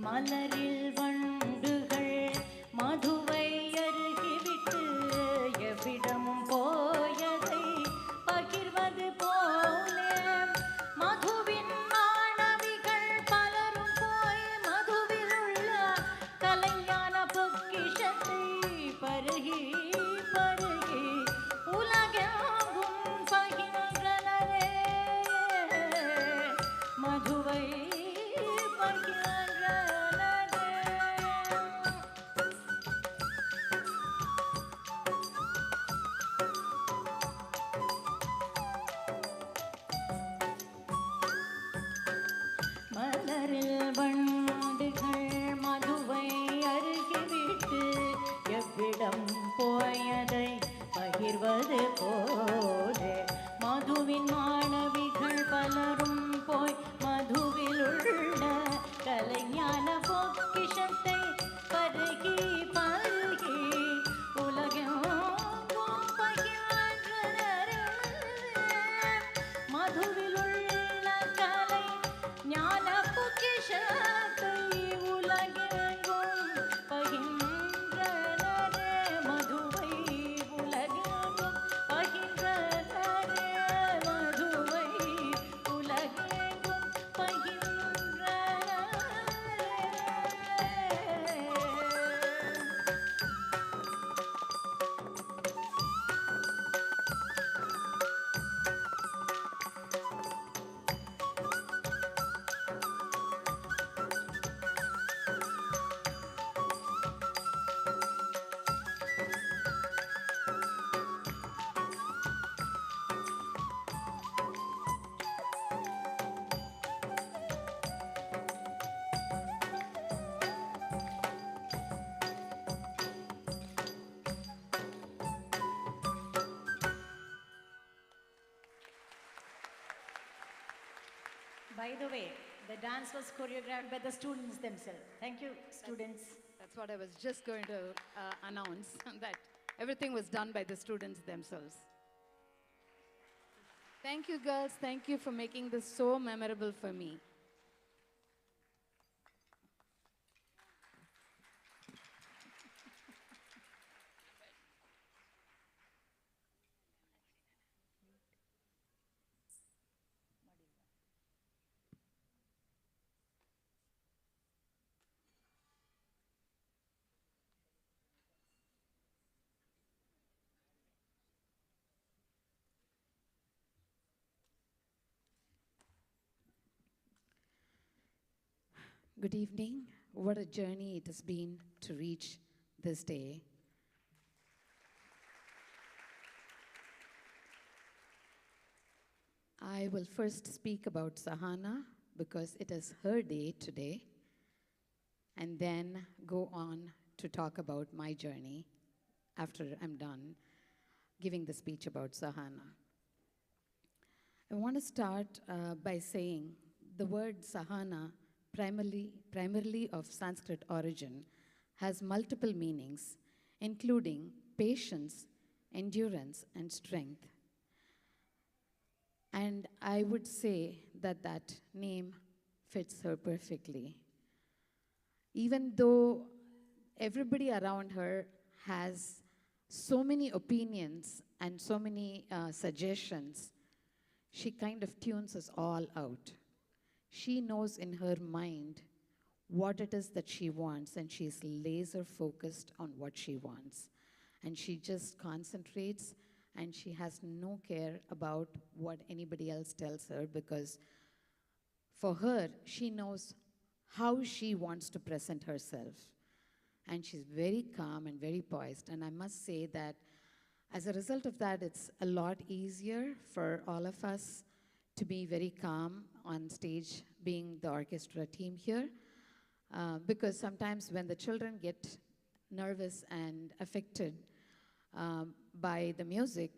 மலரில் வண்டுகள் மதுவை அருகிவிட்டு எவ்விடமும் போயதை பகிர்வது போலே மதுவின் மாணவிகள் பலரும் போய் மதுவில் உள்ள கலைஞான பொக்கிஷத்தை பருகி பருகி உலகெங்கும் பகிர்ந்தனரே மதுவை மலரில் வண்டுகள் மதுவை அருகிவிட்டு எவ்விடம் போயதை பகிர்வது போலே மதுவின் மாணவிகள் பலரும் போய் மதுவில் உள்ள கலைஞான பொக்கிஷத்தை பருகி பருகி உலகெங்கும் பகிர்ந்தனரே மதுவில் உள்ள கலை ஞான பொக்கிஷத்தை உலகெங்கும் பகிர்ந்தனரே மதுவை உலகெங்கும் பகிர்ந்தனரே மதுவை உலகெங்கும் பகிர்ந்தனரே. By the way, the dance was choreographed by the students themselves. Thank you, students. That's what I was just going to announce, that Everything was done by the students themselves. Thank you, girls. Thank you for making this so memorable for me. Good evening. What a journey it has been to reach this day. I will first speak about Sahana because it is her day today, and then go on to talk about my journey after I'm done giving the speech about Sahana. I want to start by saying the word Sahana, primarily of Sanskrit origin, has multiple meanings, including patience, endurance, and strength. And I would say that that name fits her perfectly. Even though everybody around her has so many opinions and so many suggestions, she kind of tunes us all out. She knows in her mind what it is that she wants, and she's laser focused on what she wants. And she just concentrates, and she has no care about what anybody else tells her, because for her, she knows how she wants to present herself. And she's very calm and very poised. And I must say that as a result of that, it's a lot easier for all of us to be very calm on stage, being the orchestra team here. Because sometimes when the children get nervous and affected by the music,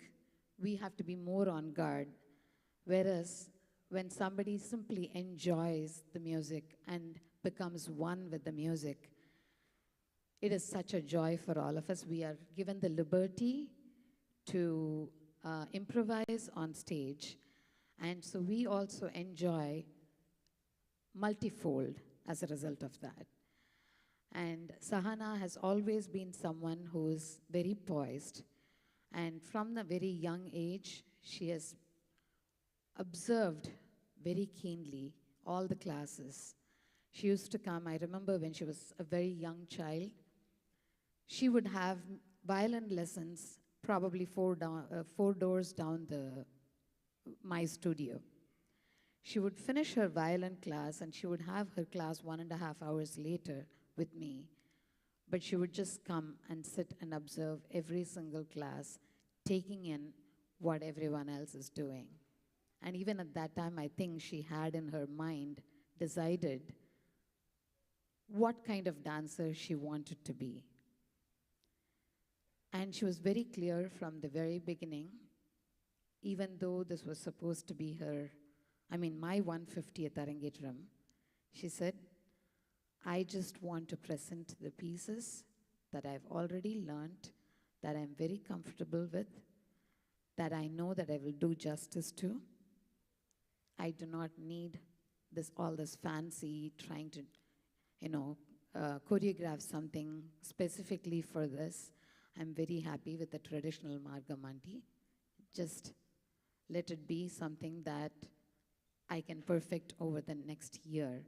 we have to be more on guard. Whereas when somebody simply enjoys the music and becomes one with the music, it is such a joy for all of us. We are given the liberty to improvise on stage. And so we also enjoy multifold as a result of that. And Sahana has always been someone who is very poised. And from a very young age, she has observed very keenly all the classes. She used to come, I remember when she was a very young child, she would have violin lessons probably four doors down my studio. She would finish her violin class and she would have her class 1.5 hours later with me. But she would just come and sit and observe every single class, taking in what everyone else is doing. And even at that time, I think she had in her mind decided what kind of dancer she wanted to be. And she was very clear from the very beginning, even though this was supposed to be my 150th Arangetram, she said, I just want to present the pieces that I've already learned, that I'm very comfortable with, that I know that I will do justice to. I do not need all this fancy trying to, choreograph something specifically for this. I'm very happy with the traditional Margamanti. Just let it be something that I can perfect over the next year.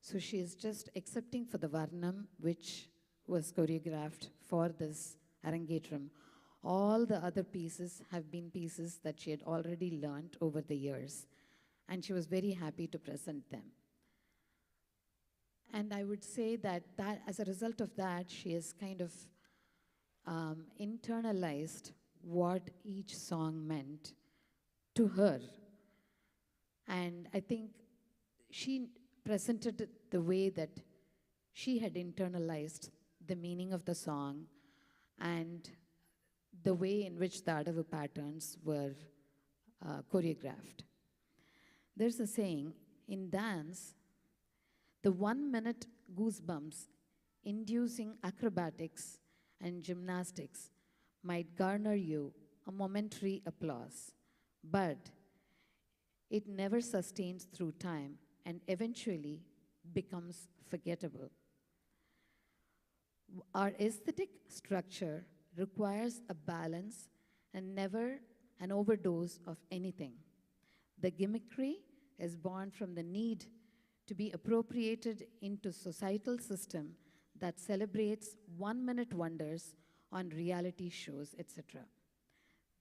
So she is just accepting for the Varnam, which was choreographed for this Arangetram. All the other pieces have been pieces that she had already learned over the years. And she was very happy to present them. And I would say that as a result of that, she has kind of internalized what each song meant to her. And I think she presented it the way that she had internalized the meaning of the song and the way in which the Adavu patterns were choreographed. There's a saying, in dance, the 1 minute goosebumps inducing acrobatics and gymnastics might garner you a momentary applause, but it never sustains through time and eventually becomes forgettable. Our aesthetic structure requires a balance and never an overdose of anything. The gimmickry is born from the need to be appropriated into societal system that celebrates one-minute wonders on reality shows, etc.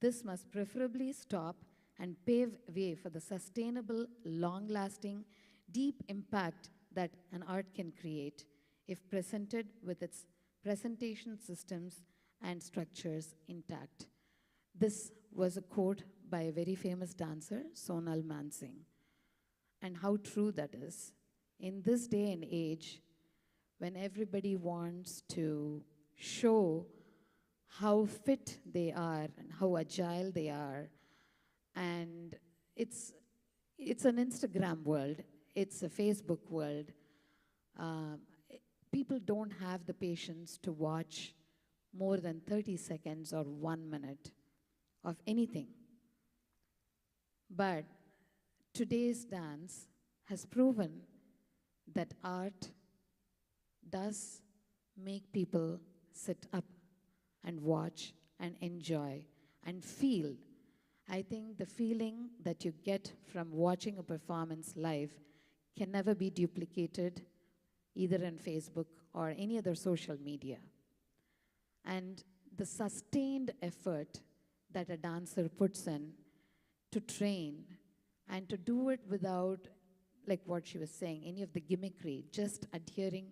This must preferably stop and pave way for the sustainable, long-lasting, deep impact that an art can create if presented with its presentation systems and structures intact. This was a quote by a very famous dancer, Sonal Mansingh. And how true that is. In this day and age, when everybody wants to show how fit they are and how agile they are, and it's an Instagram world, it's a Facebook world. People don't have the patience to watch more than 30 seconds or 1 minute of anything. But today's dance has proven that art does make people sit up and watch and enjoy and feel. I think the feeling that you get from watching a performance live can never be duplicated either on Facebook or any other social media. And the sustained effort that a dancer puts in to train and to do it without, like what she was saying, any of the gimmickry, just adhering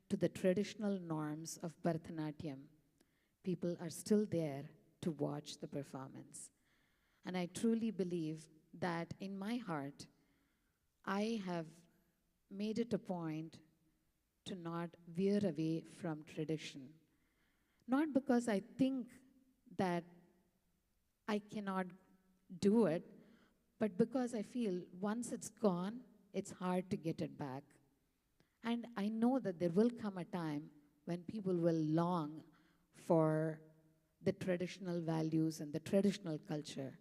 to the traditional norms of Bharatanatyam, people are still there to watch the performance. And I truly believe that in my heart, I have made it a point to not veer away from tradition. Not because I think that I cannot do it, but because I feel once it's gone, it's hard to get it back. And I know that there will come a time when people will long for the traditional values and the traditional culture.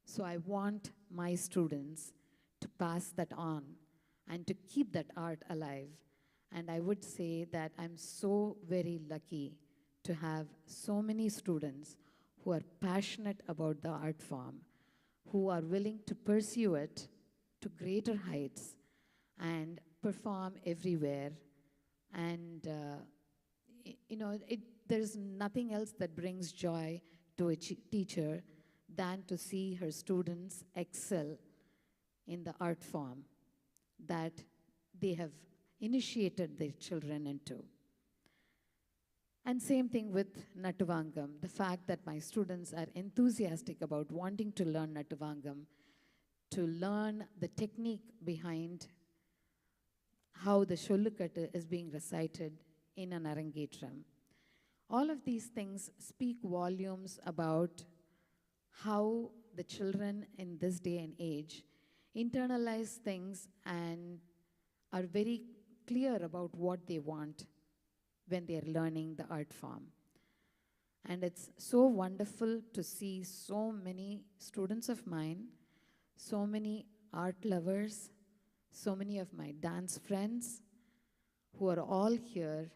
So I want my students to pass that on and to keep that art alive. And I would say that I'm so very lucky to have so many students who are passionate about the art form, who are willing to pursue it to greater heights and perform everywhere. And, there's nothing else that brings joy to a teacher than to see her students excel in the art form that they have initiated their children into. And same thing with Nattuvangam, the fact that my students are enthusiastic about wanting to learn Nattuvangam, to learn the technique behind how the Shollukattu is being recited in an Arangetram. All of these things speak volumes about how the children in this day and age internalize things and are very clear about what they want when they're learning the art form. And it's so wonderful to see so many students of mine, so many art lovers, so many of my dance friends who are all here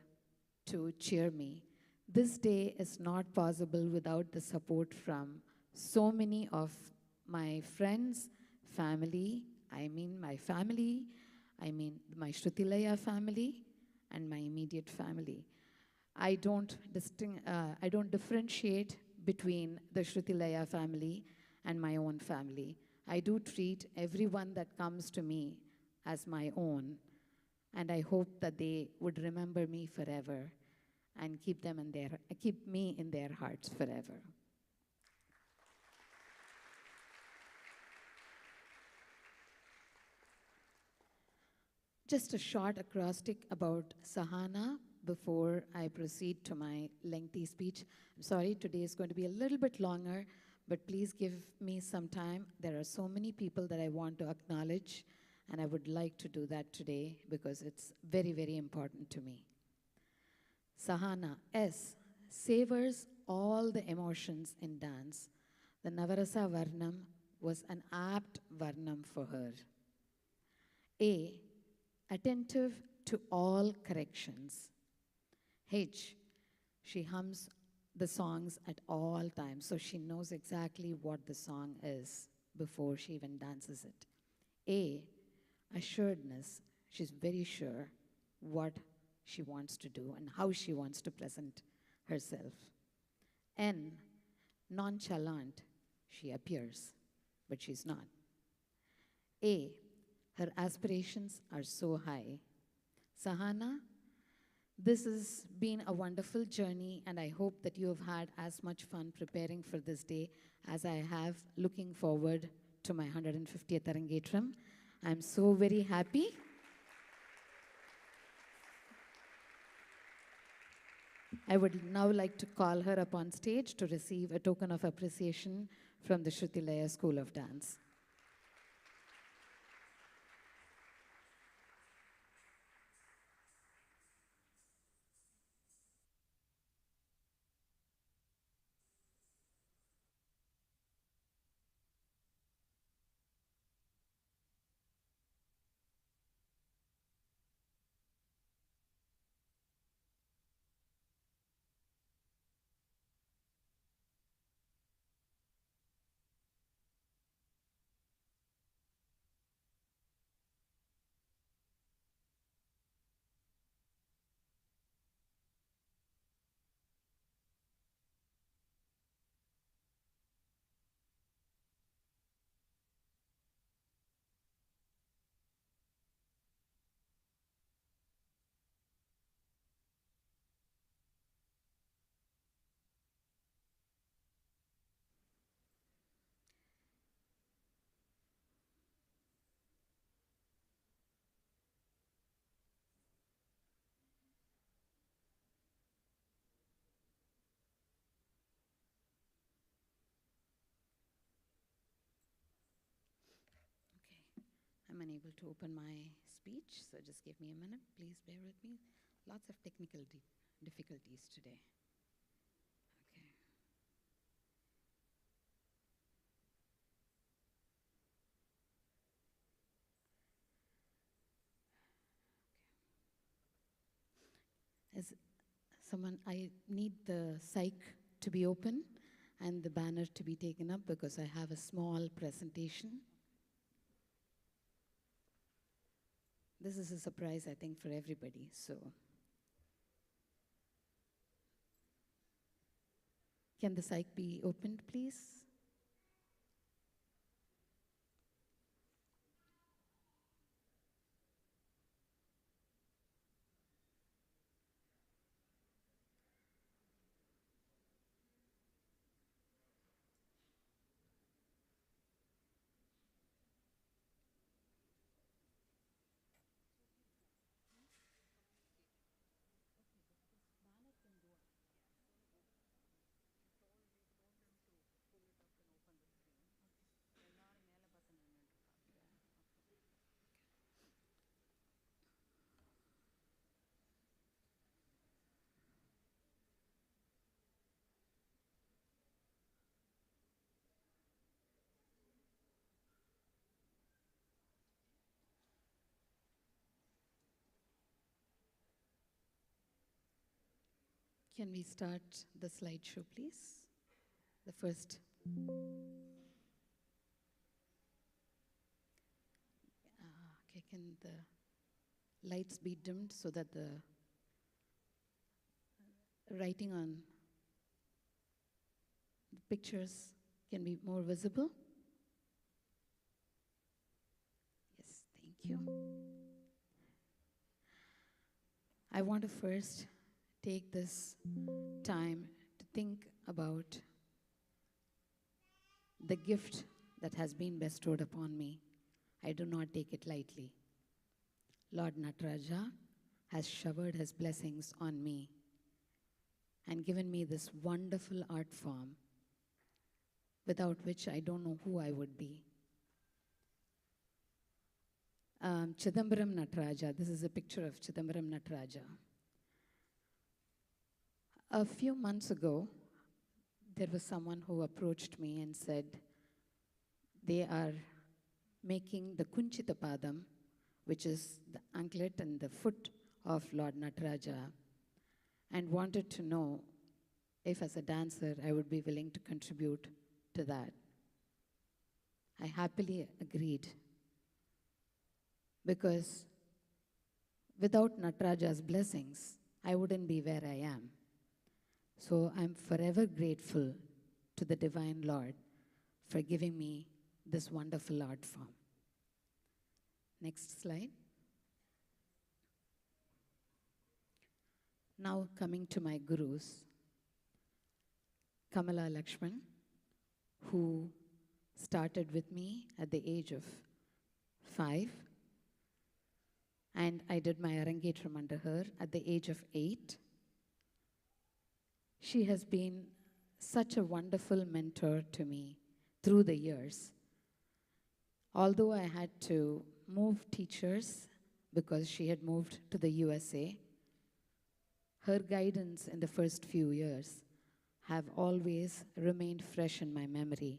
to cheer me. This day is not possible without the support from so many of my friends, family, I mean my Shrutilaya family, and my immediate family. I don't differentiate between the Shrutilaya family and my own family. I do treat everyone that comes to me as my own, and I hope that they would remember me forever and keep me in their hearts forever. Just a short acrostic about Sahana before I proceed to my lengthy speech. I'm sorry, today is going to be a little bit longer, but please give me some time. There are so many people that I want to acknowledge, and I would like to do that today because it's very, very important to me. Sahana, S savors all the emotions in dance, the Navarasa Varnam was an apt Varnam for her. A, attentive to all corrections. H, she hums the songs at all times, so she knows exactly what the song is before she even dances it. A, assuredness, she's very sure what she wants to do and how she wants to present herself. N, nonchalant, she appears, but she's not. A, her aspirations are so high. Sahana, this has been a wonderful journey, and I hope that you have had as much fun preparing for this day as I have looking forward to my 150th Arangetram. I'm so very happy. I would now like to call her up on stage to receive a token of appreciation from the Shrutilaya School of Dance. I'm unable to open my speech, so just give me a minute. Please bear with me. Lots of technical difficulties today. Okay. As someone, I need the psych to be open and the banner to be taken up because I have a small presentation. This is a surprise, I think, for everybody, so. Can the psych be opened, please? Can we start the slideshow, please? The first. Okay, can the lights be dimmed so that the writing on the pictures can be more visible? Yes, thank you. I want to first take this time to think about the gift that has been bestowed upon me. I do not take it lightly. Lord Nataraja has showered his blessings on me and given me this wonderful art form, without which I don't know who I would be. Chidambaram Nataraja, this is a picture of Chidambaram Nataraja. A few months ago, there was someone who approached me and said they are making the Kunchita Padam, which is the anklet and the foot of Lord Nataraja, and wanted to know if as a dancer I would be willing to contribute to that. I happily agreed because without Nataraja's blessings, I wouldn't be where I am. So I'm forever grateful to the Divine Lord for giving me this wonderful art form. Next slide. Now coming to my gurus, Kamala Lakshman, who started with me at the age of 5, and I did my Arangetram under her at the age of 8. She has been such a wonderful mentor to me through the years. Although I had to move teachers because she had moved to the USA, her guidance in the first few years have always remained fresh in my memory,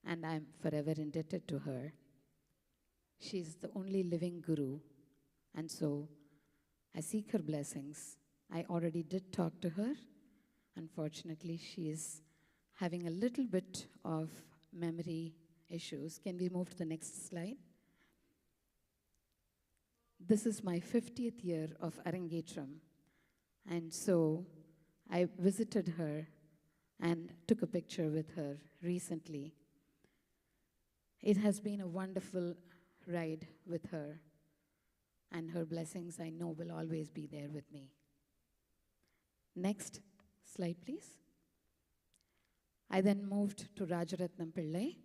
and I'm forever indebted to her. She's the only living guru, and so I seek her blessings. I already did talk to her. Unfortunately, she is having a little bit of memory issues. Can we move to the next slide? This is my 50th year of Arangetram, and so I visited her and took a picture with her recently. It has been a wonderful ride with her, and her blessings I know will always be there with me. Next slide, please. I then moved to Rajaratnam Pillai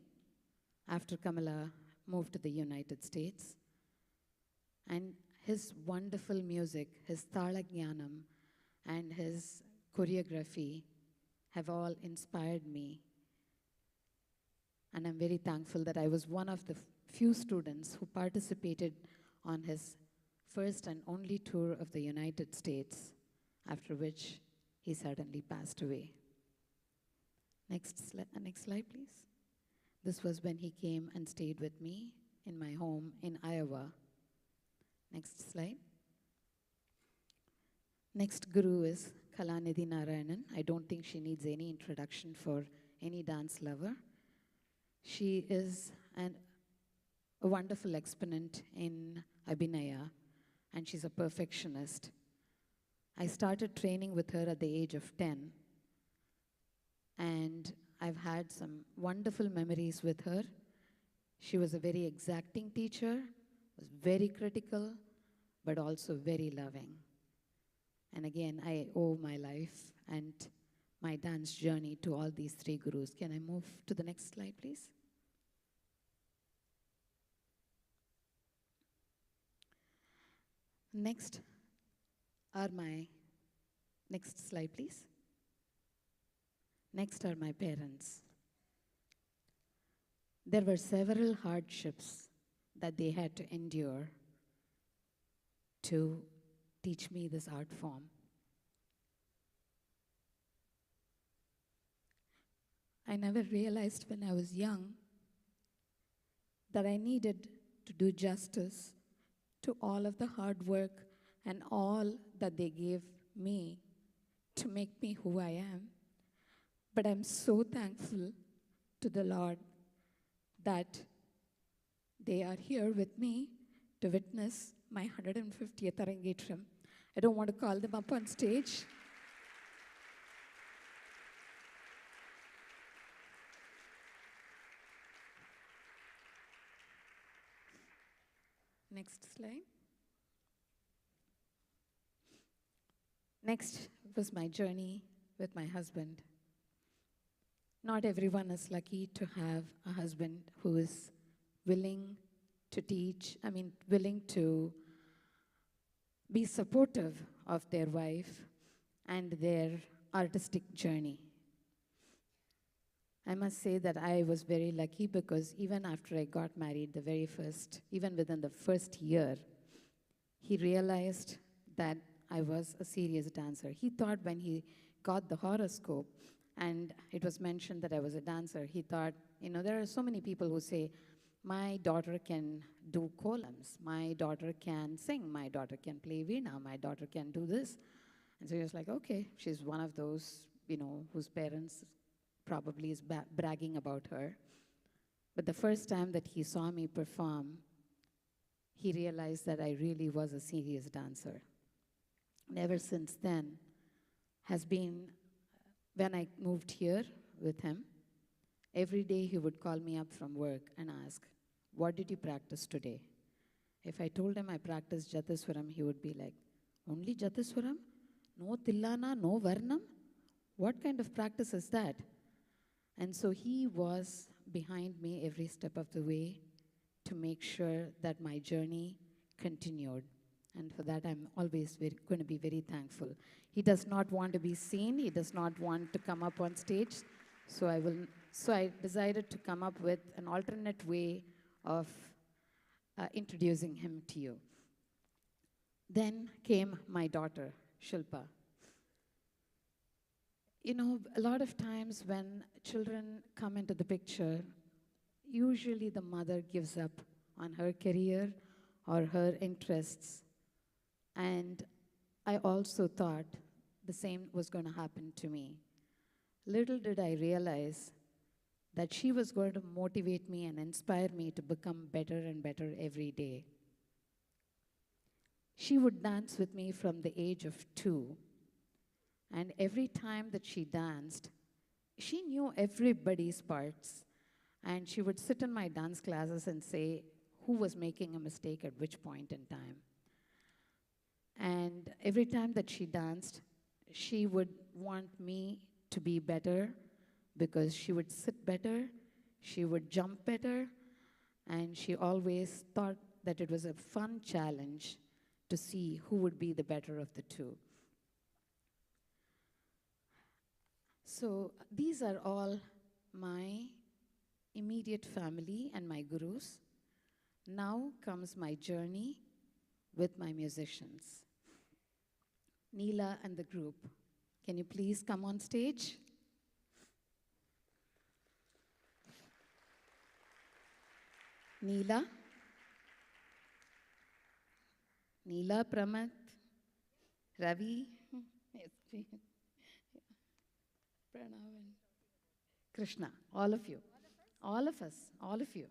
after Kamala moved to the United States. And his wonderful music, his Thala Jnanam, and his choreography have all inspired me. And I'm very thankful that I was one of the few students who participated on his first and only tour of the United States, after which he suddenly passed away. Next slide, please. This was when he came and stayed with me in my home in Iowa. Next slide. Next guru is Kalanidhi Narayanan. I don't think she needs any introduction for any dance lover. She is a wonderful exponent in Abhinaya, and she's a perfectionist. I started training with her at the age of 10, and I've had some wonderful memories with her. She was a very exacting teacher, was very critical, but also very loving. And again, I owe my life and my dance journey to all these 3 gurus. Can I move to the next slide, please? Next slide, please. Next are my parents. There were several hardships that they had to endure to teach me this art form. I never realized when I was young that I needed to do justice to all of the hard work and all that they gave me to make me who I am. But I'm so thankful to the Lord that they are here with me to witness my 150th Arangetram. I don't want to call them up on stage. Next slide. Next was my journey with my husband. Not everyone is lucky to have a husband who is willing to teach, willing to be supportive of their wife and their artistic journey. I must say that I was very lucky because even after I got married, even within the first year, he realized that I was a serious dancer. He thought when he got the horoscope and it was mentioned that I was a dancer, he thought, there are so many people who say, my daughter can do columns, my daughter can sing, my daughter can play veena, my daughter can do this. And so he was like, okay, she's one of those, whose parents probably is bragging about her. But the first time that he saw me perform, he realized that I really was a serious dancer. And ever since then has been, when I moved here with him, every day he would call me up from work and ask, what did you practice today? If I told him I practiced Jatiswaram, he would be like, only Jatiswaram? No Tillana, no Varnam? What kind of practice is that? And so he was behind me every step of the way to make sure that my journey continued. And for that, I'm always going to be very thankful. He does not want to be seen. He does not want to come up on stage. So I decided to come up with an alternate way of introducing him to you. Then came my daughter, Shilpa. A lot of times when children come into the picture, usually the mother gives up on her career or her interests. And I also thought the same was going to happen to me. Little did I realize that she was going to motivate me and inspire me to become better and better every day. She would dance with me from the age of 2. And every time that she danced, she knew everybody's parts. And she would sit in my dance classes and say who was making a mistake at which point in time. And every time that she danced, she would want me to be better because she would sit better, she would jump better, and she always thought that it was a fun challenge to see who would be the better of the two. So these are all my immediate family and my gurus. Now comes my journey with my musicians. Neela and the group, can you please come on stage? Neela, Pramath, Ravi, Pranav, and Krishna, all of you, all of us, all of you.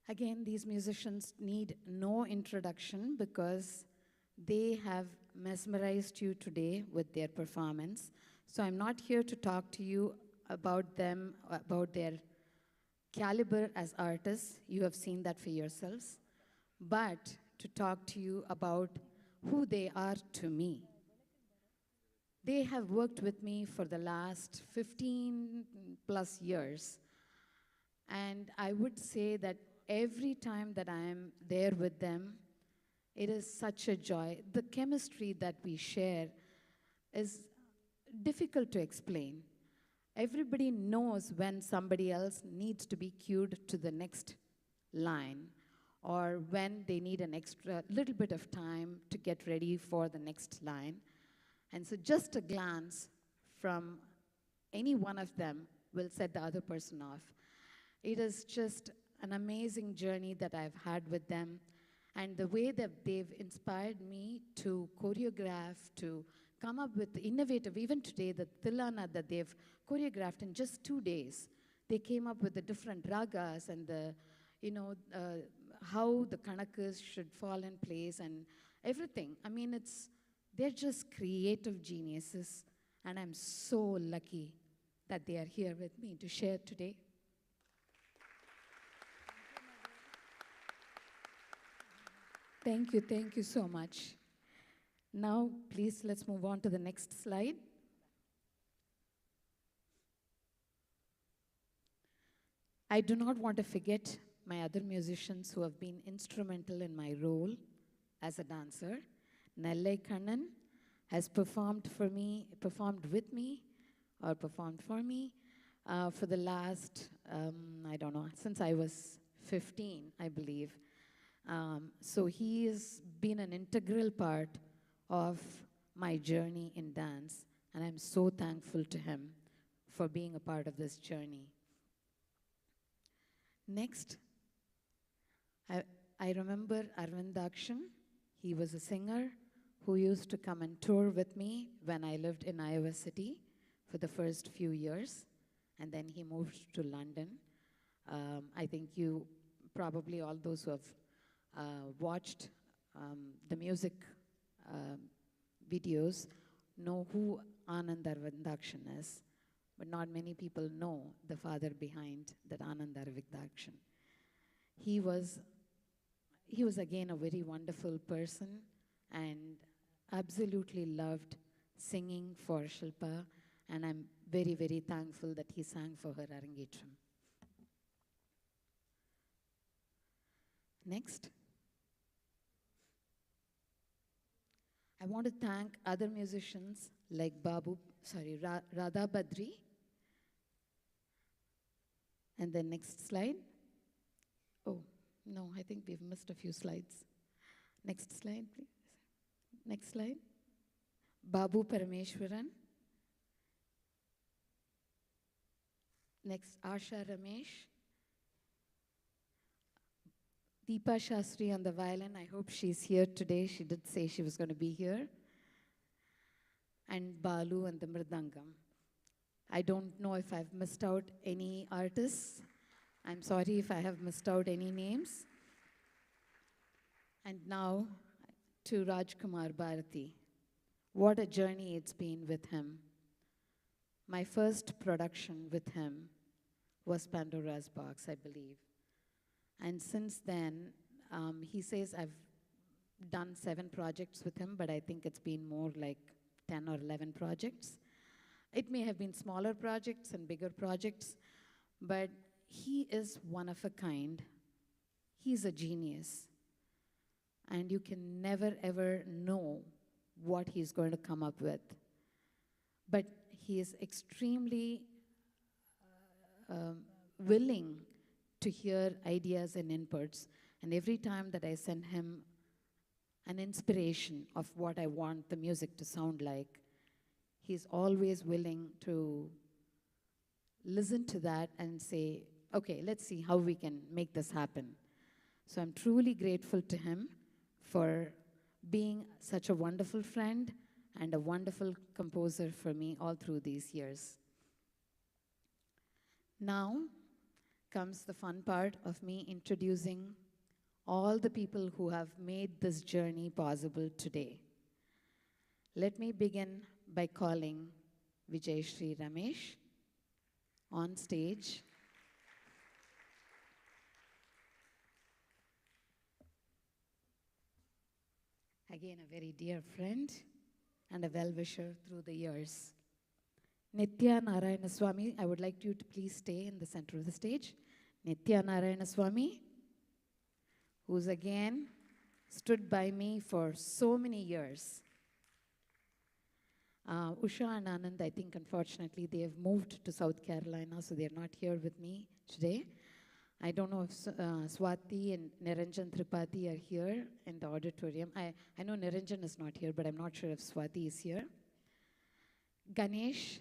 Again, these musicians need no introduction because they have mesmerized you today with their performance. So I'm not here to talk to you about them, about their caliber as artists. You have seen that for yourselves. But to talk to you about who they are to me. They have worked with me for the last 15 plus years. And I would say that every time that I am there with them, it is such a joy. The chemistry that we share is difficult to explain. Everybody knows when somebody else needs to be cued to the next line or when they need an extra little bit of time to get ready for the next line. And so just a glance from any one of them will set the other person off. It is just an amazing journey that I've had with them. And the way that they've inspired me to choreograph, to come up with innovative, even today, the Tillana that they've choreographed in just 2 days. They came up with the different ragas and the, how the kanakas should fall in place and everything. I mean, they're just creative geniuses. And I'm so lucky that they are here with me to share today. Thank you so much. Now, please, let's move on to the next slide. I do not want to forget my other musicians who have been instrumental in my role as a dancer. Nellai Kannan has performed with me, or performed for me. for the last, I don't know, since I was 15, I believe. So he has been an integral part of my journey in dance, and I'm so thankful to him for being a part of this journey. Next, I remember Arvind Dakshin. He was a singer who used to come and tour with me when I lived in Iowa City for the first few years, and then he moved to London. I think you probably, all those who have watched the music videos know who Anand Arvind Dakshin is, but not many people know the father behind that Anand Arvind Dakshin. He was again a very wonderful person and absolutely loved singing for Shilpa, and I'm very, very thankful that he sang for her Arangetram. Next. I want to thank other musicians like Radha Badri. And then next slide. Oh, no, I think we've missed a few slides. Next slide, please. Next slide. Babu Parameshwaran. Next, Asha Ramesh. Deepa Shastri on the violin. I hope she's here today. She did say she was going to be here. And Balu and the Mridangam. I don't know if I've missed out any artists. I'm sorry if I have missed out any names. And now to Rajkumar Bharati. What a journey it's been with him. My first production with him was Pandora's Box, I believe. And since then, he says I've done 7 projects with him, but I think it's been more like 10 or 11 projects. It may have been smaller projects and bigger projects, but he is one of a kind. He's a genius. And you can never, ever know what he's going to come up with. But he is extremely willing to hear ideas and inputs. And every time that I send him an inspiration of what I want the music to sound like, he's always willing to listen to that and say, okay, let's see how we can make this happen. So I'm truly grateful to him for being such a wonderful friend and a wonderful composer for me all through these years. Now comes the fun part of me introducing all the people who have made this journey possible today. Let me begin by calling Vijayashree Ramesh on stage. Again, a very dear friend and a well-wisher through the years. Nitya Narayana Swami, I would like you to please stay in the center of the stage. Nitya Narayana Swami, who's again stood by me for so many years. Usha and Anand, I think unfortunately they have moved to South Carolina, so they're not here with me today. I don't know if Swati and Niranjan Tripathi are here in the auditorium. I know Niranjan is not here, but I'm not sure if Swati is here. Ganesh,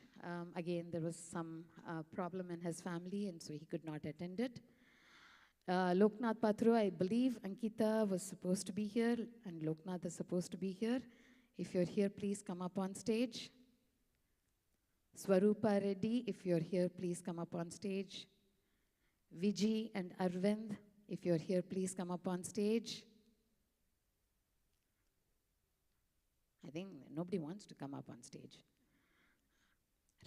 again, there was some problem in his family, and so he could not attend it. Loknath Patro, I believe Ankita was supposed to be here, and Loknath is supposed to be here. If you're here, please come up on stage. Swarupa Reddy, if you're here, please come up on stage. Viji and Arvind, if you're here, please come up on stage. I think nobody wants to come up on stage.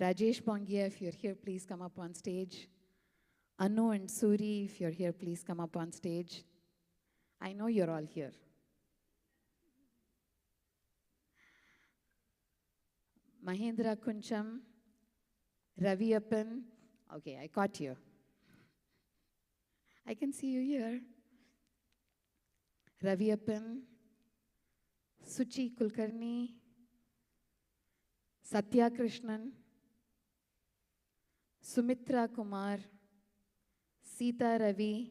Rajesh Pongia, if you're here, please come up on stage. Anu and Suri, if you're here, please come up on stage. I know you're all here. Mahendra Kuncham, Ravi Appan. Okay, I caught you. I can see you here. Ravi Appan, Suchi Kulkarni, Satya Krishnan, Sumitra Kumar, Sita Ravi,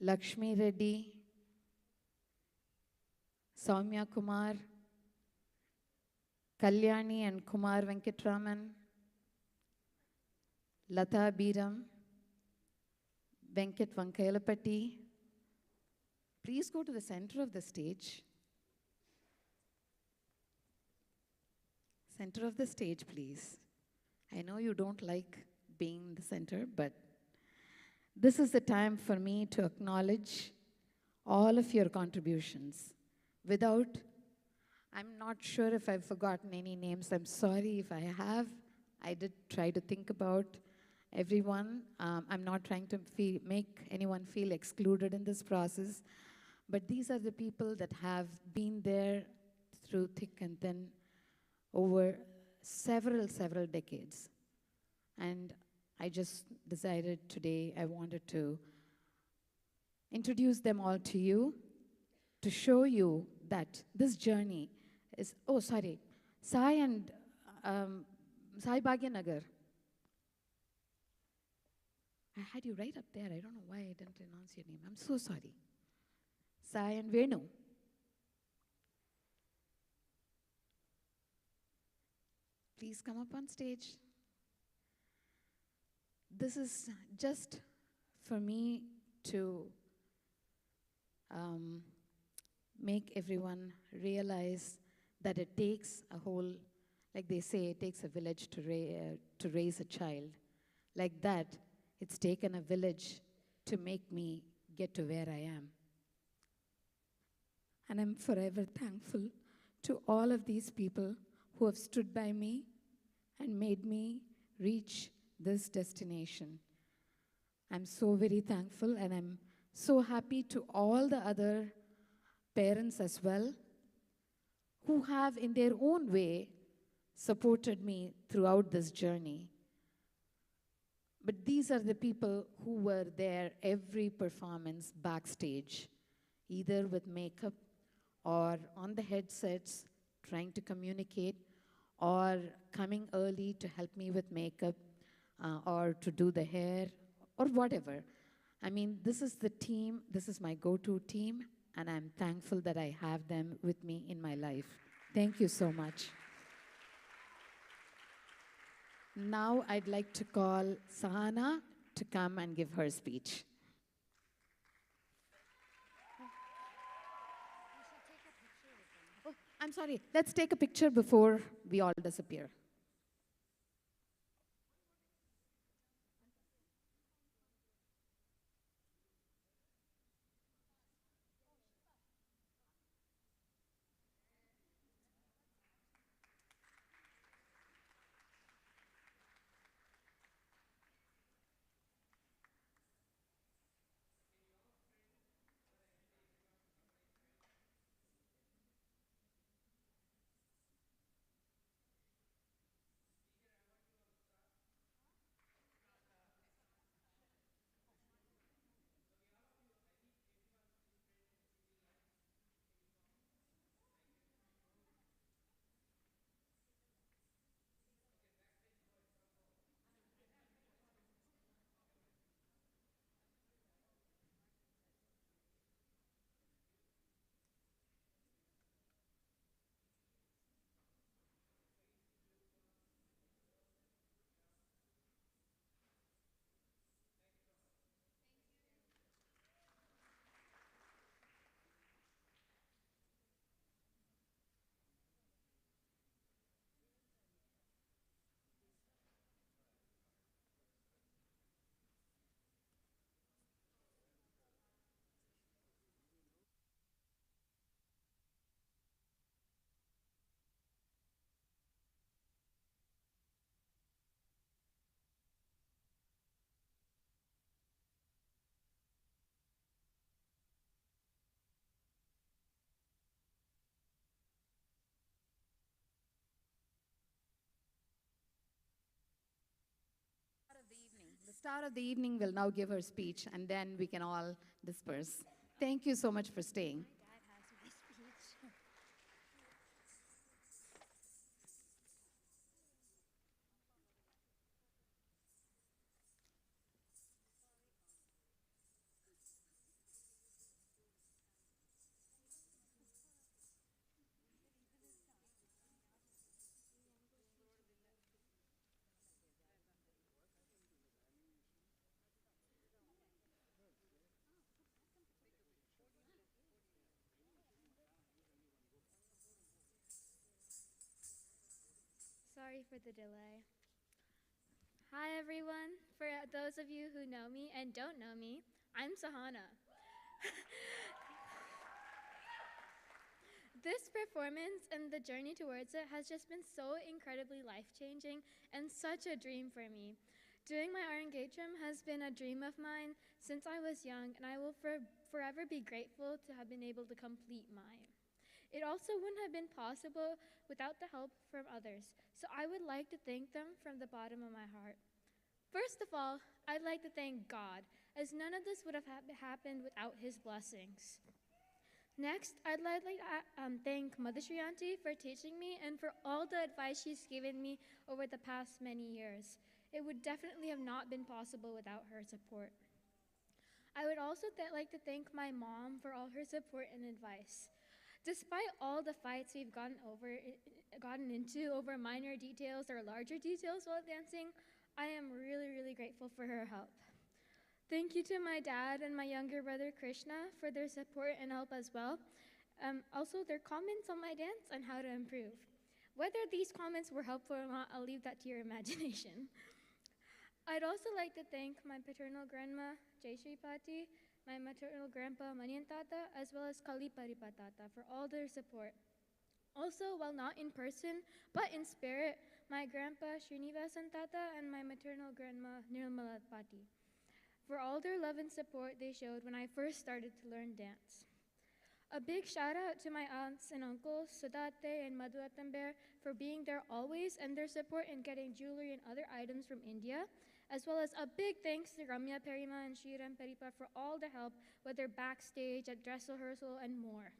Lakshmi Reddy, Soumya Kumar, Kalyani and Kumar Venkatraman, Lata Biram, Venkat Vankailapatti. Please go to the center of the stage. Center of the stage, please. I know you don't like being in the center, but this is the time for me to acknowledge all of your contributions. I'm not sure if I've forgotten any names. I'm sorry if I have. I did try to think about everyone. I'm not trying to make anyone feel excluded in this process. But these are the people that have been there through thick and thin over several decades. And I just decided today I wanted to introduce them all to you to show you that this journey is, Sai and Sai Bhagyanagar. I had you right up there. I don't know why I didn't announce your name. I'm so sorry. Sai and Venu. Please come up on stage. This is just for me to make everyone realize that it takes a whole, like they say, it takes a village to raise a child. Like that, it's taken a village to make me get to where I am. And I'm forever thankful to all of these people who have stood by me and made me reach this destination. I'm so very thankful, and I'm so happy to all the other parents as well who have in their own way supported me throughout this journey. But these are the people who were there every performance backstage, either with makeup or on the headsets trying to communicate, or coming early to help me with makeup or to do the hair or whatever. I mean, this is the team, this is my go-to team, and I'm thankful that I have them with me in my life. Thank you so much. Now I'd like to call Sahana to come and give her speech. Oh, I'm sorry. Let's take a picture before we all disappear. The star of the evening will now give her speech, and then we can all disperse. Thank you so much for staying. Sorry for the delay. Hi, everyone. For those of you who know me and don't know me, I'm Sahana. This performance and the journey towards it has just been so incredibly life-changing and such a dream for me. Doing my Arangetram has been a dream of mine since I was young, and I will forever be grateful to have been able to complete mine. It also wouldn't have been possible without the help from others, so I would like to thank them from the bottom of my heart. First of all, I'd like to thank God, as none of this would have happened without his blessings. Next, I'd like to thank Madhusri Auntie for teaching me and for all the advice she's given me over the past many years. It would definitely have not been possible without her support. I would also like to thank my mom for all her support and advice. Despite all the fights we've gotten into over minor details or larger details while dancing, I am really, really grateful for her help. Thank you to my dad and my younger brother Krishna for their support and help as well. Also, their comments on my dance and how to improve. Whether these comments were helpful or not, I'll leave that to your imagination. I'd also like to thank my paternal grandma, Jayshree Pati, my maternal grandpa, Maniantata, as well as Kaliparipatata for all their support. Also, while not in person, but in spirit, my grandpa, Srinivasan Tata, and my maternal grandma, Nirmala Pati, for all their love and support they showed when I first started to learn dance. A big shout out to my aunts and uncles, Sudate and Madhuatamber, for being there always and their support in getting jewelry and other items from India, as well as a big thanks to Ramya Perima and Shriram Peripa for all the help, whether backstage, at dress rehearsal, and more.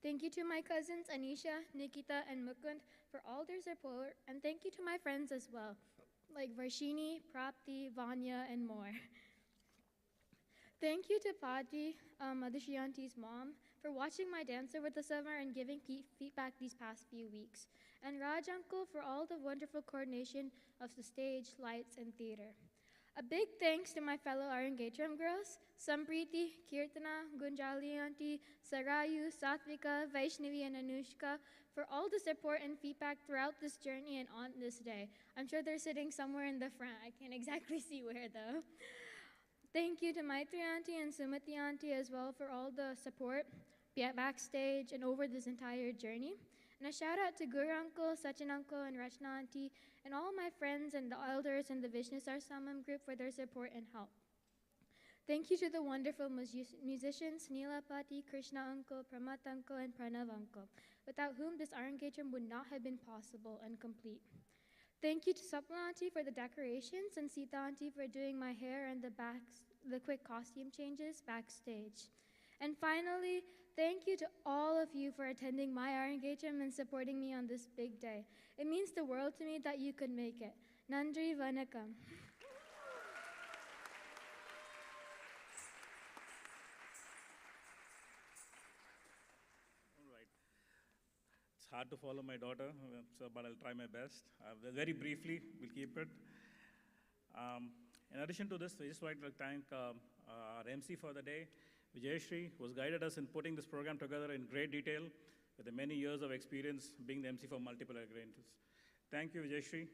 Thank you to my cousins Anisha, Nikita, and Mukund for all their support, and thank you to my friends as well, like Varshini, Prapti, Vanya, and more. Thank you to Pati, Madhusri Auntie's mom, for watching my dance over the summer and giving feedback these past few weeks, and Raj Uncle for all the wonderful coordination of the stage, lights, and theater. A big thanks to my fellow Arangetram girls, Sampriti, Kirtana, Gunjali Auntie, Sarayu, Satvika, Vaishnavi, and Anushka, for all the support and feedback throughout this journey and on this day. I'm sure they're sitting somewhere in the front. I can't exactly see where, though. Thank you to Maitri Auntie and Sumati Auntie as well for all the support backstage and over this entire journey. And a shout out to Guru Uncle, Sachin Uncle, and Rachna Auntie, and all my friends and the elders and the Vishnu Sarsamam group for their support and help. Thank you to the wonderful musicians, Neela Pati, Krishna Uncle, Pramat Uncle, and Pranav Uncle, without whom this Arangetram would not have been possible and complete. Thank you to Sapna Auntie for the decorations and Sita Auntie for doing my hair and the quick costume changes backstage. And finally, thank you to all of you for attending my Arangetram and supporting me on this big day. It means the world to me that you could make it. Nandri Vanakkam. It's hard to follow my daughter, but I'll try my best. Very briefly, we'll keep it. In addition to this, I just like to thank our MC for the day, Vijayashri, who has guided us in putting this program together in great detail with the many years of experience being the MC for multiple arrangements. Thank you, Vijayashri.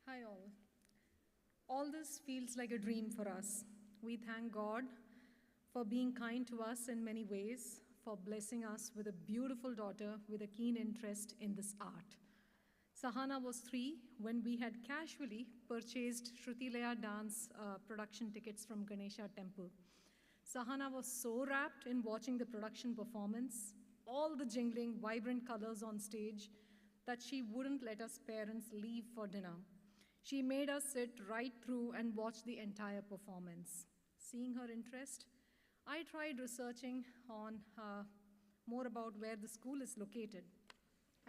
Hi all. All this feels like a dream for us. We thank God for being kind to us in many ways, for blessing us with a beautiful daughter with a keen interest in this art. Sahana was 3 when we had casually purchased Shrutilaya dance production tickets from Ganesha temple. Sahana was so rapt in watching the production performance, all the jingling, vibrant colors on stage, that she wouldn't let us parents leave for dinner. She made us sit right through and watch the entire performance. Seeing her interest, I tried researching on more about where the school is located.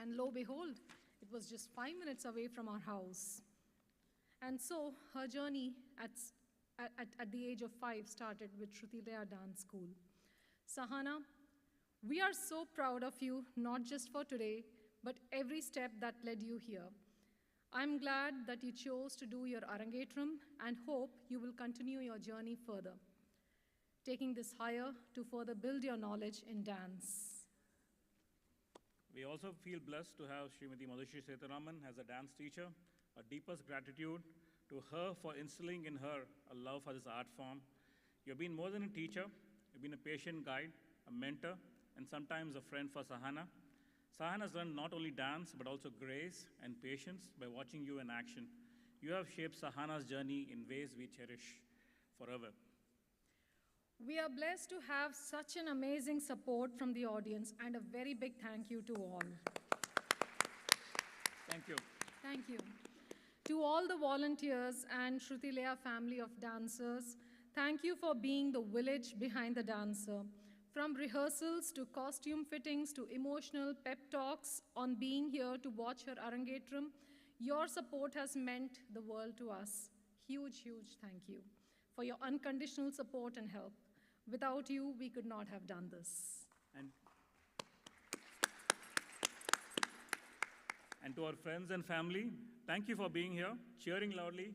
And lo and behold, it was just 5 minutes away from our house. And so her journey at the age of 5 started with Shrutilaya Dance School. Sahana, we are so proud of you, not just for today, but every step that led you here. I'm glad that you chose to do your Arangetram and hope you will continue your journey further, taking this higher to further build your knowledge in dance. We also feel blessed to have Srimati Madhusri Sethuraman as a dance teacher. Our deepest gratitude to her for instilling in her a love for this art form. You've been more than a teacher, you've been a patient guide, a mentor, and sometimes a friend for Sahana. Sahana has learned not only dance, but also grace and patience by watching you in action. You have shaped Sahana's journey in ways we cherish forever. We are blessed to have such an amazing support from the audience, and a very big thank you to all. Thank you. Thank you. To all the volunteers and Shrutilaya family of dancers, thank you for being the village behind the dancer. From rehearsals to costume fittings to emotional pep talks on being here to watch her Arangetram, your support has meant the world to us. Huge, huge thank you for your unconditional support and help. Without you, we could not have done this. And to our friends and family, thank you for being here, cheering loudly,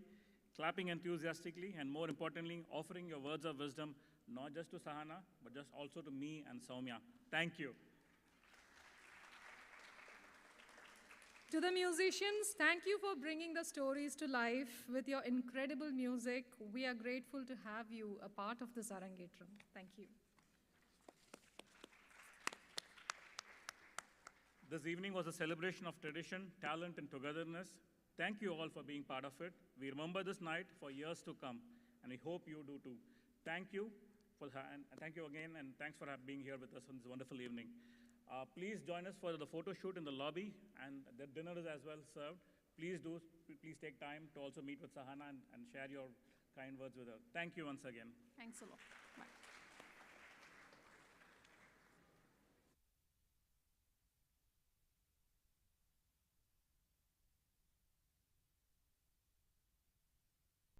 clapping enthusiastically, and more importantly, offering your words of wisdom, not just to Sahana, but just also to me and Soumya. Thank you. To the musicians, thank you for bringing the stories to life with your incredible music. We are grateful to have you a part of this Arangetram. Thank you. This evening was a celebration of tradition, talent, and togetherness. Thank you all for being part of it. We remember this night for years to come, and we hope you do too. Thank you, and thank you again, and thanks for being here with us on this wonderful evening. Please join us for the photo shoot in the lobby, and the dinner is as well served. Please take time to also meet with Sahana and share your kind words with her. Thank you once again. Thanks a lot.